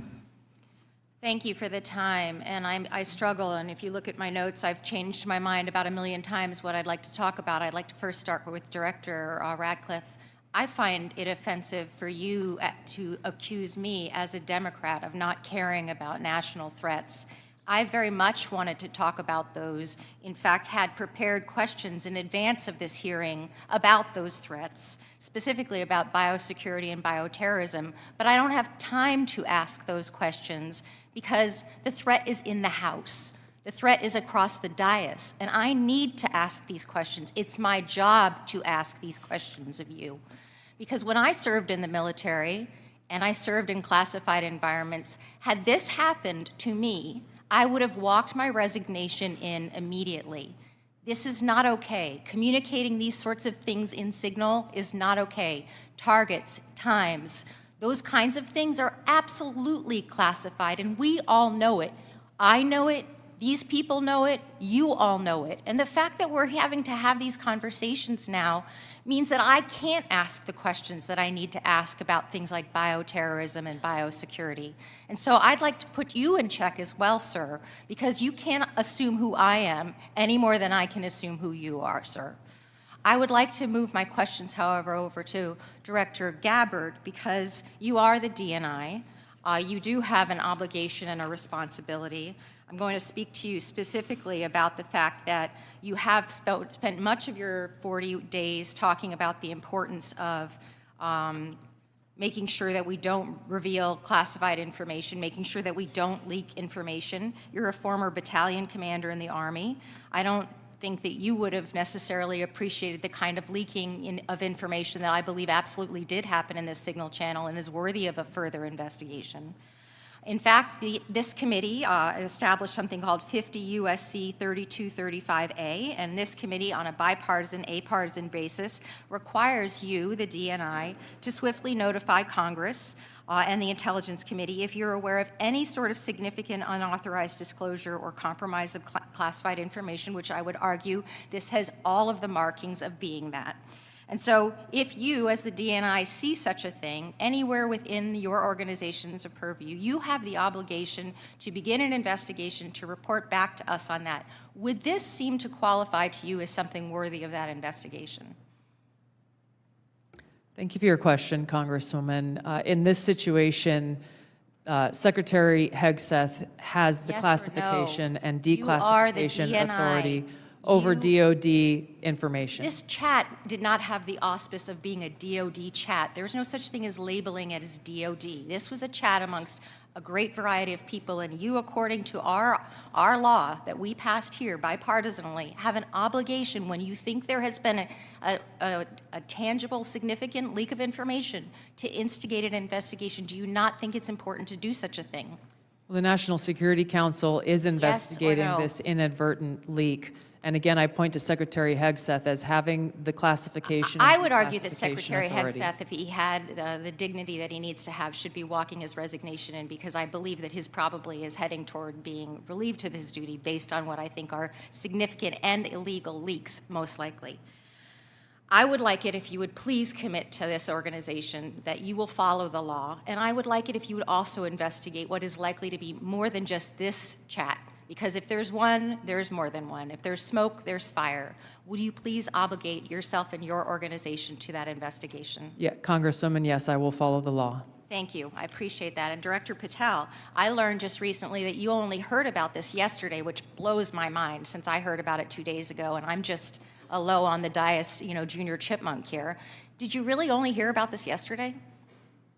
Thank you for the time, and I struggle, and if you look at my notes, I've changed my mind about 1,000,000 times what I'd like to talk about. I'd like to first start with Director Ratcliffe. I find it offensive for you to accuse me as a Democrat of not caring about national threats. I very much wanted to talk about those, in fact, had prepared questions in advance of this hearing about those threats, specifically about biosecurity and bioterrorism, but I don't have time to ask those questions because the threat is in the House. The threat is across the dais, and I need to ask these questions. It's my job to ask these questions of you. Because when I served in the military, and I served in classified environments, had this happened to me, I would have walked my resignation in immediately. This is not okay. Communicating these sorts of things in Signal is not okay. Targets, times, those kinds of things are absolutely classified, and we all know it. I know it, These people know it, you all know it. And the fact that we're having to have these conversations now means that I can't ask the questions that I need to ask about things like bioterrorism and biosecurity. And so I'd like to put you in check as well, sir, because you can't assume who I am any more than I can assume who you are, sir. I would like to move my questions, however, over to Director Gabbard, because you are the DNI. You do have an obligation and a responsibility. I'm going to speak to you specifically about the fact that you have spent much of your 40 days talking about the importance of making sure that we don't reveal classified information, making sure that we don't leak information. You're a former battalion commander in the Army. I don't think that you would have necessarily appreciated the kind of leaking of information that I believe absolutely did happen in this signal channel and is worthy of a further investigation. In fact, this committee established something called 50 U.S.C. 3235A, and this committee, on a bipartisan, apartisan basis, requires you, the DNI, to swiftly notify Congress and the Intelligence Committee if you're aware of any sort of significant unauthorized disclosure or compromise of classified information, which I would argue this has all of the markings of being that. And so if you, as the DNI, see such a thing anywhere within your organization's purview, you have the obligation to begin an investigation to report back to us on that. Would this seem to qualify to you as something worthy of that investigation? Thank you for your question, Congresswoman. In this situation, Secretary Hegseth has the Yes or classification no? and You are the declassification DNI. authority over DOD information. This chat did not have the auspice of being a DOD chat. There's no such thing as labeling it as DOD. This was a chat amongst a great variety of people, and you, according to our law that we passed here bipartisanly, have an obligation when you think there has been a tangible, significant leak of information to instigate an investigation. Do you not think it's important to do such a thing? Well, the National Security Council is investigating no? this inadvertent leak. And again, I point to Secretary Hegseth as having the classification. I and would argue that declassification Secretary authority. Hegseth, if he had the dignity that he needs to have, should be walking his resignation in, because I believe that his probably is heading toward being relieved of his duty based on what I think are significant and illegal leaks, most likely. I would like it if you would please commit to this organization that you will follow the law, and I would like it if you would also investigate what is likely to be more than just this chat. Because if there's one, there's more than one. If there's smoke, there's fire. Would you please obligate yourself and your organization to that investigation? Yeah, Congresswoman, yes, I will follow the law. Thank you. I appreciate that. And Director Patel, I learned just recently that you only heard about this yesterday, which blows my mind since I heard about it 2 days ago, and I'm just a low on the dais, junior chipmunk here. Did you really only hear about this yesterday?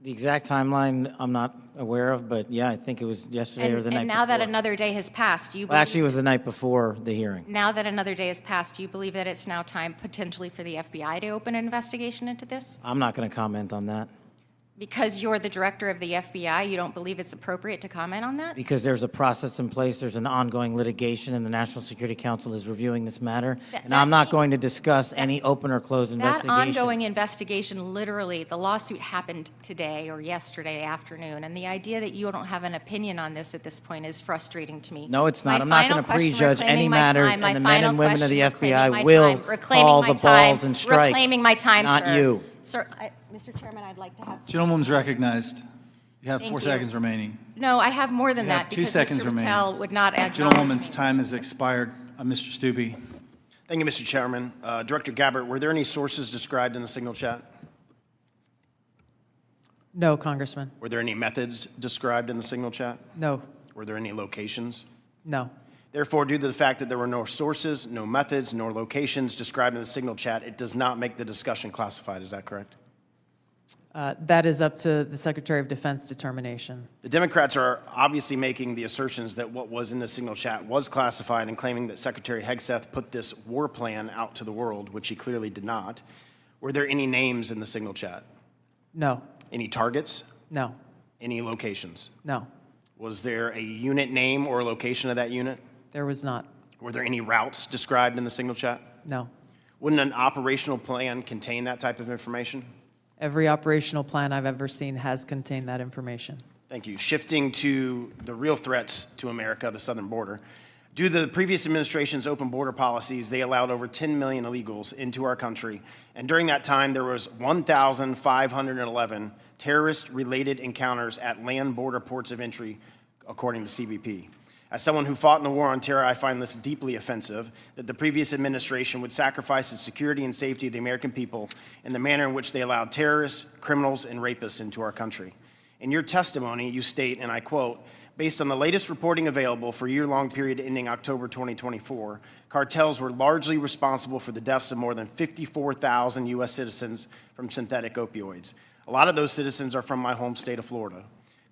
The exact timeline I'm not aware of, but yeah, I think it was yesterday or the night before. And now that another day has passed, do you believe... Well, actually, it was the night before the hearing. Now that another day has passed, do you believe that it's now time potentially for the FBI to open an investigation into this? I'm not going to comment on that. Because you're the director of the FBI, you don't believe it's appropriate to comment on that? Because there's a process in place, there's an ongoing litigation, and the National Security Council is reviewing this matter. And I'm not going to discuss any open or closed That investigations. ongoing investigation, literally, the lawsuit happened today or yesterday afternoon, and the idea that you don't have an opinion on this at this point is frustrating to me. No, it's not. My I'm not final going to question, prejudge any reclaiming my matters, time, my and the men final and women of the question, FBI reclaiming my will time, reclaiming call my the time, balls and strikes. Reclaiming my time, not sir. you. Sir, Mr. Chairman, I'd like to have... Gentlewoman's recognized. You have Thank 4 you. seconds remaining. No, I have more than You have that. 2 because seconds Mr. remaining. Patel would not acknowledge Gentlewoman's me. time has expired. Mr. Stubbe. Thank you, Mr. Chairman. Director Gabbard, were there any sources described in the signal chat? No, Congressman. Were there any methods described in the signal chat? No. Were there any locations? No. Therefore, due to the fact that there were no sources, no methods, nor locations described in the signal chat, it does not make the discussion classified. Is that correct? That is up to the Secretary of Defense determination. The Democrats are obviously making the assertions that what was in the signal chat was classified and claiming that Secretary Hegseth put this war plan out to the world, which he clearly did not. Were there any names in the signal chat? No. Any targets? No. Any locations? No. Was there a unit name or location of that unit? There was not. Were there any routes described in the signal chat? No. Wouldn't an operational plan contain that type of information? Every operational plan I've ever seen has contained that information. Thank you. Shifting to the real threats to America, the southern border. Due to the previous administration's open border policies, they allowed over 10 million illegals into our country, and during that time, there was 1,511 terrorist-related encounters at land border ports of entry, according to CBP. As someone who fought in the war on terror, I find this deeply offensive, that the previous administration would sacrifice the security and safety of the American people in the manner in which they allowed terrorists, criminals, and rapists into our country. In your testimony, you state, and I quote, "Based on the latest reporting available for a year-long period ending October 2024, cartels were largely responsible for the deaths of more than 54,000 U.S. citizens from synthetic opioids. A lot of those citizens are from my home state of Florida.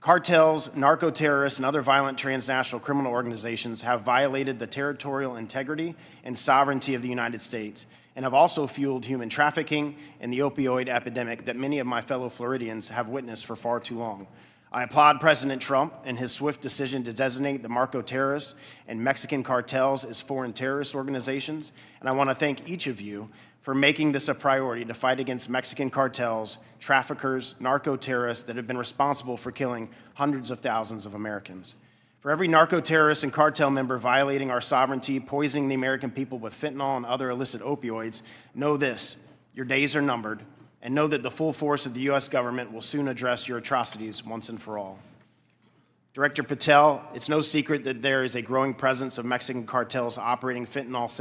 Cartels, narco-terrorists, and other violent transnational criminal organizations have violated the territorial integrity and sovereignty of the United States and have also fueled human trafficking and the opioid epidemic that many of my fellow Floridians have witnessed for far too long. I applaud President Trump and his swift decision to designate the narco-terrorists and Mexican cartels as foreign terrorist organizations, and I want to thank each of you for making this a priority to fight against Mexican cartels, traffickers, narco-terrorists that have been responsible for killing hundreds of thousands of Americans. For every narco-terrorist and cartel member violating our sovereignty, poisoning the American people with fentanyl and other illicit opioids, know this: your days are numbered, and know that the full force of the U.S. government will soon address your atrocities once and for all. Director Patel, it's no secret that there is a growing presence of Mexican cartels operating fentanyl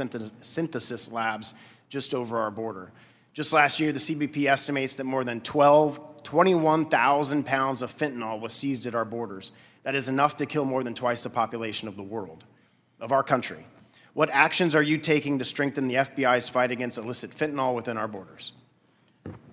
synthesis labs just over our border. Just last year, the CBP estimates that more than 21,000 pounds of fentanyl was seized at our borders. That is enough to kill more than twice the population of the world, of our country. What actions are you taking to strengthen the FBI's fight against illicit fentanyl within our borders?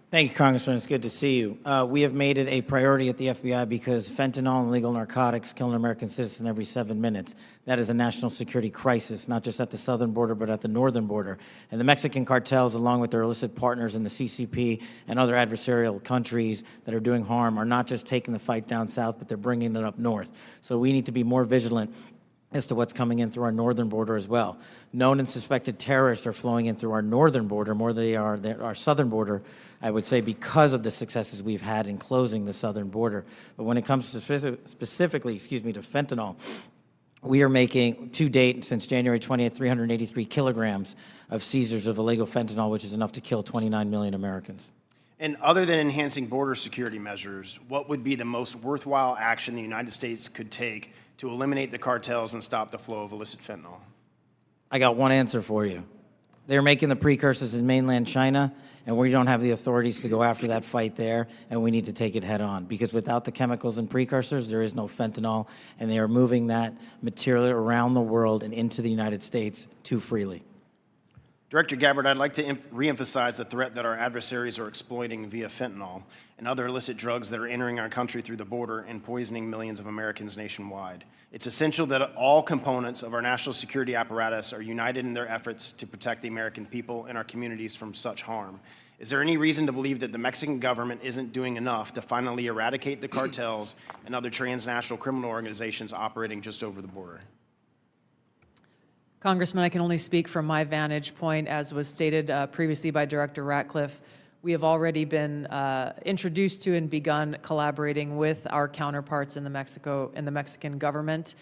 Thank you, Congressman. It's good to see you. We have made it a priority at the FBI because fentanyl and illegal narcotics kill an American citizen every 7 minutes. That is a national security crisis, not just at the southern border, but at the northern border. And the Mexican cartels, along with their illicit partners in the CCP and other adversarial countries that are doing harm, are not just taking the fight down south, but they're bringing it up north. So we need to be more vigilant as to what's coming in through our northern border as well. Known and suspected terrorists are flowing in through our northern border more than they are our southern border, I would say, because of the successes we've had in closing the southern border. But when it comes to specifically to fentanyl, we are making, to date, since January 20th, 383 kilograms of seizures of illegal fentanyl, which is enough to kill 29 million Americans. And other than enhancing border security measures, what would be the most worthwhile action the United States could take to eliminate the cartels and stop the flow of illicit fentanyl? I got one answer for you. They're making the precursors in mainland China, and we don't have the authorities to go after that fight there, and we need to take it head on, because without the chemicals and precursors, there is no fentanyl, and they are moving that material around the world and into the United States too freely. Director Gabbard, I'd like to reemphasize the threat that our adversaries are exploiting via fentanyl and other illicit drugs that are entering our country through the border and poisoning millions of Americans nationwide. It's essential that all components of our national security apparatus are united in their efforts to protect the American people and our communities from such harm. Is there any reason to believe that the Mexican government isn't doing enough to finally eradicate the cartels and other transnational criminal organizations operating just over the border? Congressman, I can only speak from my vantage point. As was stated previously by Director Ratcliffe, we have already been introduced to and begun collaborating with our counterparts in the Mexican government.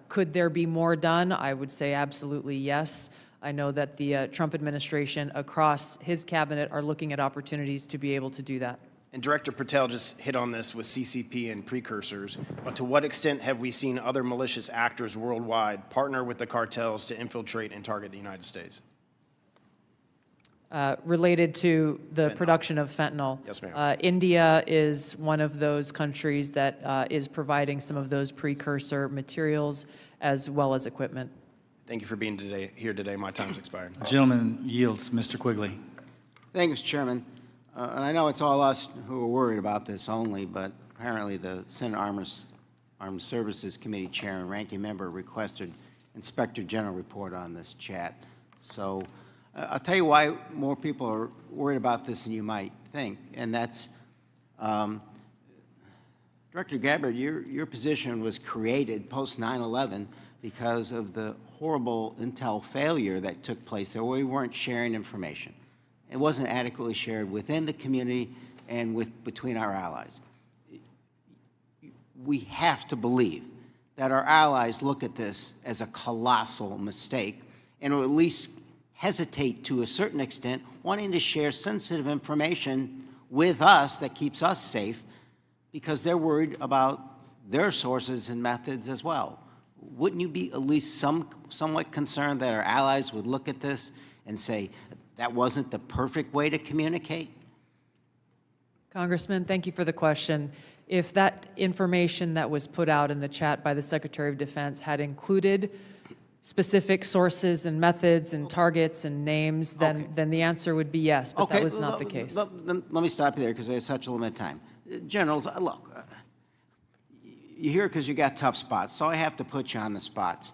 Could there be more done? I would say absolutely yes. I know that the Trump administration across his cabinet are looking at opportunities to be able to do that. And Director Patel just hit on this with CCP and precursors, but to what extent have we seen other malicious actors worldwide partner with the cartels to infiltrate and target the United States? Related to the production of fentanyl. Yes, ma'am. India is one of those countries that is providing some of those precursor materials as well as equipment. Thank you for being here today. My time's expired. Gentleman yields. Mr. Quigley. Thank you, Mr. Chairman. And I know it's all us who are worried about this only, but apparently the Senate Armed Services Committee Chair and Ranking Member requested Inspector General report on this chat. So I'll tell you why more people are worried about this than you might think, and that's Director Gabbard, your position was created post 9/11 because of the horrible intel failure that took place there, where we weren't sharing information. It wasn't adequately shared within the community and between our allies. We have to believe that our allies look at this as a colossal mistake and will at least hesitate to a certain extent, wanting to share sensitive information with us that keeps us safe because they're worried about their sources and methods as well. Wouldn't you be at least somewhat concerned that our allies would look at this and say, that wasn't the perfect way to communicate? Congressman, thank you for the question. If that information that was put out in the chat by the Secretary of Defense had included specific sources and methods and targets and names, then the answer would be yes, but that was not the case. Let me stop you there because there's such a limited time. Generals, look, you're here because you got tough spots, so I have to put you on the spots.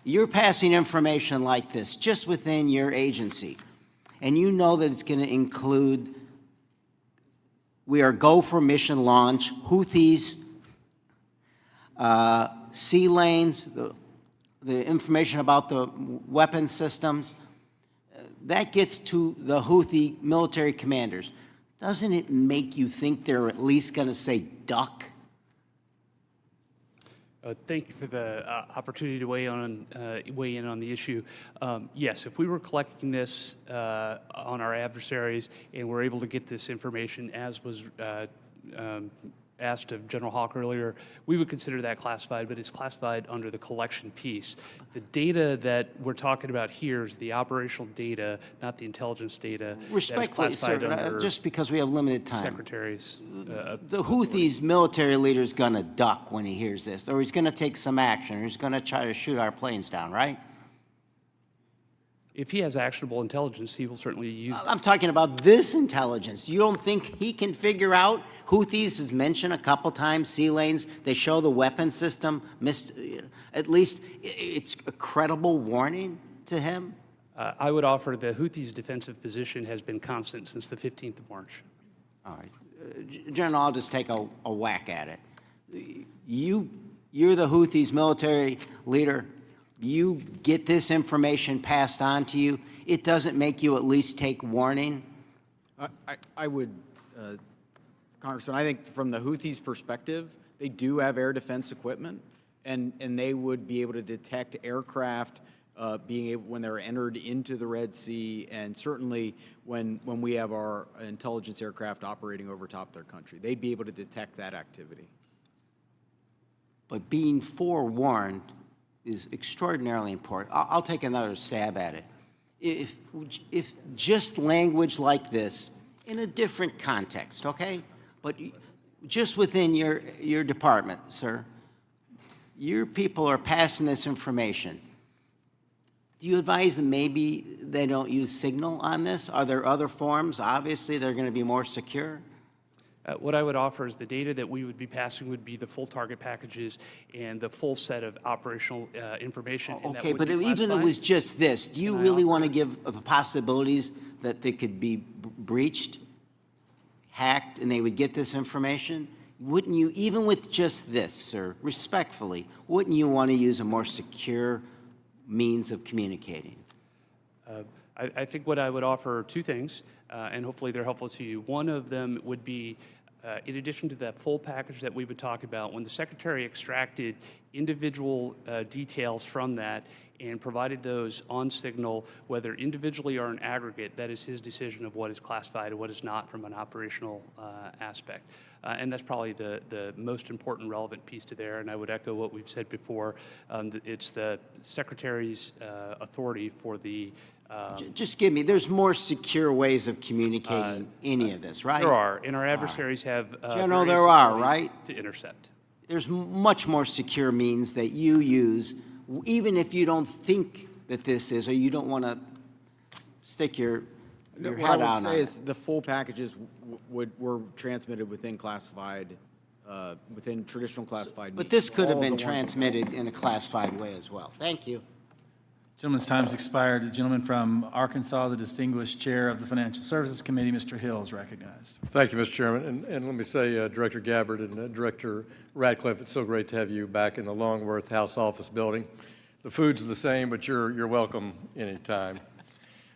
You're passing information like this just within your agency, and you know that it's going to include, we are go for mission launch, Houthis, sea lanes, the information about the weapon systems. That gets to the Houthi military commanders. Doesn't it make you think they're at least going to say duck? Thank you for the opportunity to weigh in on the issue. Yes, if we were collecting this on our adversaries and we're able to get this information as was asked of General Hawk earlier, we would consider that classified, but it's classified under the collection piece. The data that we're talking about here is the operational data, not the intelligence data. Respectfully, sir, just because we have limited time. Secretaries. The Houthis military leader's going to duck when he hears this, or he's going to take some action, or he's going to try to shoot our planes down, right? If he has actionable intelligence, he will certainly use it. I'm talking about this intelligence. You don't think he can figure out? Houthis is mentioned a couple times, sea lanes. They show the weapon system. At least it's a credible warning to him. I would offer the Houthis' defensive position has been constant since the 15th of March. All right. General, I'll just take a whack at it. You're the Houthis' military leader. You get this information passed on to you, it doesn't make you at least take warning? I would, Congressman, I think from the Houthis' perspective, they do have air defense equipment, and they would be able to detect aircraft when they're entered into the Red Sea, and certainly when we have our intelligence aircraft operating over top of their country. They'd be able to detect that activity. But being forewarned is extraordinarily important. I'll take another stab at it. If just language like this, in a different context, okay? But just within your department, sir, your people are passing this information. Do you advise them maybe they don't use Signal on this? Are there other forms? Obviously, they're going to be more secure. What I would offer is the data that we would be passing would be the full target packages and the full set of operational information. Okay, but even if it was just this, do you really want to give the possibilities that they could be breached, hacked, and they would get this information? Wouldn't you, even with just this, sir, respectfully, wouldn't you want to use a more secure means of communicating? I think what I would offer are two things, and hopefully they're helpful to you. One of them would be, in addition to that full package that we would talk about, when the Secretary extracted individual details from that and provided those on Signal, whether individually or in aggregate, that is his decision of what is classified and what is not from an operational aspect. And that's probably the most important relevant piece to there, and I would echo what we've said before. It's the Secretary's authority for the just give me, there's more secure ways of communicating any of this, right? There are, and our adversaries have General, there are, right? To intercept. There's much more secure means that you use, even if you don't think that this is, or you don't want to stick your head out on it. What I would say is the full packages were transmitted within classified, within traditional classified. But this could have been transmitted in a classified way as well. Thank you. Gentleman's time's expired. The gentleman from Arkansas, the distinguished chair of the Financial Services Committee, Mr. Hill, is recognized. Thank you, Mr. Chairman. And let me say, Director Gabbard and Director Radcliffe, it's so great to have you back in the Longworth House Office building. The food's the same, but you're welcome anytime.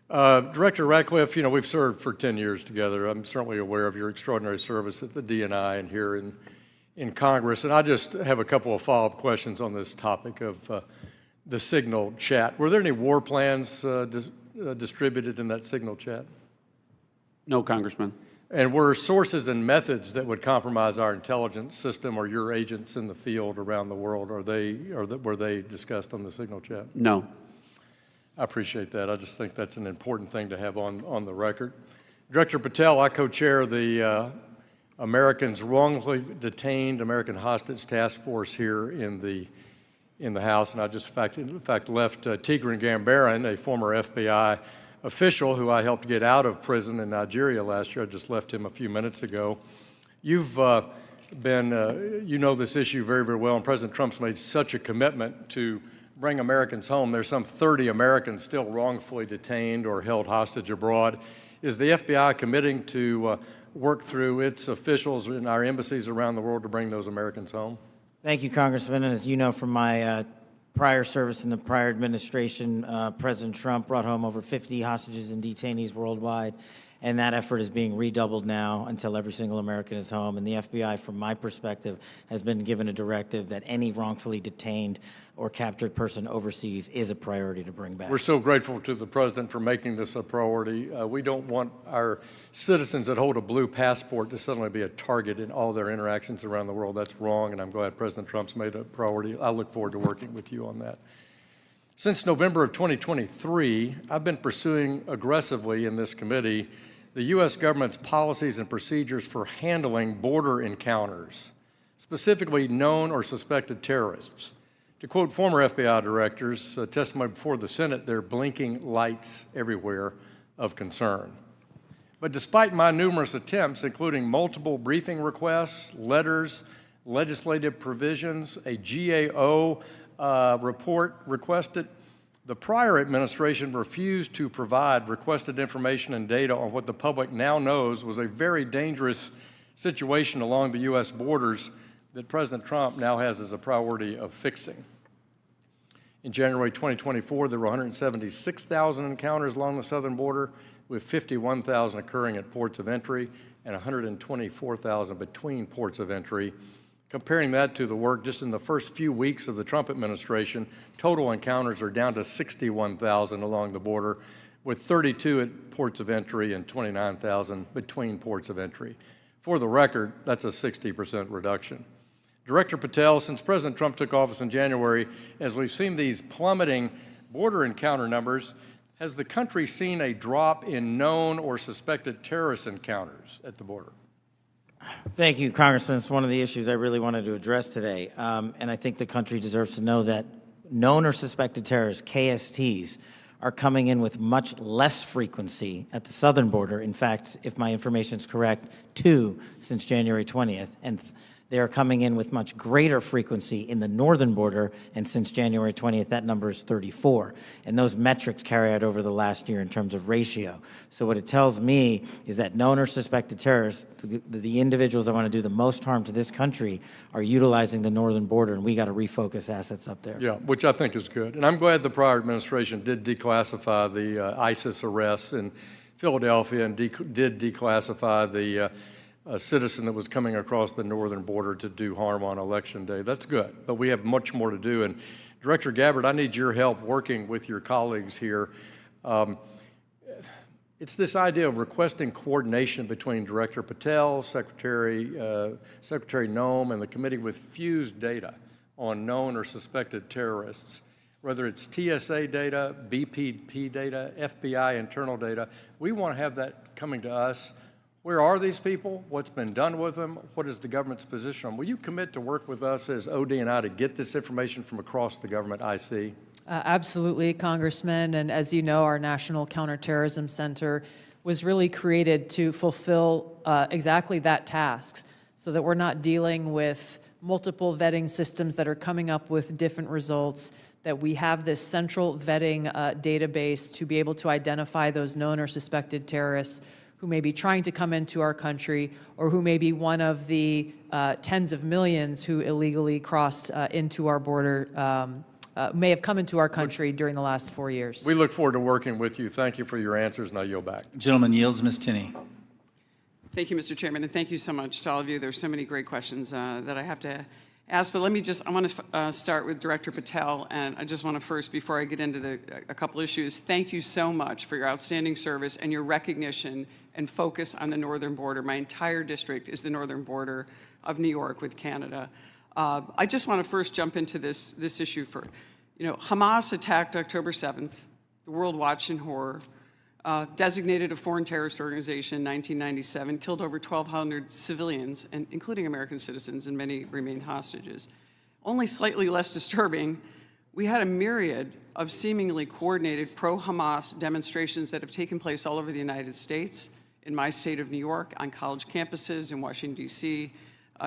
Director Radcliffe, you know, we've served for 10 years together. I'm certainly aware of your extraordinary service at the DNI and here in Congress. And I just have a couple of follow-up questions on this topic of the signal chat. Were there any war plans distributed in that signal chat? No, Congressman. And were sources and methods that would compromise our intelligence system or your agents in the field around the world, were they discussed on the signal chat? No. I appreciate that. I just think that's an important thing to have on the record. Director Patel, I co-chair the Americans Wrongfully Detained American Hostage Task Force here in the House, and I just in fact left Tigran Gambaryan, a former FBI official who I helped get out of prison in Nigeria last year. I just left him a few minutes ago. You've you know this issue very, very well, and President Trump's made such a commitment to bring Americans home. There's some 30 Americans still wrongfully detained or held hostage abroad. Is the FBI committing to work through its officials in our embassies around the world to bring those Americans home? Thank you, Congressman. And as you know from my prior service in the prior administration, President Trump brought home over 50 hostages and detainees worldwide, and that effort is being redoubled now until every single American is home. And the FBI, from my perspective, has been given a directive that any wrongfully detained or captured person overseas is a priority to bring back. We're so grateful to the President for making this a priority. We don't want our citizens that hold a blue passport to suddenly be a target in all their interactions around the world. That's wrong, and I'm glad President Trump's made it a priority. I look forward to working with you on that. Since November of 2023, I've been pursuing aggressively in this committee the U.S. government's policies and procedures for handling border encounters, specifically known or suspected terrorists. To quote former FBI directors, testimony before the Senate, there are blinking lights everywhere of concern. But despite my numerous attempts, including multiple briefing requests, letters, legislative provisions, a GAO report requested, the prior administration refused to provide requested information and data on what the public now knows was a very dangerous situation along the U.S. borders that President Trump now has as a priority of fixing. In January 2024, there were 176,000 encounters along the southern border, with 51,000 occurring at ports of entry and 124,000 between ports of entry. Comparing that to the work just in the first few weeks of the Trump administration, total encounters are down to 61,000 along the border, with 32 at ports of entry and 29,000 between ports of entry. For the record, that's a 60% reduction. Director Patel, since President Trump took office in January, as we've seen these plummeting border encounter numbers, has the country seen a drop in known or suspected terrorist encounters at the border? Thank you, Congressman. It's one of the issues I really wanted to address today. And I think the country deserves to know that known or suspected terrorists, KSTs, are coming in with much less frequency at the southern border. In fact, if my information is correct, 2 since January 20th. And they are coming in with much greater frequency in the northern border, and since January 20th, that number is 34. And those metrics carry out over the last year in terms of ratio. So what it tells me is that known or suspected terrorists, the individuals that want to do the most harm to this country, are utilizing the northern border, and we got to refocus assets up there. Yeah, which I think is good. And I'm glad the prior administration did declassify the ISIS arrests in Philadelphia and did declassify the a citizen that was coming across the northern border to do harm on Election Day. That's good, but we have much more to do. And Director Gabbard, I need your help working with your colleagues here. It's this idea of requesting coordination between Director Patel, Secretary Noem, and the committee with fused data on known or suspected terrorists. Whether it's TSA data, BPP data, FBI internal data, we want to have that coming to us. Where are these people? What's been done with them? What is the government's position on them? Will you commit to work with us as OD and I to get this information from across the government IC? Absolutely, Congressman. And as you know, our National Counterterrorism Center was really created to fulfill exactly that task, so that we're not dealing with multiple vetting systems that are coming up with different results, that we have this central vetting database to be able to identify those known or suspected terrorists who may be trying to come into our country, or who may be one of the tens of millions who illegally crossed into our border, may have come into our country during the last 4 years. We look forward to working with you. Thank you for your answers, and I yield back. Gentleman yields. Ms. Tinney. Thank you, Mr. Chairman, and thank you so much to all of you. There's so many great questions that I have to ask, but I want to start with Director Patel, and I just want to first, before I get into a couple issues, thank you so much for your outstanding service and your recognition and focus on the northern border. My entire district is the northern border of New York with Canada. I just want to first jump into this issue for, Hamas attacked October 7th. The world watched in horror. Designated a foreign terrorist organization in 1997, killed over 1,200 civilians, and including American citizens, and many remain hostages. Only slightly less disturbing, we had a myriad of seemingly coordinated pro-Hamas demonstrations that have taken place all over the United States, in my state of New York, on college campuses, in Washington, D.C.,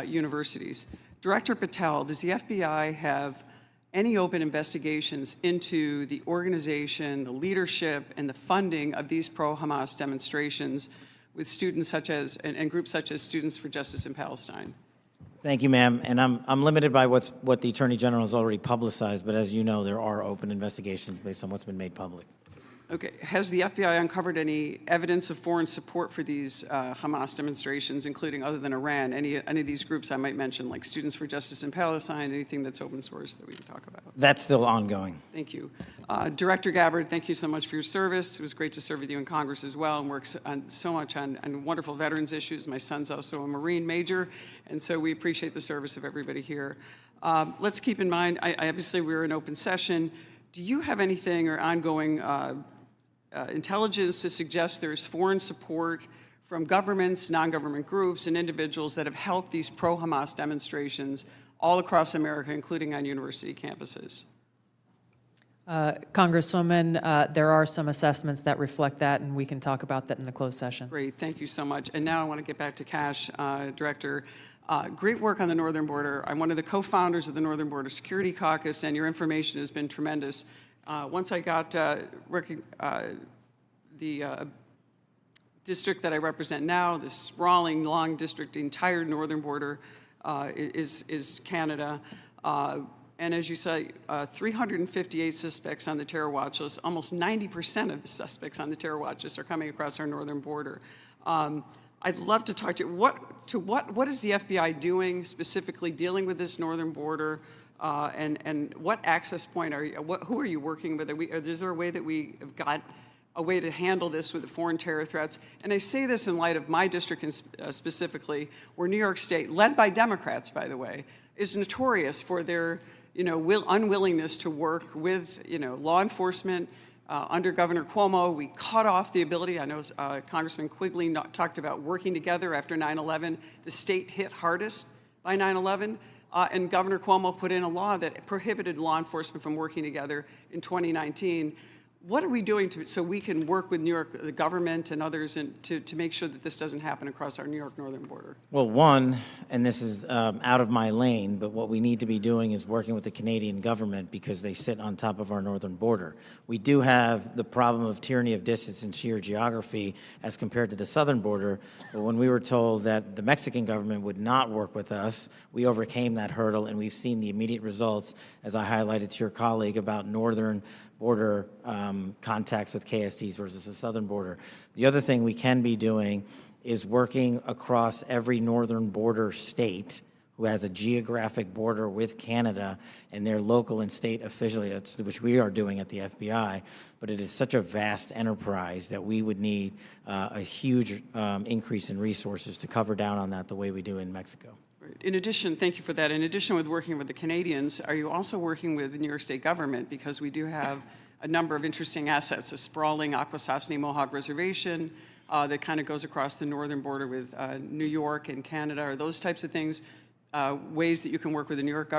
universities. Director Patel, does the FBI have any open investigations into the organization, the leadership, and the funding of these pro-Hamas demonstrations with students such as, and groups such as Students for Justice in Palestine? Thank you, ma'am. And I'm limited by what the Attorney General has already publicized, but as you know, there are open investigations based on what's been made public. Okay. Has the FBI uncovered any evidence of foreign support for these Hamas demonstrations, including, other than Iran, any of these groups I might mention, like Students for Justice in Palestine, anything that's open source that we can talk about? That's still ongoing. Thank you. Director Gabbard, thank you so much for your service. It was great to serve with you in Congress as well, and work so much on wonderful veterans issues. My son's also a Marine major, and so we appreciate the service of everybody here. Let's keep in mind, obviously we're in open session. Do you have anything or ongoing intelligence to suggest there's foreign support from governments, non-government groups, and individuals that have helped these pro-Hamas demonstrations all across America, including on university campuses? Congresswoman, there are some assessments that reflect that, and we can talk about that in the closed session. Great, thank you so much. And now I want to get back to Kash, Director. Great work on the northern border. I'm one of the co-founders of the Northern Border Security Caucus, and your information has been tremendous. Once I got the district that I represent now, this sprawling, long district, the entire northern border is Canada. And as you say, 358 suspects on the terror watch list. Almost 90% of the suspects on the terror watch list are coming across our northern border. I'd love to talk to you. What is the FBI doing specifically dealing with this northern border? And what access point are you, who are you working with? Is there a way that we have got a way to handle this with the foreign terror threats? And I say this in light of my district specifically, where New York State, led by Democrats, by the way, is notorious for their unwillingness to work with law enforcement. Under Governor Cuomo, we cut off the ability. I know Congressman Quigley talked about working together after 9/11. The state hit hardest by 9/11. And Governor Cuomo put in a law that prohibited law enforcement from working together in 2019. What are we doing so we can work with New York, the government and others, to make sure that this doesn't happen across our New York northern border? Well, one, and this is out of my lane, but what we need to be doing is working with the Canadian government because they sit on top of our northern border. We do have the problem of tyranny of distance and sheer geography as compared to the southern border, but when we were told that the Mexican government would not work with us, we overcame that hurdle, and we've seen the immediate results, as I highlighted to your colleague, about northern border contacts with KSTs versus the southern border. The other thing we can be doing is working across every northern border state who has a geographic border with Canada and their local and state affiliates, which we are doing at the FBI, but it is such a vast enterprise that we would need a huge increase in resources to cover down on that the way we do in Mexico. In addition, thank you for that. In addition with working with the Canadians, are you also working with the New York State government? Because we do have a number of interesting assets, a sprawling Akwesasne Mohawk Reservation that kind of goes across the northern border with New York and Canada. Are those types of things ways that you can work with the New York government?